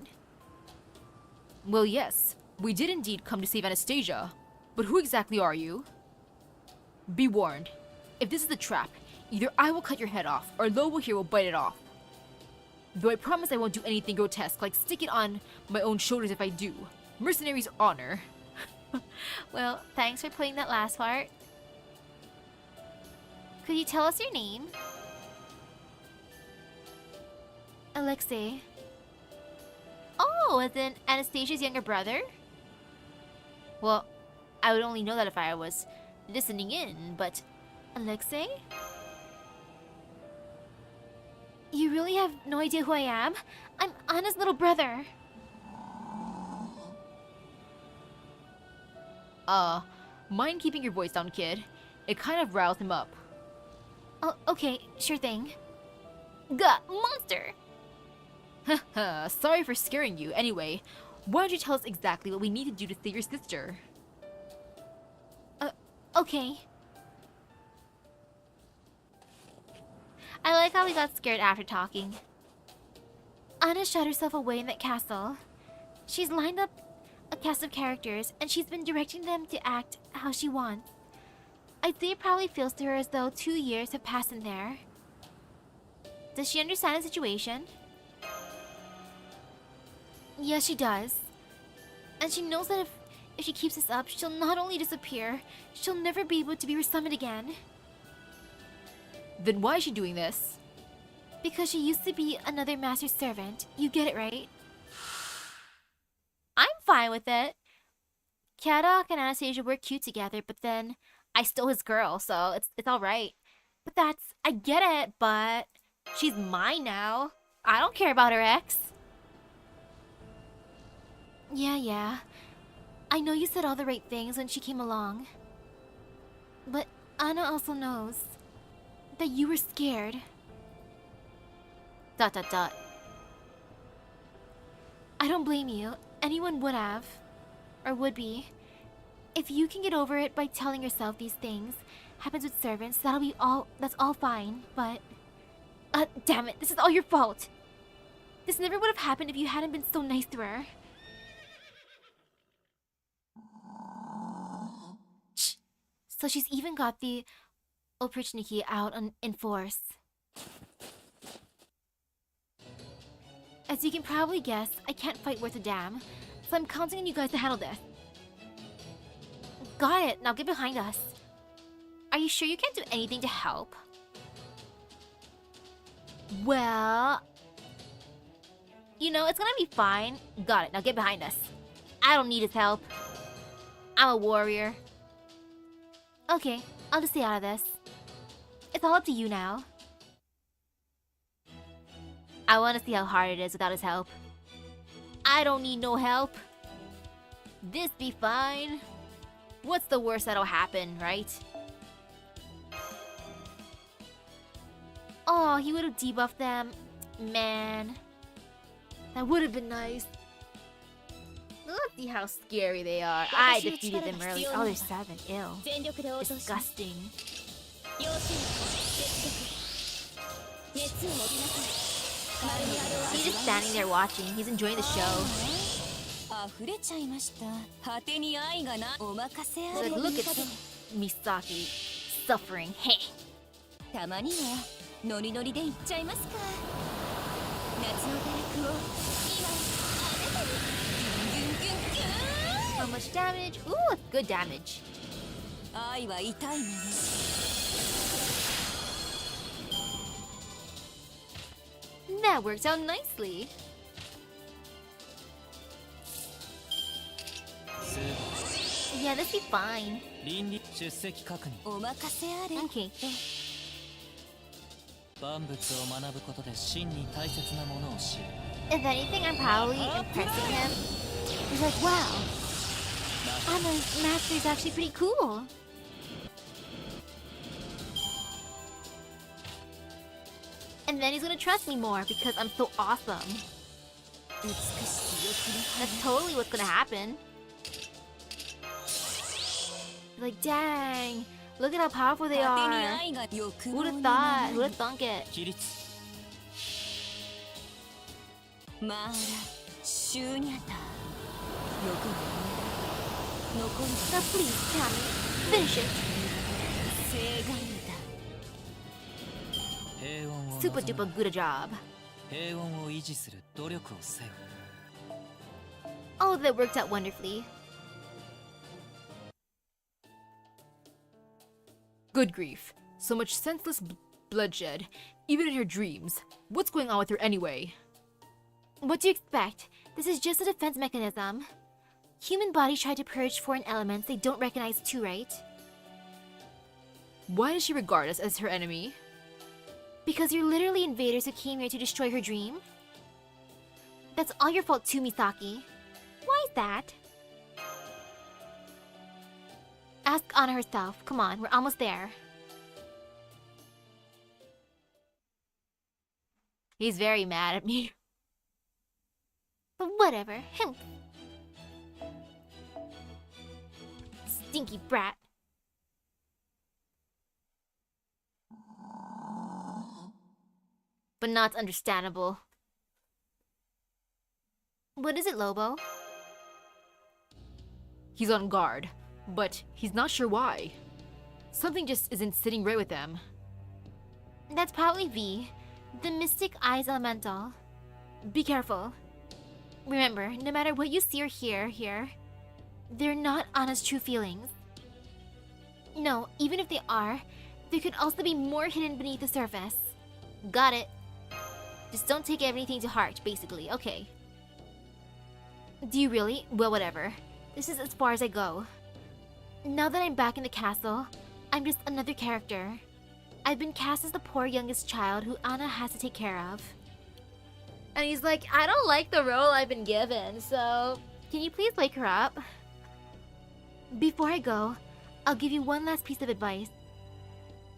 Speaker 3: Well, yes. We did indeed come to save Anastasia. But who exactly are you? Be warned. If this is a trap, either I will cut your head off, or Lobo here will bite it off. Though I promise I won't do anything grotesque, like stick it on my own shoulders if I do. Mercenary's honor.
Speaker 1: Well, thanks for putting that last part. Could you tell us your name? Alexei. Oh, as in Anastasia's younger brother? Well, I would only know that if I was listening in, but... Alexei? You really have no idea who I am? I'm Anna's little brother.
Speaker 3: Mind keeping your voice down, kid? It kind of riled him up.
Speaker 1: Oh, okay, sure thing. Gah, monster!
Speaker 3: Haha, sorry for scaring you. Anyway, why don't you tell us exactly what we need to do to save your sister?
Speaker 1: Okay. I like how we got scared after talking. Anna shut herself away in that castle. She's lined up a cast of characters, and she's been directing them to act how she wants. I'd say it probably feels to her as though 2 years have passed in there. Does she understand the situation? Yes, she does. And she knows that if she keeps this up, she'll not only disappear, she'll never be able to be resummoned again.
Speaker 3: Then why is she doing this?
Speaker 1: Because she used to be another master's servant. You get it, right? I'm fine with it. Kadok and Anastasia were cute together, but then I stole his girl, so it's alright. But I get it, but she's mine now. I don't care about her ex. Yeah. I know you said all the right things when she came along. But Anna also knows that you were scared. ... I don't blame you. Anyone would have. Or would be. If you can get over it by telling yourself these things happens with servants, that's all fine, but... damn it, this is all your fault! This never would have happened if you hadn't been so nice to her. Shh. So she's even got the Oprichniki out in force. As you can probably guess, I can't fight worth a damn, so I'm counting on you guys to handle this. Got it, now get behind us. Are you sure you can't do anything to help? Well... You know, it's gonna be fine. Got it, now get behind us. I don't need his help. I'm a warrior. Okay, I'll just stay out of this. It's all up to you now. I want to see how hard it is without his help. I don't need no help. This be fine. What's the worst that'll happen, right? Oh, he would have debuffed them. Man. That would have been nice. Let's see how scary they are. I defeated them early. Oh, they're 7. Ew. Disgusting. He's just standing there watching. He's enjoying the show. Like, look at Misaki suffering. Hey. How much damage? Ooh, good damage. That works out nicely. Yeah, this be fine.
Speaker 2: 倫理出席確認。
Speaker 4: お任せあれ。
Speaker 1: Okay.
Speaker 2: 万物を学ぶことで真に大切なものを知る。
Speaker 1: If anything, I'm probably impressing him. He's like, wow, Hana's master is actually pretty cool. And then he's gonna trust me more because I'm so awesome.
Speaker 4: 美しき欲の
Speaker 1: That's totally what's gonna happen. Like, dang, look at how powerful they
Speaker 4: 果てに
Speaker 1: are.
Speaker 4: 愛が欲
Speaker 1: Who'd
Speaker 4: 望
Speaker 1: have
Speaker 4: に
Speaker 1: thought?
Speaker 4: な
Speaker 1: Who'd have thunk it?
Speaker 2: 起立。
Speaker 4: まあらシューニャタ欲が残る
Speaker 1: Now please, Tammy, finish it.
Speaker 4: 正義だ。
Speaker 2: 平穏を
Speaker 1: Super
Speaker 2: 望む
Speaker 1: duper good a job.
Speaker 2: 平穏を維持する努力をせよ。
Speaker 1: All of that worked out wonderfully.
Speaker 3: Good grief. So much senseless bloodshed, even in her dreams. What's going on with her anyway?
Speaker 1: What do you expect? This is just a defense mechanism. Human bodies try to purge foreign elements they don't recognize too, right?
Speaker 3: Why does she regard us as her enemy?
Speaker 1: Because you're literally invaders who came here to destroy her dream? That's all your fault too, Misaki. Why is that? Ask Hana herself. Come on, we're almost there. He's very mad at me. But whatever, him. Stinky brat. But not understandable. What is it, Lobo?
Speaker 3: He's on guard, but he's not sure why. Something just isn't sitting right with him.
Speaker 1: That's probably V, the Mystic Eyes Elemental. Be careful. Remember, no matter what you see or hear here, they're not Anna's true feelings. No, even if they are, there could also be more hidden beneath the surface. Got it. Just don't take everything to heart, basically. Okay. Do you really? Well, whatever. This is as far as I go. Now that I'm back in the castle, I'm just another character. I've been cast as the poor youngest child who Anna has to take care of. And he's like, I don't like the role I've been given, so can you please wake her up? Before I go, I'll give you one last piece of advice.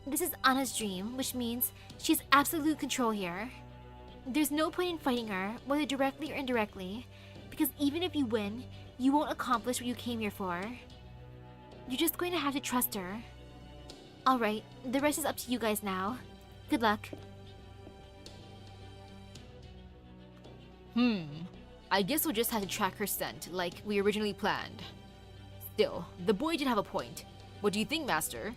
Speaker 1: This is Anna's dream, which means she has absolute control here. There's no point in fighting her, whether directly or indirectly, because even if you win, you won't accomplish what you came here for. You're just going to have to trust her. Alright, the rest is up to you guys now. Good luck.
Speaker 3: I guess we'll just have to track her scent, like we originally planned. Still, the boy did have a point. What do you think, Master?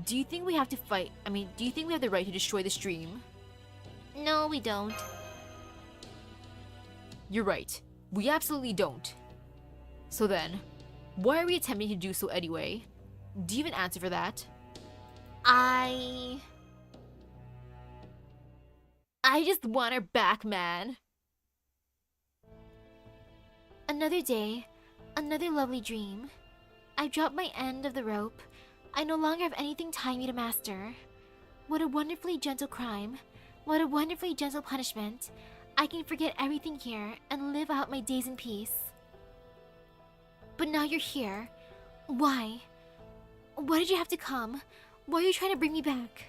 Speaker 3: Do you think we have to fight? Do you think we have the right to destroy the stream?
Speaker 1: No, we don't.
Speaker 3: You're right. We absolutely don't. So then, why are we attempting to do so anyway? Do you have an answer for that?
Speaker 1: I just want her back, man. Another day, another lovely dream. I dropped my end of the rope. I no longer have anything tying me to Master. What a wonderfully gentle crime. What a wonderfully gentle punishment. I can forget everything here and live out my days in peace. But now you're here. Why? Why did you have to come? Why are you trying to bring me back?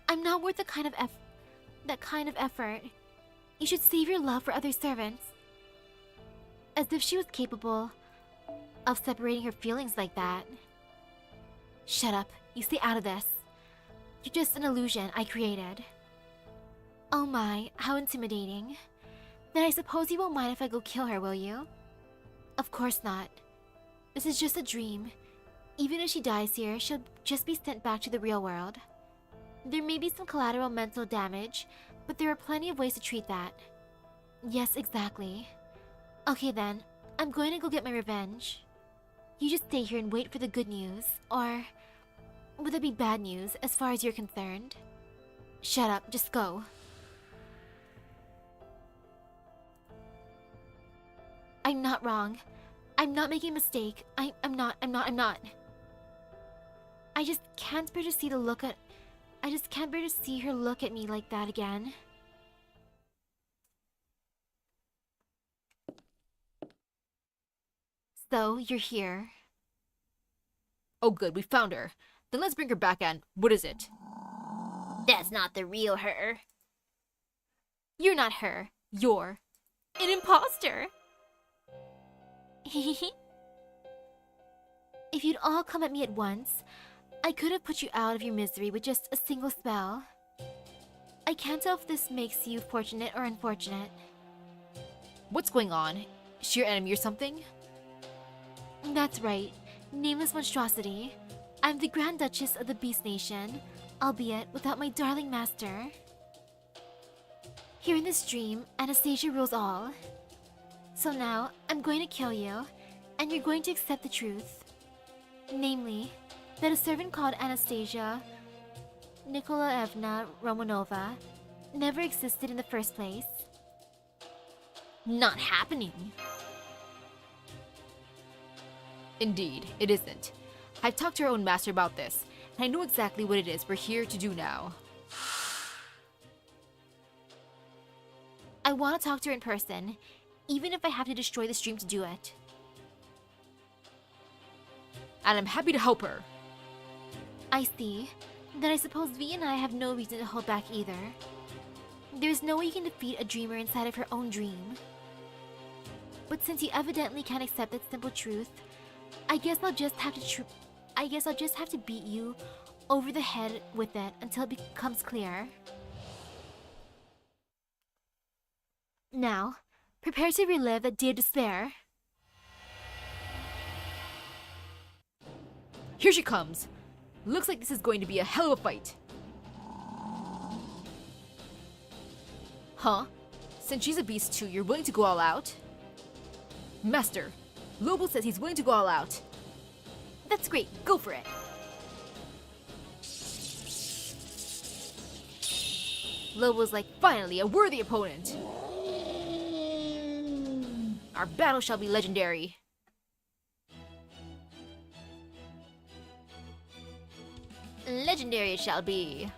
Speaker 1: I'm not worth that kind of effort. You should save your love for other servants. As if she was capable of separating her feelings like that. Shut up. You stay out of this. You're just an illusion I created. Oh my, how intimidating. Then I suppose you won't mind if I go kill her, will you? Of course not. This is just a dream. Even if she dies here, she'll just be sent back to the real world. There may be some collateral mental damage, but there are plenty of ways to treat that. Yes, exactly. Okay then, I'm going to go get my revenge. You just stay here and wait for the good news, or would that be bad news as far as you're concerned? Shut up, just go. I'm not wrong. I'm not making a mistake. I'm not. I just can't bear to see I just can't bear to see her look at me like that again. So, you're here.
Speaker 3: Oh good, we found her. Then let's bring her back and what is it?
Speaker 1: That's not the real her. You're not her. You're an imposter. If you'd all come at me at once, I could have put you out of your misery with just a single spell. I can't tell if this makes you fortunate or unfortunate.
Speaker 3: What's going on? Is she your enemy or something?
Speaker 1: That's right, nameless monstrosity. I'm the Grand Duchess of the Beast Nation, albeit without my darling master. Here in this dream, Anastasia rules all. So now, I'm going to kill you, and you're going to accept the truth. Namely, that a servant called Anastasia Nikolaevna Romanova never existed in the first place. Not happening.
Speaker 3: Indeed, it isn't. I've talked to our own master about this, and I know exactly what it is we're here to do now.
Speaker 1: I want to talk to her in person, even if I have to destroy the stream to do it.
Speaker 3: And I'm happy to help her.
Speaker 1: I see. Then I suppose V and I have no reason to hold back either. There's no way you can defeat a dreamer inside of her own dream. But since you evidently can't accept that simple truth, I guess I'll just have to beat you over the head with it until it becomes clear. Now, prepare to relive that day of despair.
Speaker 3: Here she comes. Looks like this is going to be a hell of a fight. Huh? Since she's a beast too, you're willing to go all out? Master, Lobo says he's willing to go all out.
Speaker 1: That's great, go for it.
Speaker 3: Lobo's like, finally, a worthy opponent. Our battle shall be legendary.
Speaker 1: Legendary it shall be.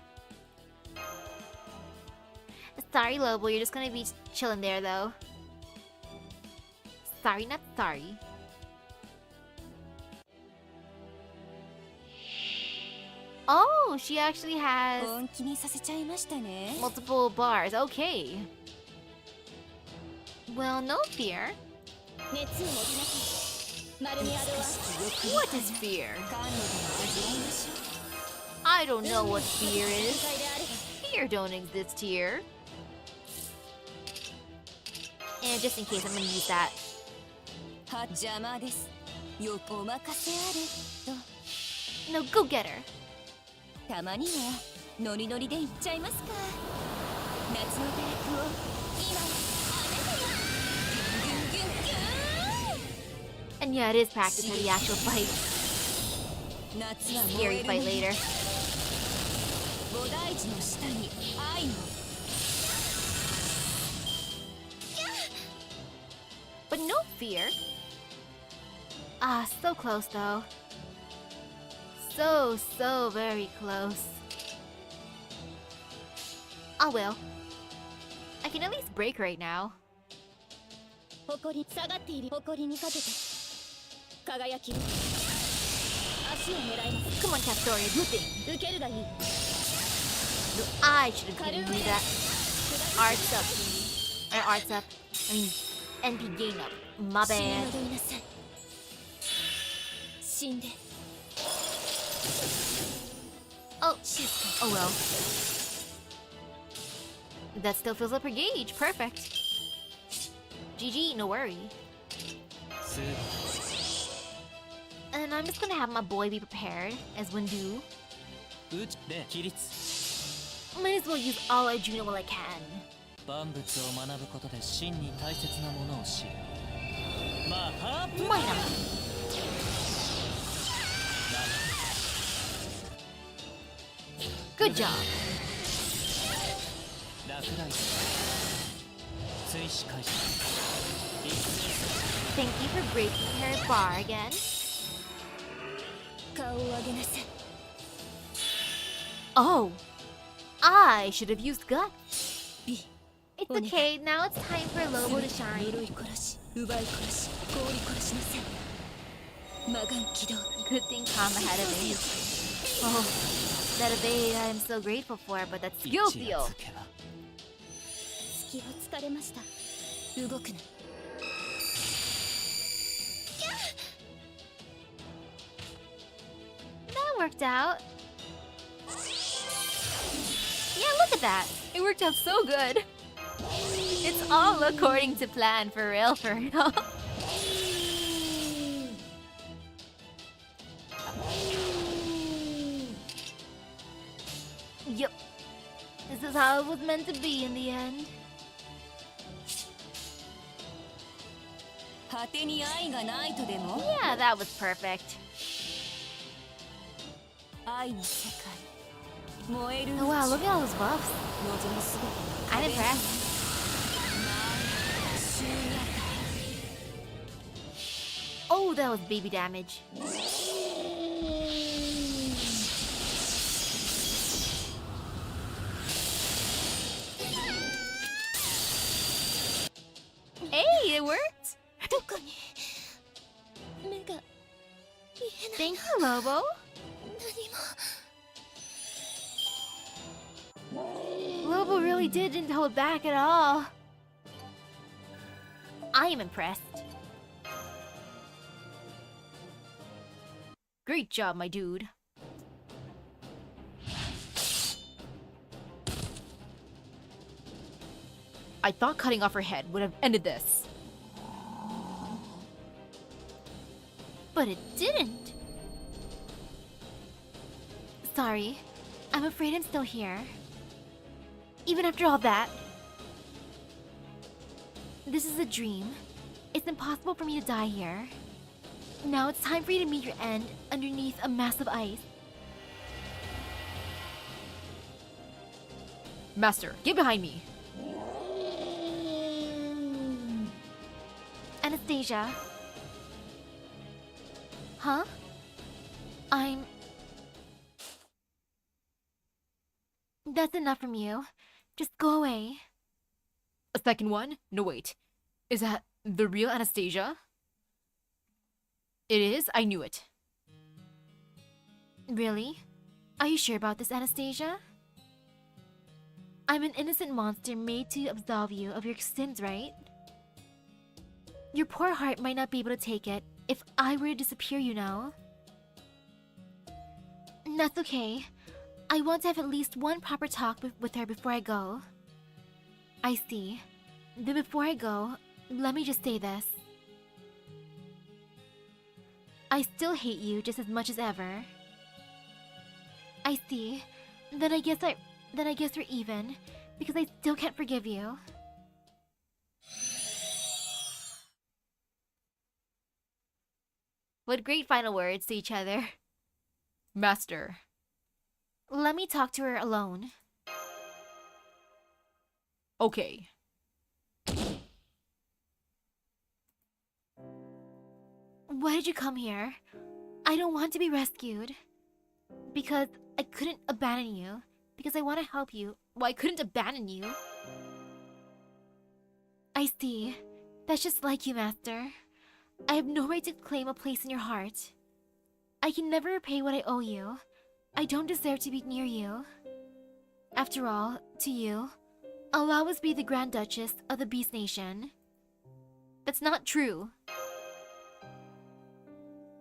Speaker 1: Sorry, Lobo, you're just gonna be chilling there, though. Sorry, not sorry. Oh, she actually has
Speaker 4: 本気にさせちゃいましたね。
Speaker 1: multiple bars. Okay. Well, no fear.
Speaker 4: 熱をもてなす。マルミアドは
Speaker 1: What is fear?
Speaker 4: 感度でも味わいましょう。
Speaker 1: I don't know what fear
Speaker 4: 世
Speaker 1: is.
Speaker 4: 界であれ
Speaker 1: Fear don't exist here. And just in case, I'm gonna use that.
Speaker 4: は邪魔です。よくお任せあれ
Speaker 1: No, go get her.
Speaker 4: と。たまにはノリノリでいっちゃいますか。夏の大学を今あなたがギュンギュンギュン。
Speaker 1: And yeah, it is practice for the actual fight.
Speaker 4: 夏は燃
Speaker 1: Scary
Speaker 4: える
Speaker 1: fight
Speaker 4: のに
Speaker 1: later.
Speaker 4: 菩提寺の下に愛の
Speaker 1: But no fear. Ah, so close though. So very close. Oh well. I can at least break right now.
Speaker 4: 誇り下がっている誇りにかけて輝きを足を狙います
Speaker 1: Come on, Castoria, do things.
Speaker 4: 受けるがいい
Speaker 1: No, I should have given you that arts up. Arts up. I mean, NP gain up. My
Speaker 4: 死に
Speaker 1: bad.
Speaker 4: 戻りなさい死んで
Speaker 1: Oh,
Speaker 4: 静か
Speaker 1: oh well. That still fills up her gauge. Perfect. GG, no worry.
Speaker 2: スー
Speaker 1: And I'm just gonna have my boy be prepared, as one do.
Speaker 2: 宇宙で起立
Speaker 1: Might as well use all I do while I can.
Speaker 2: 万物を学ぶことで真に大切なものを知るマハプ
Speaker 1: Might not. Good job.
Speaker 2: 落雷追試開始一斉
Speaker 1: Thank you for breaking her bar again.
Speaker 4: 顔を上げなさい
Speaker 3: Oh! I should have used gut.
Speaker 4: B
Speaker 1: It's okay, now it's time for Lobo to shine.
Speaker 4: 呪い殺し奪い殺し氷殺しなさい魔眼起動
Speaker 1: Good thing Kama had a evade. Oh, that evade I am so grateful for, but that's skill
Speaker 2: 一
Speaker 1: seal.
Speaker 2: 夜つけば
Speaker 4: 隙を突かれました動くな
Speaker 1: That worked out. Yeah, look at that. It worked out so good. It's all according to plan, for real, for real. Yep. This is how it was meant to be in the end.
Speaker 5: 果てに愛がないとでも
Speaker 1: Yeah, that was perfect.
Speaker 5: 愛の世界燃える宇
Speaker 1: Oh
Speaker 5: 宙
Speaker 1: wow, look at all those buffs.
Speaker 5: 望むすべて
Speaker 1: I'm impressed.
Speaker 5: 終夜
Speaker 1: Oh, that was baby damage. Hey, it worked!
Speaker 4: どこに目が見えない
Speaker 1: Thank you, Lobo.
Speaker 4: 何も
Speaker 1: Lobo really didn't hold back at all. I am impressed.
Speaker 3: Great job, my dude. I thought cutting off her head would have ended this.
Speaker 1: But it didn't. Sorry. I'm afraid I'm still here. Even after all that. This is a dream. It's impossible for me to die here. Now it's time for you to meet your end underneath a mass of ice.
Speaker 3: Master, get behind me.
Speaker 1: Anastasia. Huh? That's enough from you. Just go away.
Speaker 3: A second one? No, wait. Is that the real Anastasia? It is? I knew it.
Speaker 1: Really? Are you sure about this, Anastasia? I'm an innocent monster made to absolve you of your sins, right? Your poor heart might not be able to take it if I were to disappear, you know. That's okay. I want to have at least one proper talk with her before I go. I see. But before I go, let me just say this. I still hate you just as much as ever. I see. Then I guess we're even, because I still can't forgive you. What great final words to each other.
Speaker 3: Master.
Speaker 1: Let me talk to her alone.
Speaker 3: Okay.
Speaker 1: Why did you come here? I don't want to be rescued. Because I couldn't abandon you. Because I want to help you. Well, I couldn't abandon you. I see. That's just like you, Master. I have no right to claim a place in your heart. I can never repay what I owe you. I don't deserve to be near you. After all, to you, I'll always be the Grand Duchess of the Beast Nation. That's not true.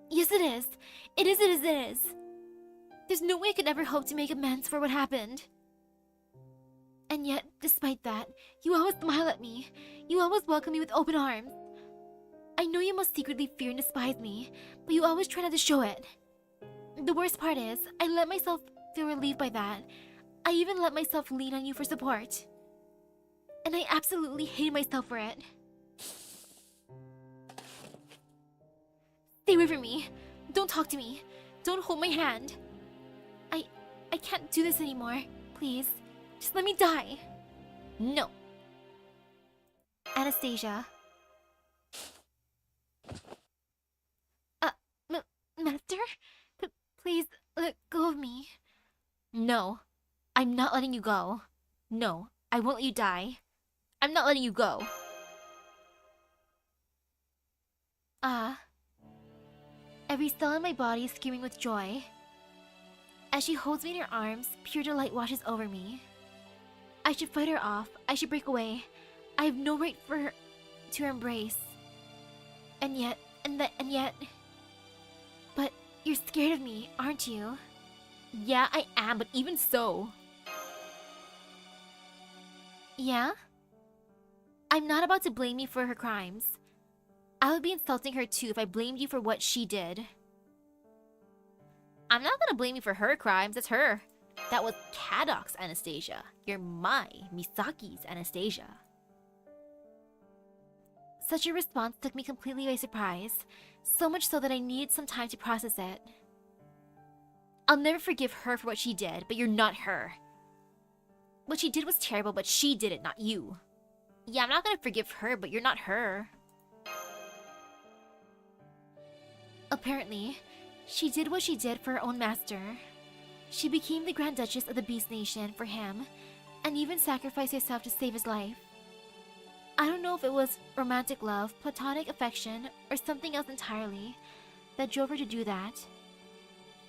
Speaker 1: Yes, it is. It is. There's no way I could ever hope to make amends for what happened. And yet, despite that, you always smile at me. You always welcome me with open arms. I know you must secretly fear and despise me, but you always try not to show it. The worst part is, I let myself feel relieved by that. I even let myself lean on you for support. And I absolutely hated myself for it. Stay away from me. Don't talk to me. Don't hold my hand. I can't do this anymore. Please, just let me die. No. Anastasia. Master? Please let go of me. No, I'm not letting you go. No, I won't let you die. I'm not letting you go. Every cell in my body is screaming with joy. As she holds me in her arms, pure delight washes over me. I should fight her off. I should break away. I have no right for her to embrace. And yet... But you're scared of me, aren't you?
Speaker 3: Yeah, I am, but even so.
Speaker 1: Yeah? I'm not about to blame you for her crimes. I would be insulting her too if I blamed you for what she did. I'm not gonna blame you for her crimes, that's her. That was Kadok's Anastasia. You're my Misaki's Anastasia. Such a response took me completely by surprise, so much so that I needed some time to process it. I'll never forgive her for what she did, but you're not her. What she did was terrible, but she did it, not you. Yeah, I'm not gonna forgive her, but you're not her. Apparently, she did what she did for her own master. She became the Grand Duchess of the Beast Nation for him, and even sacrificed herself to save his life. I don't know if it was romantic love, platonic affection, or something else entirely that drove her to do that.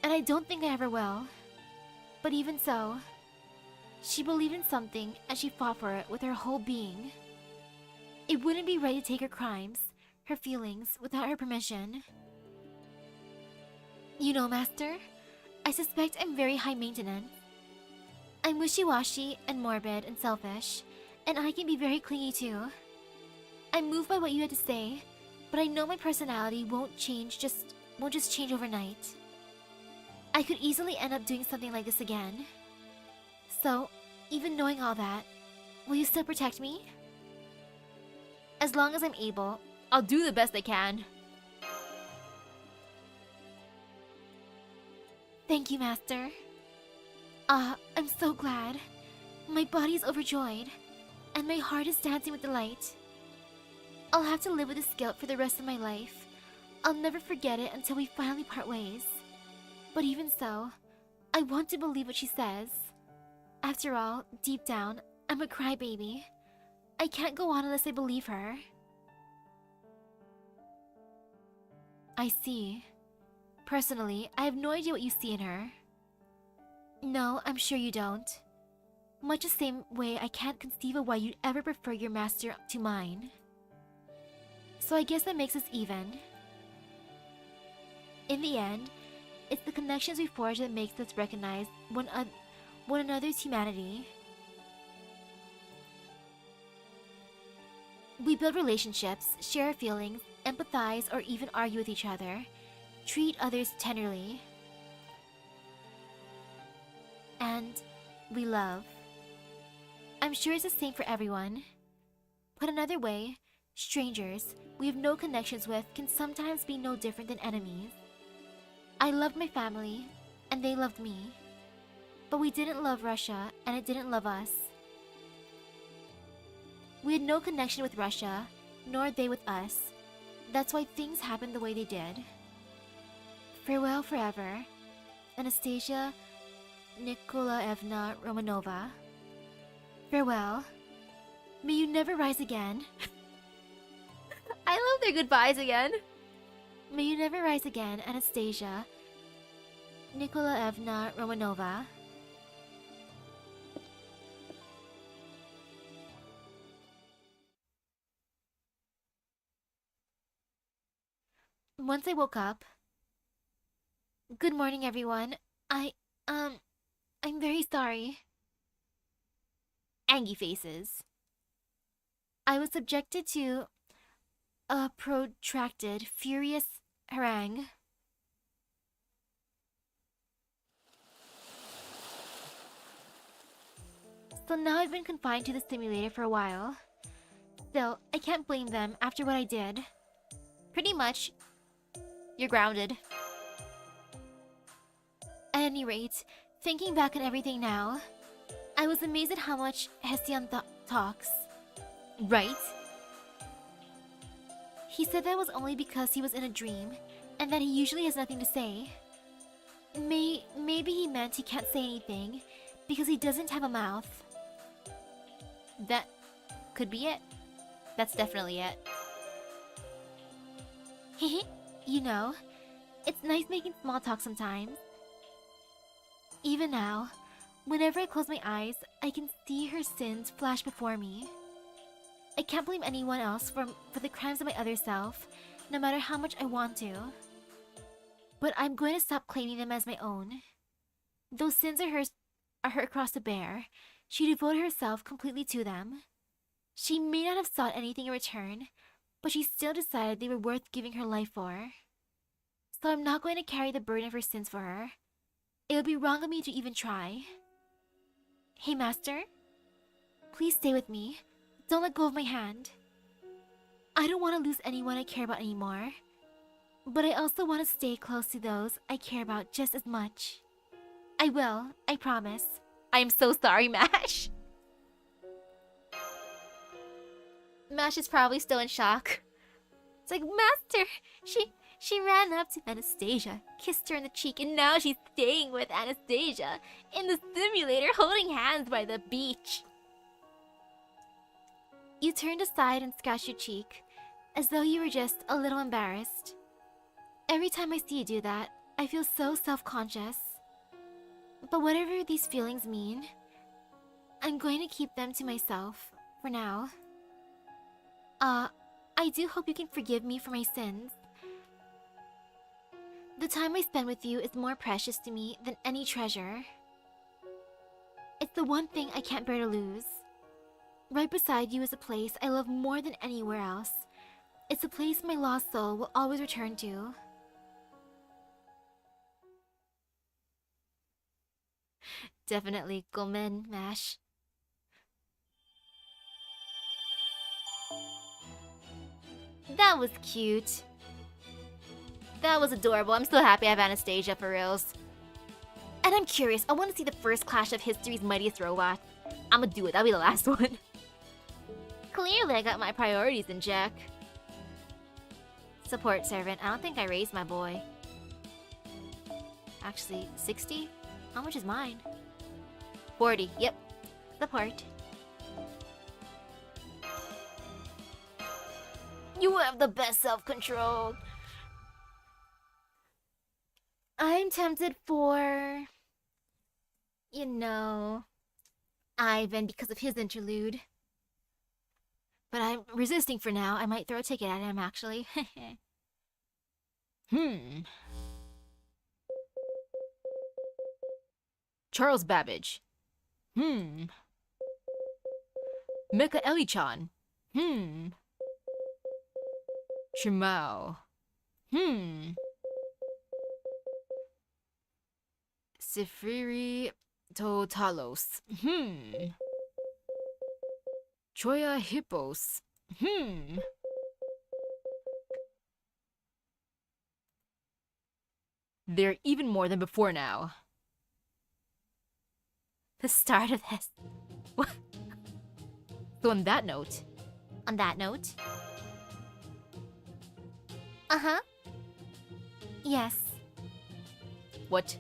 Speaker 1: And I don't think I ever will. But even so, she believed in something and she fought for it with her whole being. It wouldn't be right to take her crimes, her feelings, without her permission. You know, Master, I suspect I'm very high maintenance. I'm wishy-washy and morbid and selfish, and I can be very clingy too. I'm moved by what you had to say, but I know my personality won't just change overnight. I could easily end up doing something like this again. So, even knowing all that, will you still protect me? As long as I'm able,
Speaker 3: I'll do the best I can.
Speaker 1: Thank you, Master. I'm so glad. My body's overjoyed, and my heart is dancing with delight. I'll have to live with this guilt for the rest of my life. I'll never forget it until we finally part ways. But even so, I want to believe what she says. After all, deep down, I'm a crybaby. I can't go on unless I believe her. I see. Personally, I have no idea what you see in her. No, I'm sure you don't. Much the same way I can't conceive of why you'd ever prefer your master to mine. So I guess that makes us even. In the end, it's the connections we forge that makes us recognize one another's humanity. We build relationships, share our feelings, empathize, or even argue with each other. Treat others tenderly. And we love. I'm sure it's the same for everyone. Put another way, strangers we have no connections with can sometimes be no different than enemies. I loved my family, and they loved me. But we didn't love Russia, and it didn't love us. We had no connection with Russia, nor they with us. That's why things happened the way they did. Farewell forever, Anastasia Nikolaevna Romanova. Farewell. May you never rise again. I love their goodbyes again. May you never rise again, Anastasia Nikolaevna Romanova. Once I woke up... Good morning, everyone. I'm very sorry. Angry faces. I was subjected to a protracted, furious harangue. So now I've been confined to the simulator for a while. Still, I can't blame them after what I did. Pretty much, you're grounded. At any rate, thinking back on everything now, I was amazed at how much Hesian talks. Right? He said that was only because he was in a dream, and that he usually has nothing to say. Maybe he meant he can't say anything because he doesn't have a mouth. That could be it. That's definitely it. You know, it's nice making small talk sometimes. Even now, whenever I close my eyes, I can see her sins flash before me. I can't blame anyone else for the crimes of my other self, no matter how much I want to. But I'm going to stop claiming them as my own. Those sins are her cross to bear. She devoted herself completely to them. She may not have sought anything in return, but she still decided they were worth giving her life for. So I'm not going to carry the burden of her sins for her. It would be wrong of me to even try. Hey, Master? Please stay with me. Don't let go of my hand. I don't want to lose anyone I care about anymore. But I also want to stay close to those I care about just as much. I will, I promise. I'm so sorry, Mash. Mash is probably still in shock. It's like, Master, she ran up to Anastasia, kissed her on the cheek, and now she's staying with Anastasia in the simulator holding hands by the beach. You turned aside and scratched your cheek, as though you were just a little embarrassed. Every time I see you do that, I feel so self-conscious. But whatever these feelings mean, I'm going to keep them to myself, for now. I do hope you can forgive me for my sins. The time I spend with you is more precious to me than any treasure. It's the one thing I can't bear to lose. Right beside you is a place I love more than anywhere else. It's a place my lost soul will always return to. Definitely, gomen, Mash. That was cute. That was adorable. I'm so happy I have Anastasia for reals. And I'm curious, I want to see the first clash of history's mightiest robots. I'ma do it, that'll be the last one. Clearly I got my priorities in check. Support servant, I don't think I raised my boy. Actually, 60? How much is mine? 40, yep. Support. You have the best self-control. I'm tempted for... you know... Ivan because of his interlude. But I'm resisting for now. I might throw a ticket at him, actually.
Speaker 3: Charles Babbage. Mecha Ellie-chan. Shimao. Sifriri Totalos. Choya Hippos. They're even more than before now.
Speaker 1: The start of this. What?
Speaker 3: So on that note...
Speaker 1: On that note? Uh-huh. Yes.
Speaker 3: What?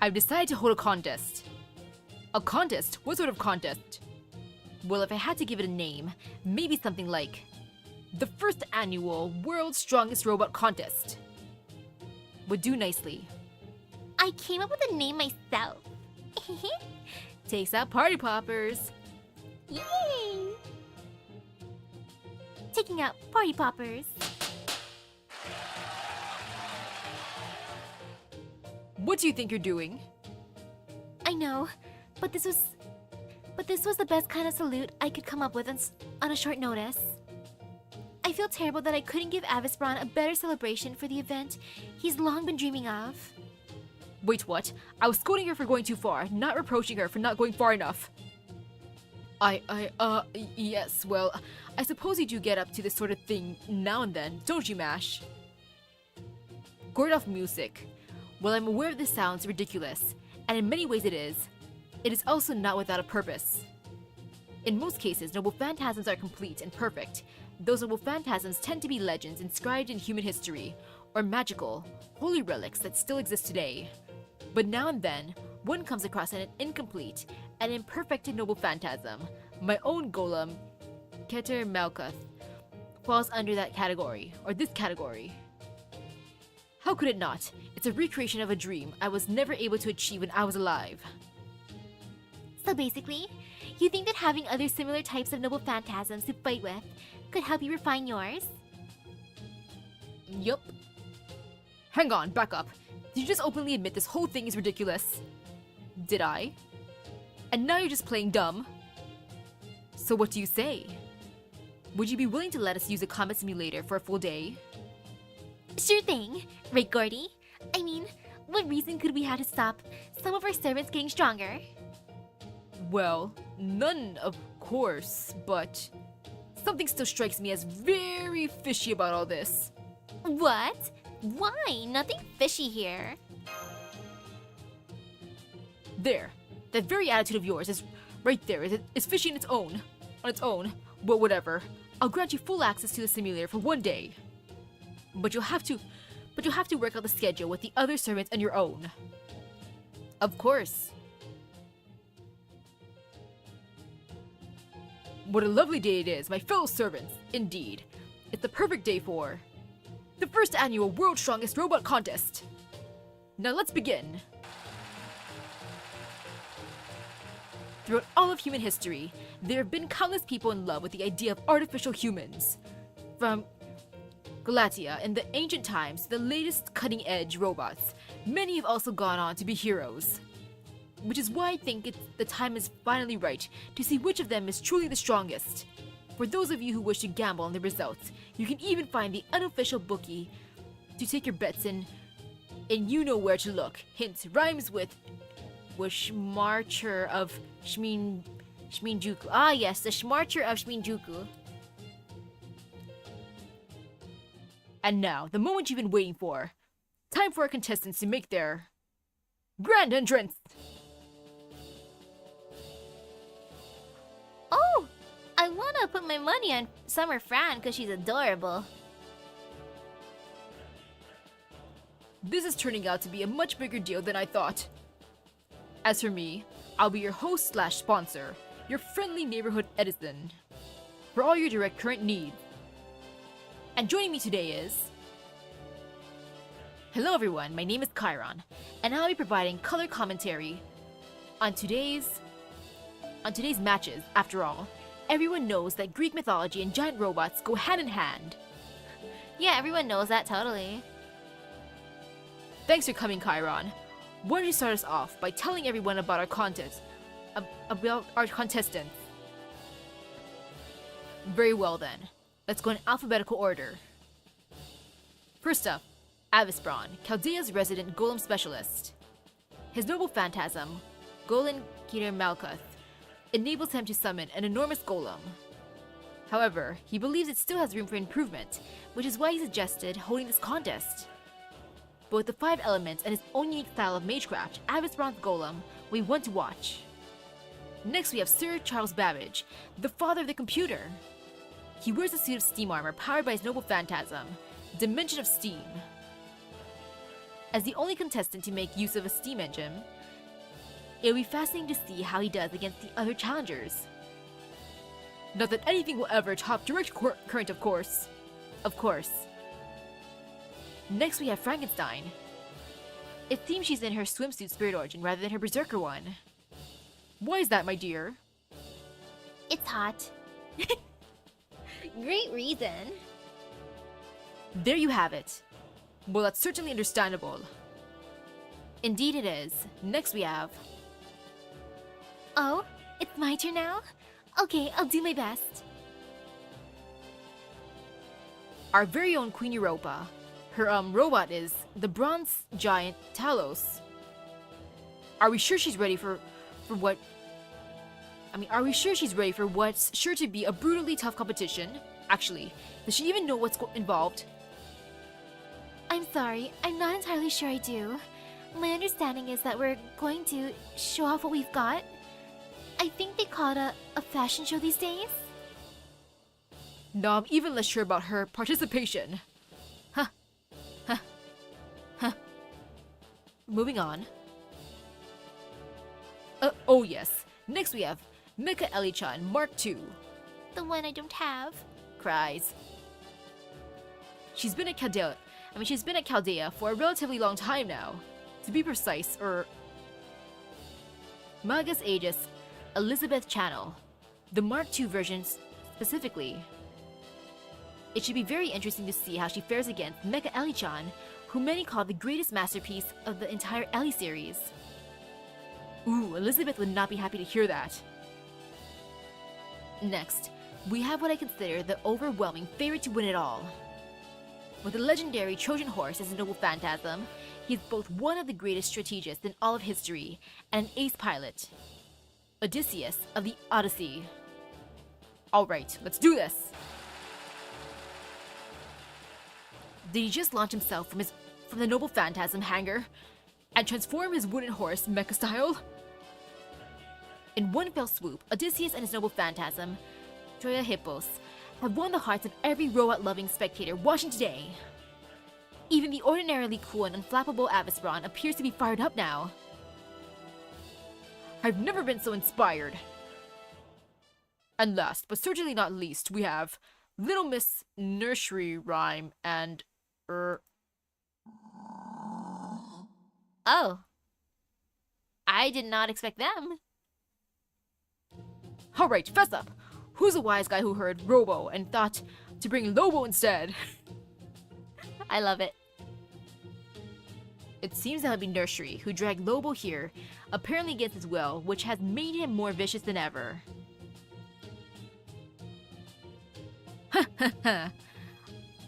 Speaker 3: I've decided to hold a contest. A contest? What sort of contest? Well, if I had to give it a name, maybe something like the first annual World's Strongest Robot Contest. Would do nicely.
Speaker 1: I came up with a name myself.
Speaker 3: Takes out party poppers.
Speaker 1: Yay! Taking out party poppers.
Speaker 3: What do you think you're doing?
Speaker 1: I know, but this was the best kind of salute I could come up with on a short notice. I feel terrible that I couldn't give Avisbron a better celebration for the event he's long been dreaming of.
Speaker 3: Wait, what? I was scolding her for going too far, not reproaching her for not going far enough. Yes, well, I suppose you do get up to this sort of thing now and then, don't you, Mash? Gordov music. Well, I'm aware this sounds ridiculous, and in many ways it is. It is also not without a purpose. In most cases, noble phantasms are complete and perfect, those noble phantasms tend to be legends inscribed in human history, or magical, holy relics that still exist today. But now and then, one comes across an incomplete and imperfect noble phantasm. My own golem, Keter Malkuth, falls under that category, or this category. How could it not? It's a recreation of a dream I was never able to achieve when I was alive.
Speaker 1: So basically, you think that having other similar types of noble phantasms to fight with could help you refine yours?
Speaker 3: Yup. Hang on, back up. Did you just openly admit this whole thing is ridiculous? Did I? And now you're just playing dumb? So what do you say? Would you be willing to let us use a combat simulator for a full day?
Speaker 1: Sure thing, right, Gordy? I mean, what reason could we have to stop some of our servants getting stronger?
Speaker 3: Well, none, of course, but something still strikes me as very fishy about all this.
Speaker 1: What? Why? Nothing fishy here.
Speaker 3: There. That very attitude of yours is right there. It's fishy on its own. But whatever. I'll grant you full access to the simulator for one day. But you'll have to work out the schedule with the other servants and your own. Of course. What a lovely day it is, my fellow servants. Indeed. It's the perfect day for the first annual World's Strongest Robot Contest. Now let's begin. Throughout all of human history, there have been countless people in love with the idea of artificial humans. From Galatia in the ancient times to the latest cutting-edge robots, many have also gone on to be heroes. Which is why I think the time is finally right to see which of them is truly the strongest. For those of you who wish to gamble on the results, you can even find the unofficial bookie to take your bets in, and you know where to look. Hint, rhymes with Schmarcher of Shminjuku. Ah yes, the Schmarcher of Shminjuku. And now, the moment you've been waiting for. Time for our contestants to make their grand entrance!
Speaker 1: Oh! I wanna put my money on Summer Fran because she's adorable.
Speaker 3: This is turning out to be a much bigger deal than I thought. As for me, I'll be your host/sponsor, your friendly neighborhood Edison, for all your direct current needs. And joining me today is... Hello everyone, my name is Chiron, and I'll be providing color commentary on today's matches. After all, everyone knows that Greek mythology and giant robots go hand in hand.
Speaker 1: Yeah, everyone knows that totally.
Speaker 3: Thanks for coming, Chiron. Why don't you start us off by telling everyone about our contestants? Very well then. Let's go in alphabetical order. First up, Avisbron, Chaldea's resident golem specialist. His noble phantasm, Golem Keter Malkuth, enables him to summon an enormous golem. However, he believes it still has room for improvement, which is why he suggested holding this contest. But with the 5 elements and his own unique style of magecraft, Avisbron's golem will be one to watch. Next we have Sir Charles Babbage, the father of the computer. He wears a suit of steam armor powered by his noble phantasm, Dimension of Steam. As the only contestant to make use of a steam engine, it'll be fascinating to see how he does against the other challengers. Not that anything will ever top direct current, of course. Of course. Next we have Frankenstein. It seems she's in her swimsuit spirit origin rather than her berserker one. Why is that, my dear?
Speaker 1: It's hot. Great reason.
Speaker 3: There you have it. Well, that's certainly understandable. Indeed it is. Next we have...
Speaker 1: Oh, it's my turn now? Okay, I'll do my best.
Speaker 3: Our very own Queen Europa. Her robot is the bronze giant Talos. Are we sure she's ready for what? Are we sure she's ready for what's sure to be a brutally tough competition? Actually, does she even know what's involved?
Speaker 1: I'm sorry, I'm not entirely sure I do. My understanding is that we're going to show off what we've got. I think they call it a fashion show these days.
Speaker 3: Now I'm even less sure about her participation. Huh. Huh. Huh. Moving on. Oh yes. Next we have Mecha Ellie-chan Mark II.
Speaker 1: The one I don't have.
Speaker 3: Cries. She's been at Chaldea for a relatively long time now. To be precise, Magus Aegis, Elizabeth Channel. The Mark II versions specifically. It should be very interesting to see how she fares against Mecha Ellie-chan, who many call the greatest masterpiece of the entire Ellie series. Ooh, Elizabeth would not be happy to hear that. Next, we have what I consider the overwhelming favorite to win it all. With the legendary Trojan horse as a noble phantasm, he is both one of the greatest strategists in all of history and an ace pilot. Odysseus of the Odyssey. Alright, let's do this! Did he just launch himself from the noble phantasm hangar and transform his wooden horse mecha style? In one fell swoop, Odysseus and his noble phantasm, Troya Hippos, have won the hearts of every robot-loving spectator watching today. Even the ordinarily cool and unflappable Avisbron appears to be fired up now. I've never been so inspired. And last, but certainly not least, we have Little Miss Nursery Rhyme and
Speaker 1: Oh. I did not expect them.
Speaker 3: Alright, fess up! Who's a wise guy who heard Robo and thought to bring Lobo instead?
Speaker 1: I love it.
Speaker 3: It seems that would be Nursery, who dragged Lobo here, apparently against his will, which has made him more vicious than ever.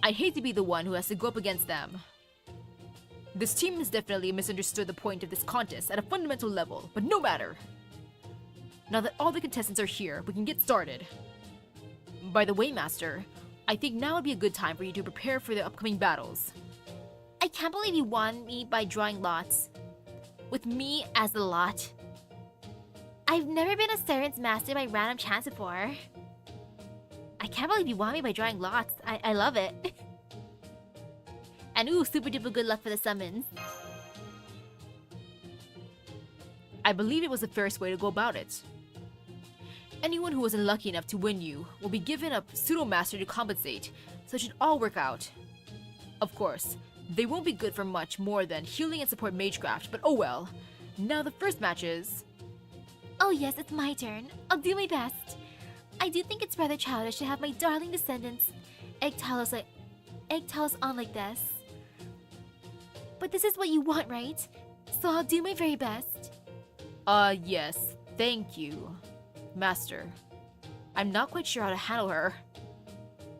Speaker 3: I hate to be the one who has to go up against them. This team has definitely misunderstood the point of this contest at a fundamental level, but no matter. Now that all the contestants are here, we can get started. By the way, Master, I think now would be a good time for you to prepare for the upcoming battles.
Speaker 1: I can't believe you won me by drawing lots. With me as the lot. I've never been a Seren's master by random chance before. I can't believe you won me by drawing lots. I love it. And ooh, super duper good luck for the summons.
Speaker 3: I believe it was the fairest way to go about it. Anyone who was unlucky enough to win you will be given a pseudo-master to compensate, so it should all work out. Of course, they won't be good for much more than healing and support magecraft, but oh well. Now the first match is...
Speaker 1: Oh yes, it's my turn. I'll do my best. I do think it's rather childish to have my darling descendants egg Talos on like this. But this is what you want, right? So I'll do my very best.
Speaker 3: Yes, thank you, Master. I'm not quite sure how to handle her.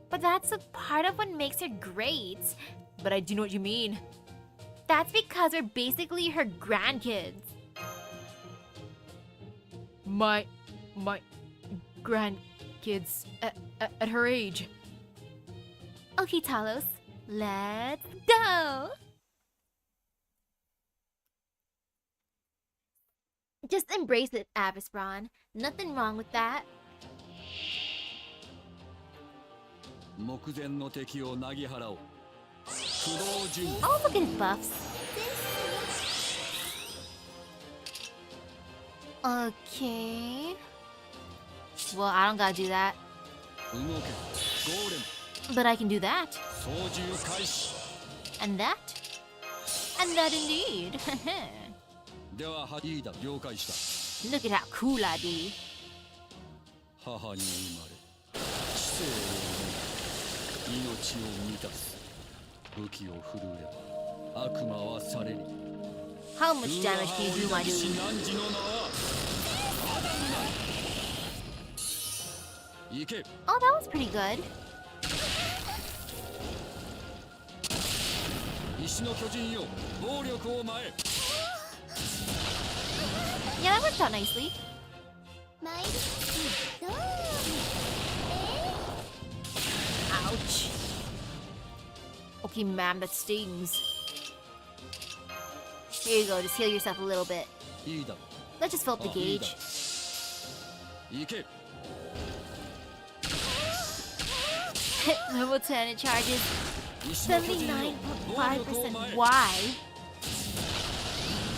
Speaker 1: But that's a part of what makes her great.
Speaker 3: But I do know what you mean.
Speaker 1: That's because we're basically her grandkids.
Speaker 3: My grandkids at her age.
Speaker 1: Okay, Talos, let's go! Just embrace it, Avisbron. Nothing wrong with that. Oh, look at his buffs. Okay. Well, I don't gotta do that. But I can do that. And that. And that indeed. Look at how cool I be. How much damage can you do, my dude? Oh, that was pretty good. Yeah, that worked out nicely. Ouch. Okay, ma'am, that stings. Here you go, just heal yourself a little bit. Let's just fill up the gauge. Level 10 it charges 79.5%. Why?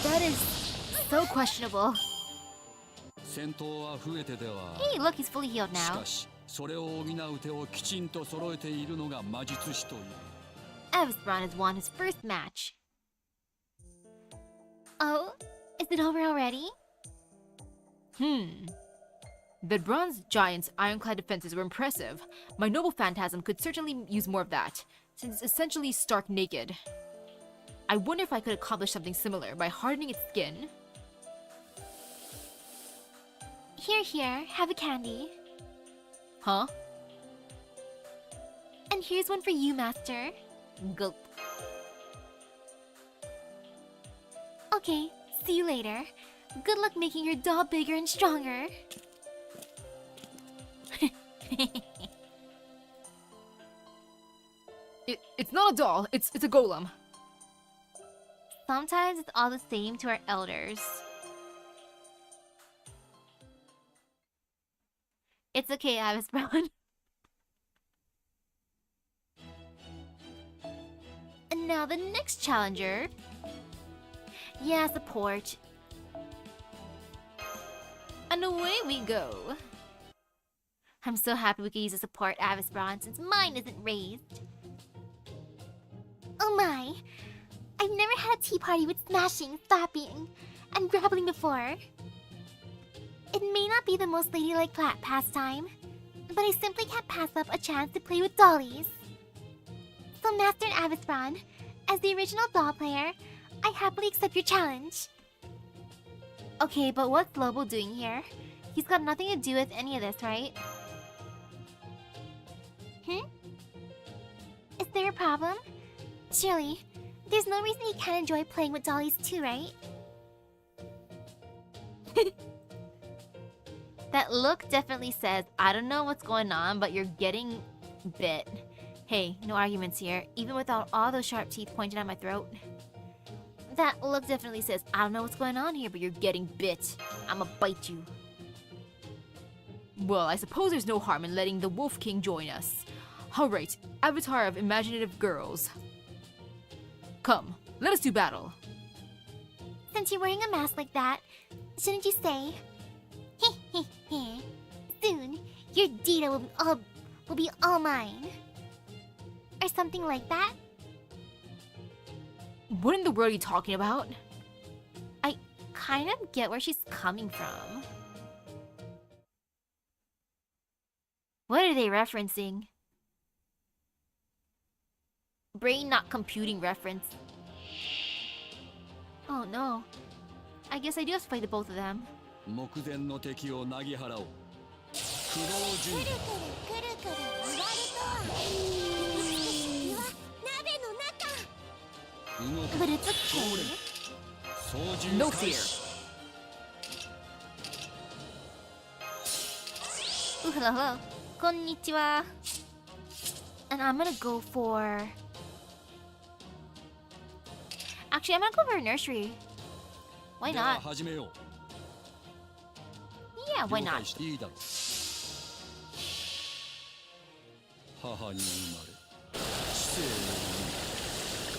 Speaker 1: That is so questionable.
Speaker 6: 戦闘は増えてでは
Speaker 1: Hey, look, he's fully healed
Speaker 6: し
Speaker 1: now.
Speaker 6: かしそれを補う手をきちんと揃えているのが魔術師という
Speaker 1: Avasbron has won his first match. Oh, is it over already?
Speaker 3: The bronze giant's ironclad defenses were impressive. My noble phantasm could certainly use more of that, since it's essentially stark naked. I wonder if I could accomplish something similar by hardening its skin.
Speaker 1: Here, have a candy.
Speaker 3: Huh?
Speaker 1: And here's one for you, Master. Gulp. Okay, see you later. Good luck making your doll bigger and stronger.
Speaker 3: It's not a doll, it's a golem.
Speaker 1: Sometimes it's all the same to our elders. It's okay, Avasbron. And now the next challenger. Yeah, support. And away we go. I'm so happy we can use a support Avasbron since mine isn't raised. Oh my! I've never had a tea party with smashing, slapping, and grappling before. It may not be the most ladylike pastime, but I simply can't pass up a chance to play with dollies. So Master Avasbron, as the original doll player, I happily accept your challenge. Okay, but what's Lobo doing here? He's got nothing to do with any of this, right? Is there a problem? Surely, there's no reason he can't enjoy playing with dollies too, right? That look definitely says, I don't know what's going on, but you're getting bit. Hey, no arguments here, even without all those sharp teeth pointed at my throat. That look definitely says, I don't know what's going on here, but you're getting bit. I'ma bite you.
Speaker 3: Well, I suppose there's no harm in letting the Wolf King join us. Alright, Avatar of Imaginative Girls. Come, let us do battle.
Speaker 1: Since you're wearing a mask like that, shouldn't you say, soon, your Dita will be all mine? Or something like that?
Speaker 3: What in the world are you talking about?
Speaker 1: I kind of get where she's coming from. What are they referencing? Brain not computing reference. Oh no. I guess I do have to fight the both of them.
Speaker 6: 目前の敵をなぎ払おう不動準備
Speaker 1: But it's okay.
Speaker 3: No fear.
Speaker 1: Ooh, hello. Konnichiwa. And I'm gonna go for... Actually, I'm gonna go for a nursery. Why
Speaker 6: では
Speaker 1: not?
Speaker 6: 始めよう
Speaker 1: Yeah, why
Speaker 6: 了
Speaker 1: not?
Speaker 6: 解していいだろう母に生まれ知性を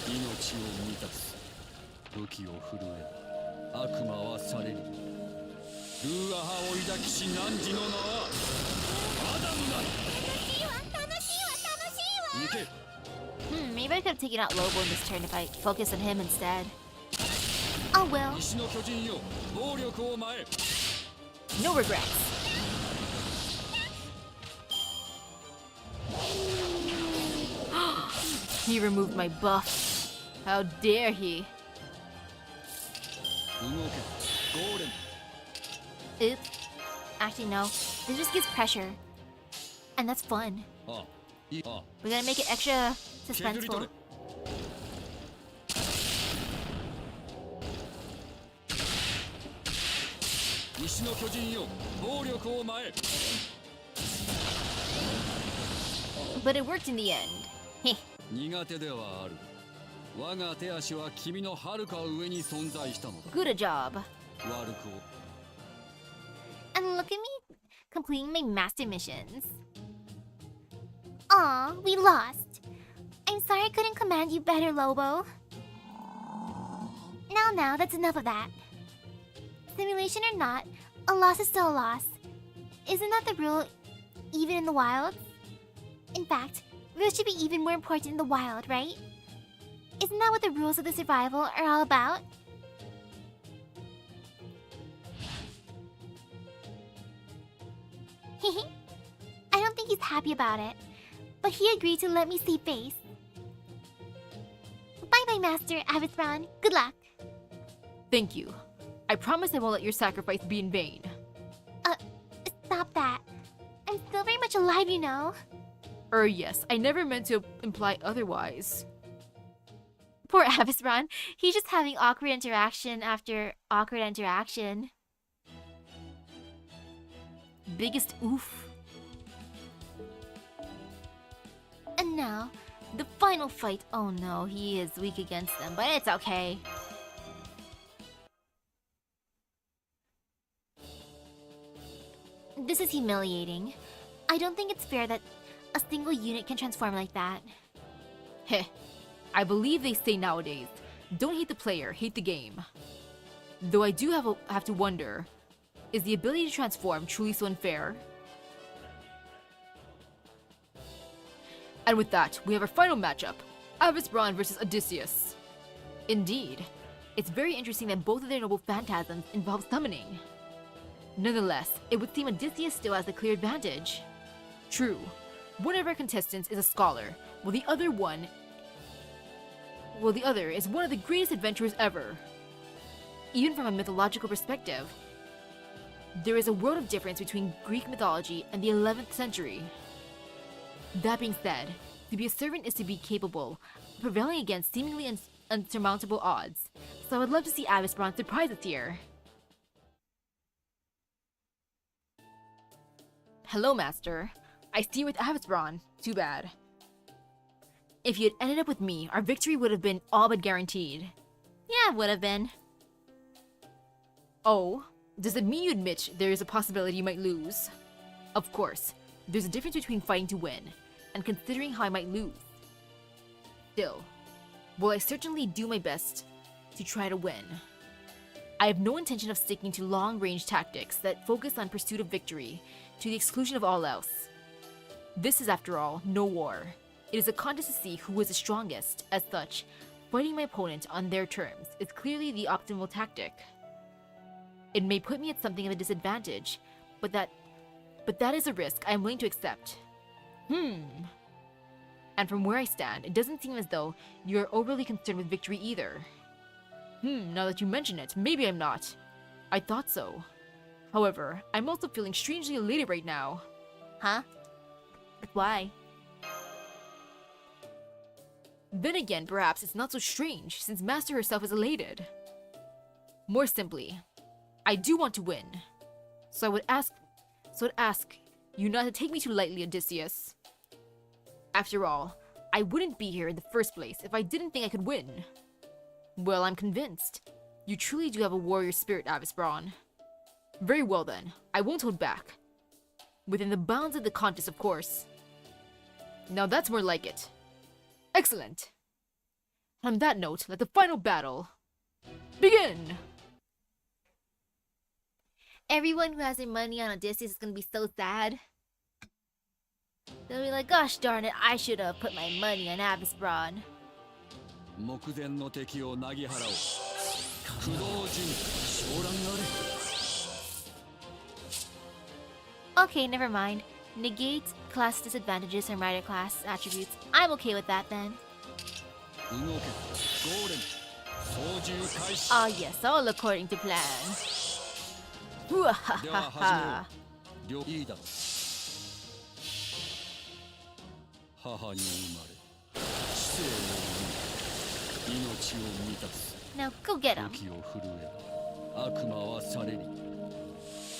Speaker 6: 生み命を満たす武器を震え悪魔はされるルーアハを抱きし汝の名はアダムなり行け
Speaker 1: Maybe I could have taken out Lobo in this turn if I focused on him instead. Oh well.
Speaker 6: 石の巨人よ暴力を前
Speaker 3: No regrets. He removed my buff. How dare he?
Speaker 6: 動けゴーレム
Speaker 1: Oops. Actually, no. This just gives pressure. And that's fun.
Speaker 6: あいいあ
Speaker 1: We're gonna make it extra
Speaker 6: 削り取
Speaker 1: suspenseful.
Speaker 6: れ石の巨人よ暴力を前
Speaker 1: But it worked in the end. Heh.
Speaker 6: 苦手ではある我が手足は君の遥か上に存在したのだ
Speaker 1: Good a job.
Speaker 6: 悪くを
Speaker 1: And look at me completing my master missions. Aw, we lost. I'm sorry I couldn't command you better, Lobo. Now, that's enough of that. Simulation or not, a loss is still a loss. Isn't that the rule even in the wild? In fact, rules should be even more important in the wild, right? Isn't that what the rules of the survival are all about? I don't think he's happy about it, but he agreed to let me see face. Bye-bye, Master Avithron. Good luck.
Speaker 3: Thank you. I promise I won't let your sacrifice be in vain.
Speaker 1: Stop that. I'm still very much alive, you know.
Speaker 3: Yes, I never meant to imply otherwise.
Speaker 1: Poor Avithron. He's just having awkward interaction after awkward interaction.
Speaker 3: Biggest oof.
Speaker 1: And now, the final fight. Oh no, he is weak against them, but it's okay. This is humiliating. I don't think it's fair that a single unit can transform like that.
Speaker 3: Heh. I believe they say nowadays, don't hate the player, hate the game. Though I do have to wonder, is the ability to transform truly so unfair? And with that, we have our final matchup, Avithron versus Odysseus. Indeed, it's very interesting that both of their noble phantasms involve summoning. Nonetheless, it would seem Odysseus still has the clear advantage. True, one of our contestants is a scholar, while the other is one of the greatest adventurers ever. Even from a mythological perspective, there is a world of difference between Greek mythology and the 11th century. That being said, to be a servant is to be capable of prevailing against seemingly unsurmountable odds, so I would love to see Avithron surprise us here. Hello, Master. I see you with Avithron. Too bad. If you had ended up with me, our victory would have been all but guaranteed.
Speaker 1: Yeah, would have been.
Speaker 3: Oh, does it mean you admit there is a possibility you might lose? Of course, there's a difference between fighting to win and considering how I might lose. Still, will I certainly do my best to try to win. I have no intention of sticking to long-range tactics that focus on pursuit of victory to the exclusion of all else. This is, after all, no war. It is a contest to see who is the strongest. As such, fighting my opponent on their terms is clearly the optimal tactic. It may put me at something of a disadvantage, but that is a risk I am willing to accept. And from where I stand, it doesn't seem as though you are overly concerned with victory either. Now that you mention it, maybe I'm not. I thought so. However, I'm also feeling strangely elated right now.
Speaker 1: Huh? But why?
Speaker 3: Then again, perhaps it's not so strange, since Master herself is elated. More simply, I do want to win. So I would ask you not to take me too lightly, Odysseus. After all, I wouldn't be here in the first place if I didn't think I could win. Well, I'm convinced. You truly do have a warrior spirit, Avithron. Very well then, I won't hold back. Within the bounds of the contest, of course. Now that's more like it. Excellent. On that note, let the final battle begin!
Speaker 1: Everyone who has their money on Odysseus is gonna be so sad. They'll be like, gosh darn it, I should have put my money on Avithron.
Speaker 6: 目前の敵をなぎ払おう。不動陣、昇乱あれ。
Speaker 1: Okay, never mind. Negate class disadvantages from rider class attributes. I'm okay with that then.
Speaker 6: 動け、ゴーレム、操縦開始。
Speaker 1: Ah yes, all according to plan.
Speaker 6: では始めよう。いいだろう。母に生まれ、知性を生み、命を満たす。
Speaker 1: Now go get him.
Speaker 6: 時を震え、悪魔は去れり。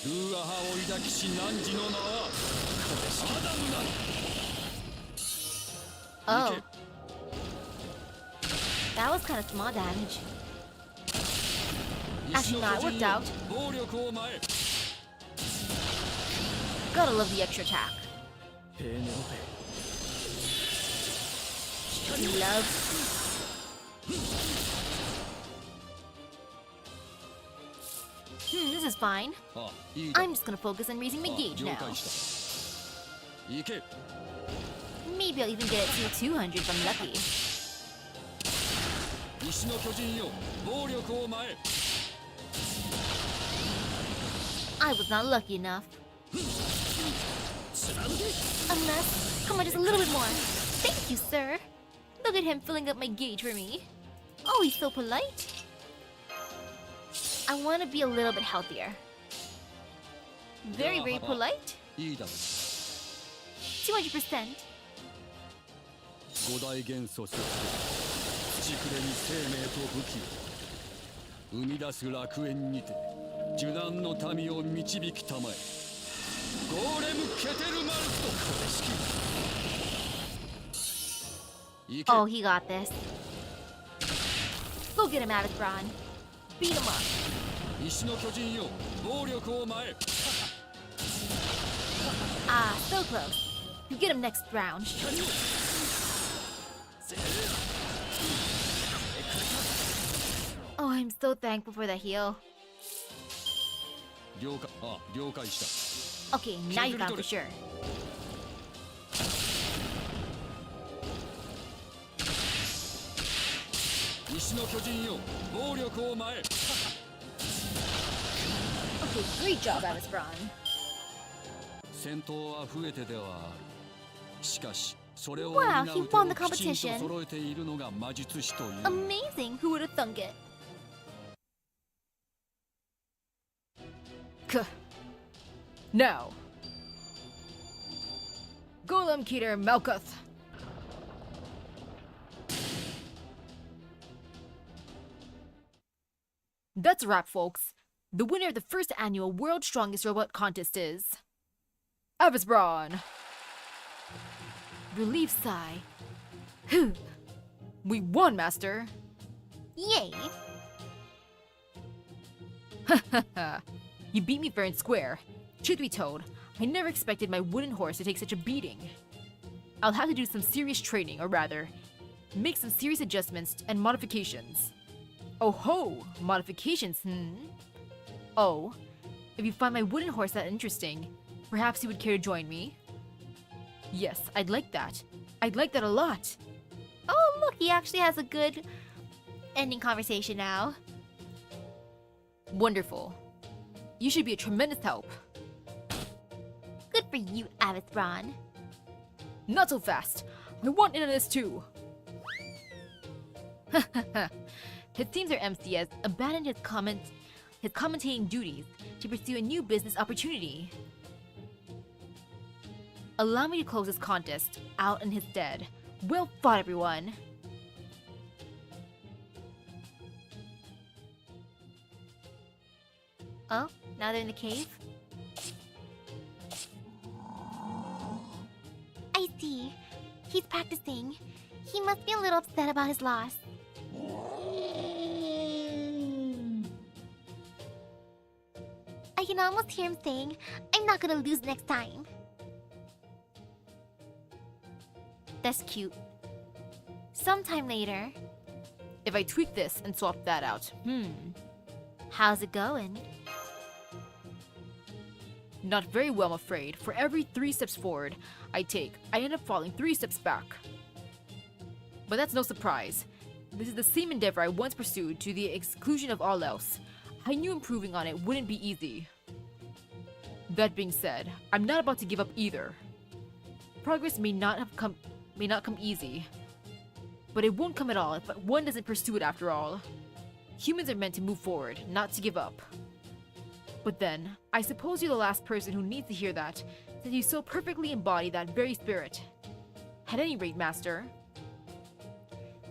Speaker 6: ルーアハを抱きし汝の名はアダムなり。
Speaker 1: Oh. That was kind of small damage. Actually, no, it worked out.
Speaker 6: 暴力を前。
Speaker 1: Gotta love the extra attack.
Speaker 6: ペーネロペ、
Speaker 1: Love. This is fine.
Speaker 6: あ、いいだ。
Speaker 1: I'm just gonna focus on raising my
Speaker 6: あ、
Speaker 1: gauge
Speaker 6: 了
Speaker 1: now.
Speaker 6: 解した。行け。
Speaker 1: Maybe I'll even get it to 200 if I'm lucky.
Speaker 6: 石の巨人よ、暴力を前へ。
Speaker 1: I was not lucky enough. Unless, come on, just a little bit more. Thank you, sir. Look at him filling up my gauge for me. Oh, he's so polite. I want to be a little bit healthier. Very, very polite.
Speaker 6: いいだろ。
Speaker 1: 200%.
Speaker 6: 五大元素説で土くれに生命と武器を生み出す楽園にて受難の民を導きたまえ。ゴーレム・ケテルマルクとこしき。行け。
Speaker 1: Oh, he got this. Go get him, Avis Braun. Beat him up.
Speaker 6: 石の巨人よ、暴力を前へ。
Speaker 1: Ah, so close. You get him next round. Oh, I'm so thankful for the heal.
Speaker 6: 了解。あ、了解した。
Speaker 1: Okay, now you got it for sure.
Speaker 6: 石の巨人よ、暴力を前へ。
Speaker 1: Okay, great job, Avis Braun.
Speaker 6: 戦闘は増えてではある。しかし、それを
Speaker 1: Wow,
Speaker 6: 補
Speaker 1: he
Speaker 6: う手
Speaker 1: won
Speaker 6: を
Speaker 1: the
Speaker 6: きちん
Speaker 1: competition.
Speaker 6: と揃えているのが魔術師という。
Speaker 1: Amazing! Who would have thunk it?
Speaker 3: Now. Golem Keter Malkuth. That's a wrap, folks. The winner of the first annual World's Strongest Robot Contest is... Avis Braun. Relief sigh. Whew. We won, Master.
Speaker 1: Yay!
Speaker 3: You beat me fair and square. Truth be told, I never expected my wooden horse to take such a beating. I'll have to do some serious training, or rather, make some serious adjustments and modifications. Oh ho! Modifications, Oh, if you find my wooden horse that interesting, perhaps you would care to join me? Yes, I'd like that. I'd like that a lot.
Speaker 1: Oh, look, he actually has a good ending conversation now.
Speaker 3: Wonderful. You should be a tremendous help.
Speaker 1: Good for you, Avis Braun.
Speaker 3: Not so fast. I want in on this too. It seems our MC has abandoned his commentating duties to pursue a new business opportunity. Allow me to close this contest out in his stead. Well fought, everyone.
Speaker 1: Oh, now they're in the cave? I see. He's practicing. He must be a little upset about his loss. I can almost hear him saying, I'm not gonna lose next time. That's cute. Sometime later.
Speaker 3: If I tweak this and swap that out,
Speaker 1: How's it going?
Speaker 3: Not very well, I'm afraid. For every 3 steps forward I take, I end up falling 3 steps back. But that's no surprise. This is the same endeavor I once pursued to the exclusion of all else. I knew improving on it wouldn't be easy. That being said, I'm not about to give up either. Progress may not come easy, but it won't come at all if one doesn't pursue it after all. Humans are meant to move forward, not to give up. But then, I suppose you're the last person who needs to hear that, since you so perfectly embody that very spirit. At any rate, Master,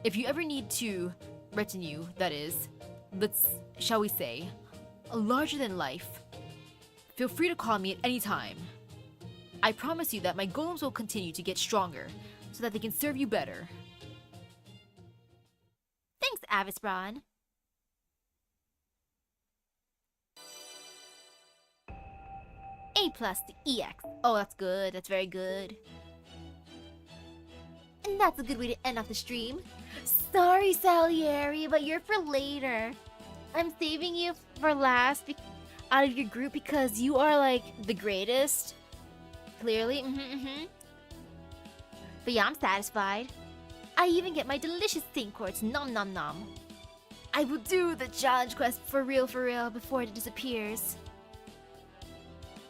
Speaker 3: if you ever need to retinue, that is, shall we say, a larger than life, feel free to call me at any time. I promise you that my golems will continue to get stronger, so that they can serve you better.
Speaker 1: Thanks, Avis Braun. A+ to EX. Oh, that's good. That's very good. And that's a good way to end off the stream. Sorry, Salieri, but you're for later. I'm saving you for last out of your group because you are like the greatest. Clearly, But yeah, I'm satisfied. I even get my delicious Saint Quartz, nom nom nom. I will do the challenge quest for real, before it disappears.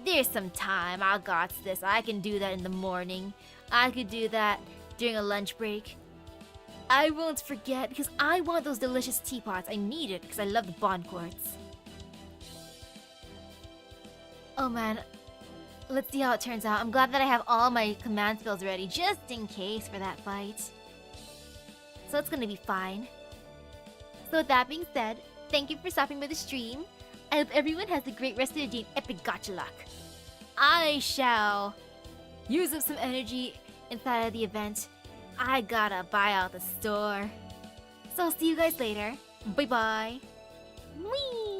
Speaker 1: There's some time, I got this. I can do that in the morning. I could do that during a lunch break. I won't forget because I want those delicious teapots. I need it because I love the bond quartz. Oh man, let's see how it turns out. I'm glad that I have all my command spells ready just in case for that fight. So it's gonna be fine. So with that being said, thank you for stopping by the stream. I hope everyone has a great rest of the day and epic gacha luck. I shall use up some energy inside of the event. I gotta buy out the store. So I'll see you guys later. Bye bye. Whee!